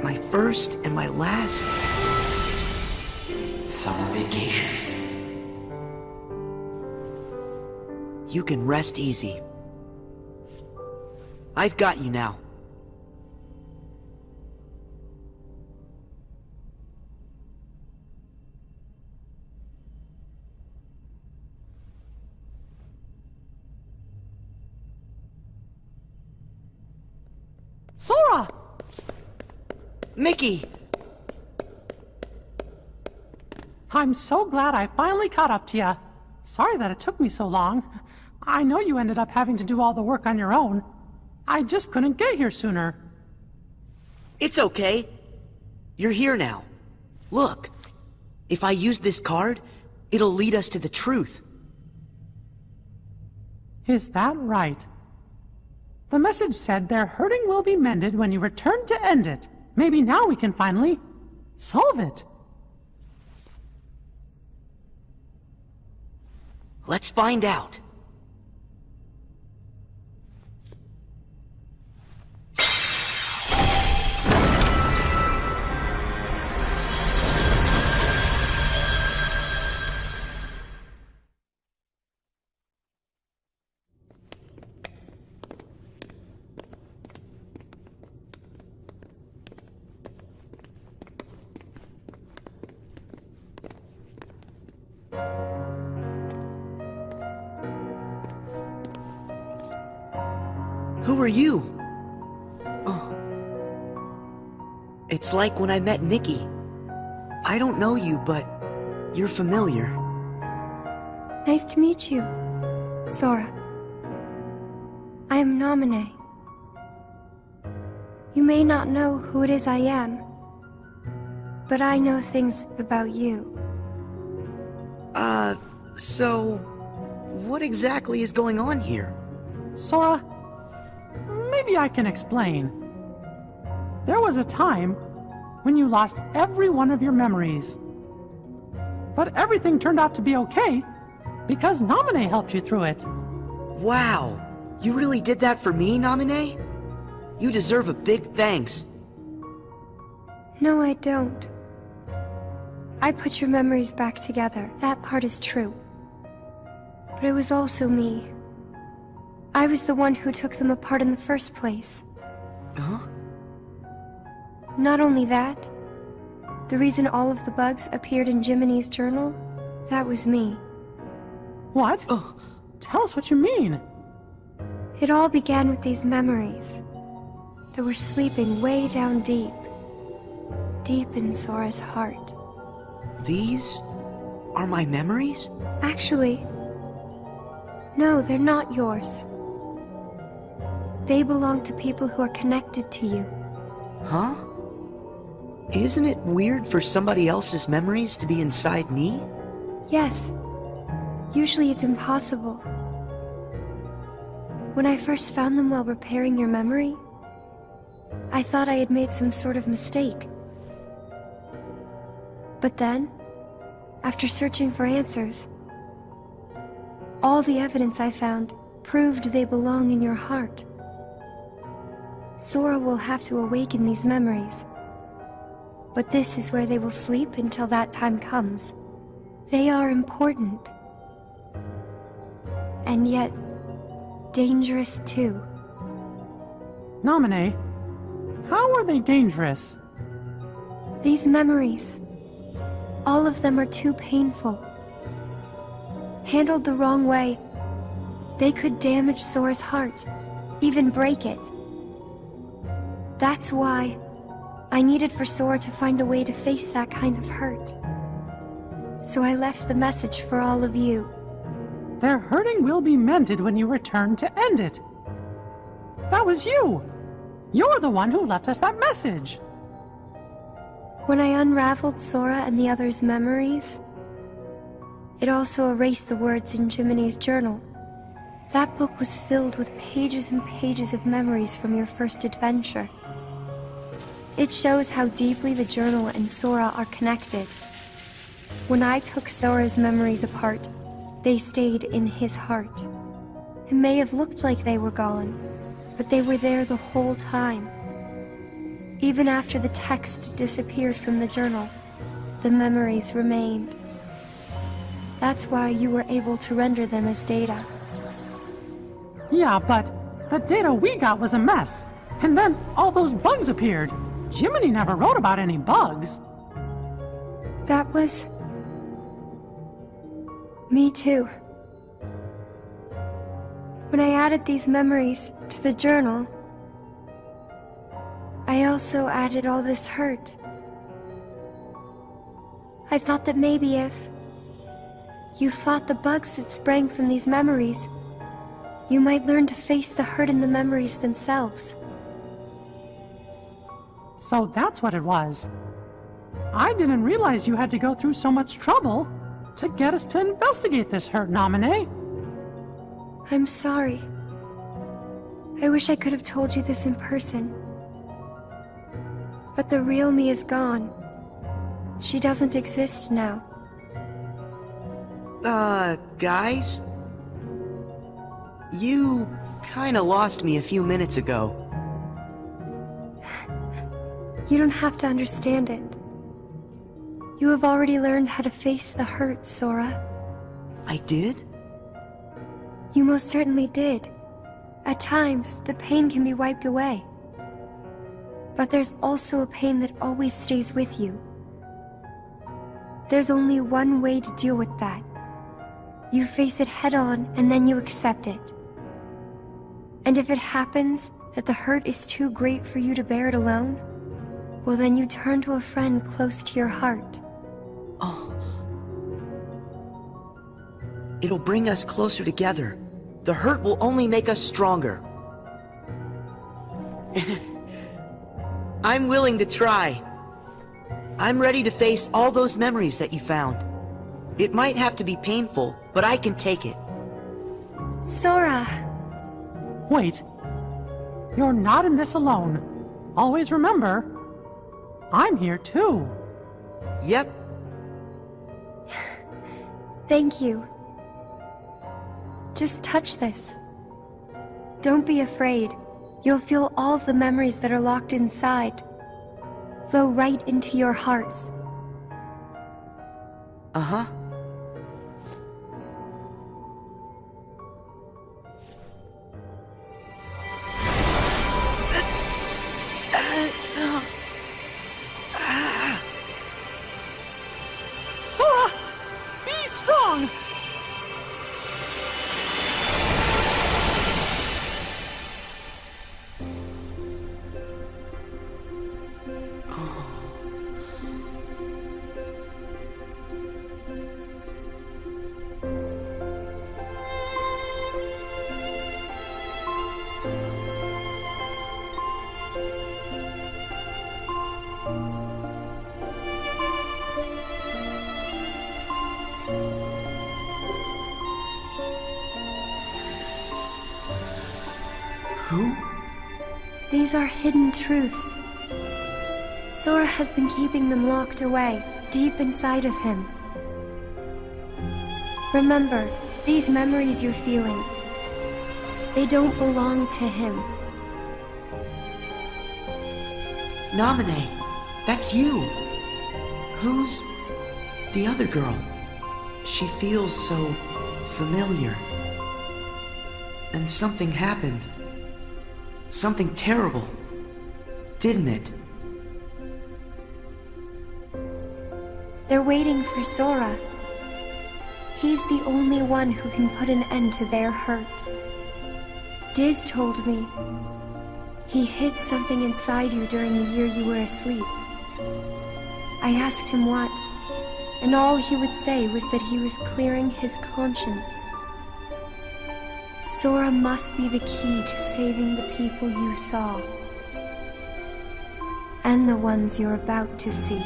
My first and my last summer vacation. You can rest easy. I've got you now. Sora! Mickey! I'm so glad I finally caught up to you. Sorry that it took me so long. I know you ended up having to do all the work on your own. I just couldn't get here sooner. It's okay. You're here now. Look, if I use this card, it'll lead us to the truth. Is that right? The message said their hurting will be mended when you return to end it. Maybe now we can finally solve it. Let's find out. Who are you? Oh. It's like when I met Mickey. I don't know you, but you're familiar. Nice to meet you, Sora. I am Naminé. You may not know who it is I am, but I know things about you. So what exactly is going on here? Sora, maybe I can explain. There was a time when you lost every one of your memories. But everything turned out to be okay because Naminé helped you through it. Wow, you really did that for me, Namine? You deserve a big thanks. No, I don't. I put your memories back together. That part is true. But it was also me. I was the one who took them apart in the first place. Huh? Not only that, the reason all of the bugs appeared in Jiminy's journal, that was me. What? Tell us what you mean. It all began with these memories that were sleeping way down deep in Sora's heart. These are my memories? Actually, no, they're not yours. They belong to people who are connected to you. Huh? Isn't it weird for somebody else's memories to be inside me? Yes. Usually it's impossible. When I first found them while repairing your memory, I thought I had made some sort of mistake. But then, after searching for answers, all the evidence I found proved they belong in your heart. Sora will have to awaken these memories, but this is where they will sleep until that time comes. They are important, and yet dangerous too. Namine, how are they dangerous? These memories, all of them are too painful. Handled the wrong way, they could damage Sora's heart, even break it. That's why I needed for Sora to find a way to face that kind of hurt. So I left the message for all of you. Their hurting will be mended when you return to end it. That was you! You're the one who left us that message! When I unraveled Sora and the others' memories, it also erased the words in Jiminy's journal. That book was filled with pages and pages of memories from your first adventure. It shows how deeply the journal and Sora are connected. When I took Sora's memories apart, they stayed in his heart. It may have looked like they were gone, but they were there the whole time. Even after the text disappeared from the journal, the memories remained. That's why you were able to render them as data. Yeah, but the data we got was a mess. And then all those bugs appeared. Jiminy never wrote about any bugs. That was... me too. When I added these memories to the journal, I also added all this hurt. I thought that maybe if you fought the bugs that sprang from these memories, you might learn to face the hurt in the memories themselves. So that's what it was. I didn't realize you had to go through so much trouble to get us to investigate this hurt, Namine. I'm sorry. I wish I could have told you this in person. But the real me is gone. She doesn't exist now. Guys? You kinda lost me a few minutes ago. You don't have to understand it. You have already learned how to face the hurt, Sora. I did? You most certainly did. At times, the pain can be wiped away. But there's also a pain that always stays with you. There's only one way to deal with that. You face it head-on, and then you accept it. And if it happens that the hurt is too great for you to bear it alone, well then you turn to a friend close to your heart. Oh. It'll bring us closer together. The hurt will only make us stronger. I'm willing to try. I'm ready to face all those memories that you found. It might have to be painful, but I can take it. Sora! Wait. You're not in this alone. Always remember, I'm here too. Yep. Thank you. Just touch this. Don't be afraid. You'll feel all of the memories that are locked inside flow right into your hearts. Uh-huh. Sora, be strong! Who? These are hidden truths. Sora has been keeping them locked away, deep inside of him. Remember, these memories you're feeling, they don't belong to him. Naminé, that's you. Who's the other girl? She feels so familiar. And something happened. Something terrible, didn't it? They're waiting for Sora. He's the only one who can put an end to their hurt. Diz told me he hid something inside you during the year you were asleep. I asked him what, and all he would say was that he was clearing his conscience. Sora must be the key to saving the people you saw. And the ones you're about to see.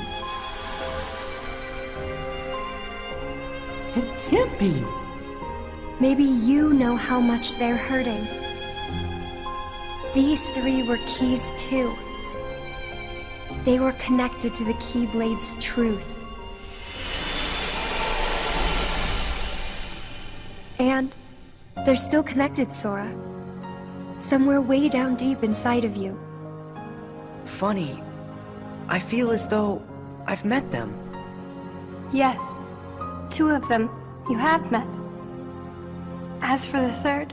It can't be. Maybe you know how much they're hurting. These three were keys too. They were connected to the Keyblade's truth. And they're still connected, Sora. Somewhere way down deep inside of you. Funny. I feel as though I've met them. Yes, 2 of them you have met. As for the third,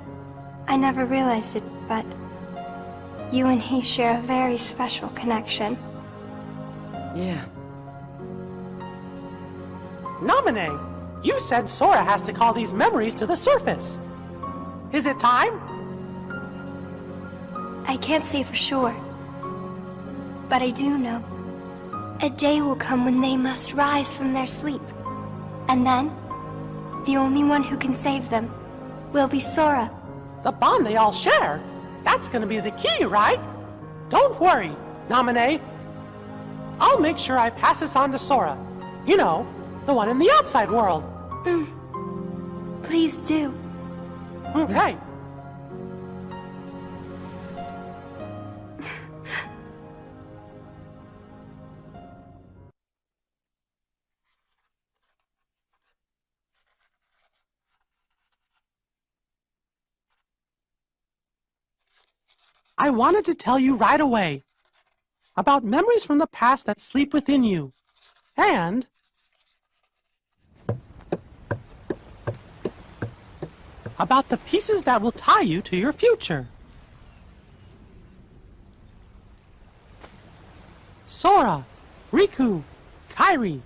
I never realized it, but you and he share a very special connection. Yeah. Naminé, you said Sora has to call these memories to the surface. Is it time? I can't say for sure, but I do know. A day will come when they must rise from their sleep. And then, the only one who can save them will be Sora. The bond they all share? That's gonna be the key, right? Don't worry, Naminé. I'll make sure I pass this on to Sora. You know, the one in the outside world. Please do. Okay. I wanted to tell you right away about memories from the past that sleep within you, and about the pieces that will tie you to your future. Sora, Riku, Kairi,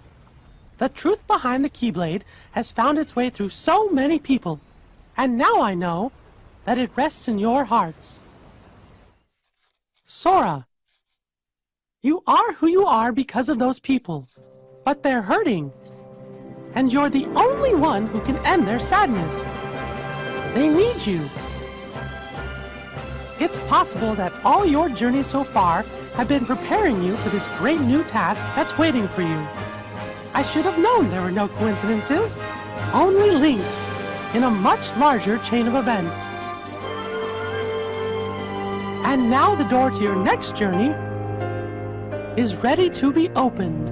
the truth behind the Keyblade has found its way through so many people, and now I know that it rests in your hearts. Sora, you are who you are because of those people, but they're hurting, and you're the only one who can end their sadness. They need you. It's possible that all your journeys so far have been preparing you for this great new task that's waiting for you. I should have known there were no coincidences, only links in a much larger chain of events. And now the door to your next journey is ready to be opened.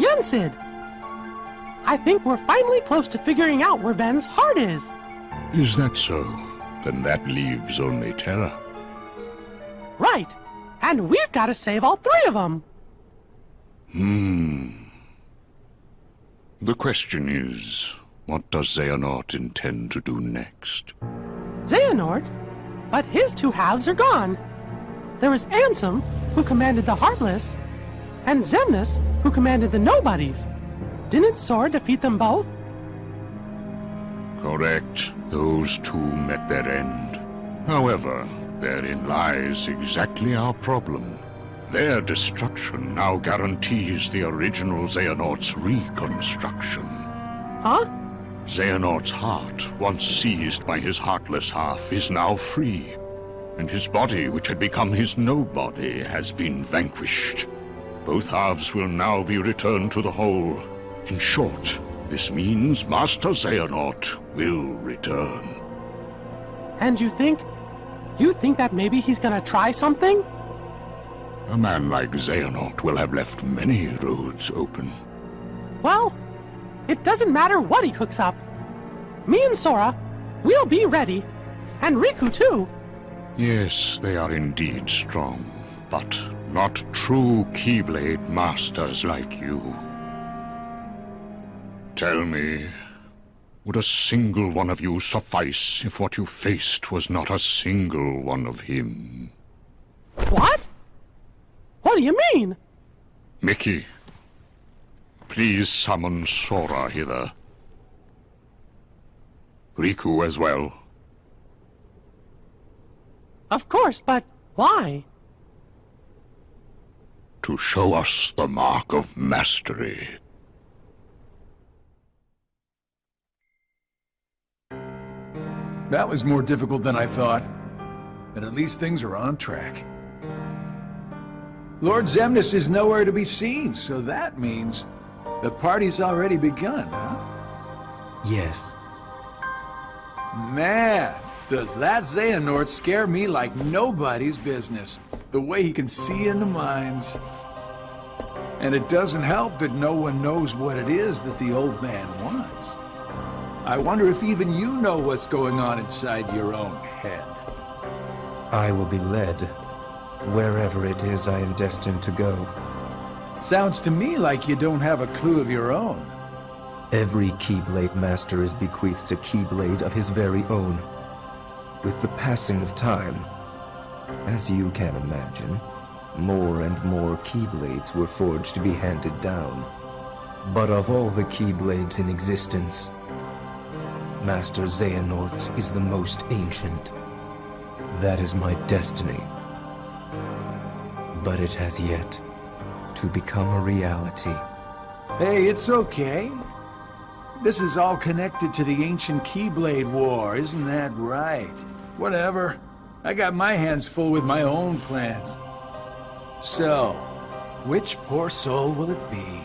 Yensid! I think we're finally close to figuring out where Ven's heart is. Is that so? Then that leaves only Terra. Right. And we've got to save all three of them. The question is, what does Xehanort intend to do next? Xehanort? But his two halves are gone. There was Ansem, who commanded the Heartless, and Xemnas, who commanded the Nobodies. Didn't Sora defeat them both? Correct. Those two met their end. However, therein lies exactly our problem. Their destruction now guarantees the original Xehanort's reconstruction. Huh? Xehanort's heart, once seized by his heartless half, is now free. And his body, which had become his nobody, has been vanquished. Both halves will now be returned to the whole. In short, this means Master Xehanort will return. And you think that maybe he's gonna try something? A man like Xehanort will have left many roads open. Well, it doesn't matter what he cooks up. Me and Sora, we'll be ready. And Riku too. Yes, they are indeed strong, but not true Keyblade masters like you. Tell me, would a single one of you suffice if what you faced was not a single one of him? What? What do you mean? Mickey, please summon Sora hither. Riku as well. Of course, but why? To show us the mark of mastery. That was more difficult than I thought. But at least things are on track. Lord Xemnas is nowhere to be seen, so that means the party's already begun, huh? Yes. Man, does that Xehanort scare me like nobody's business. The way he can see into minds. And it doesn't help that no one knows what it is that the old man wants. I wonder if even you know what's going on inside your own head. I will be led wherever it is I am destined to go. Sounds to me like you don't have a clue of your own. Every Keyblade Master is bequeathed a Keyblade of his very own. With the passing of time, as you can imagine, more and more Keyblades were forged to be handed down. But of all the Keyblades in existence, Master Xehanort's is the most ancient. That is my destiny. But it has yet to become a reality. Hey, it's okay. This is all connected to the ancient Keyblade War, isn't that right? Whatever. I got my hands full with my own plans. So, which poor soul will it be?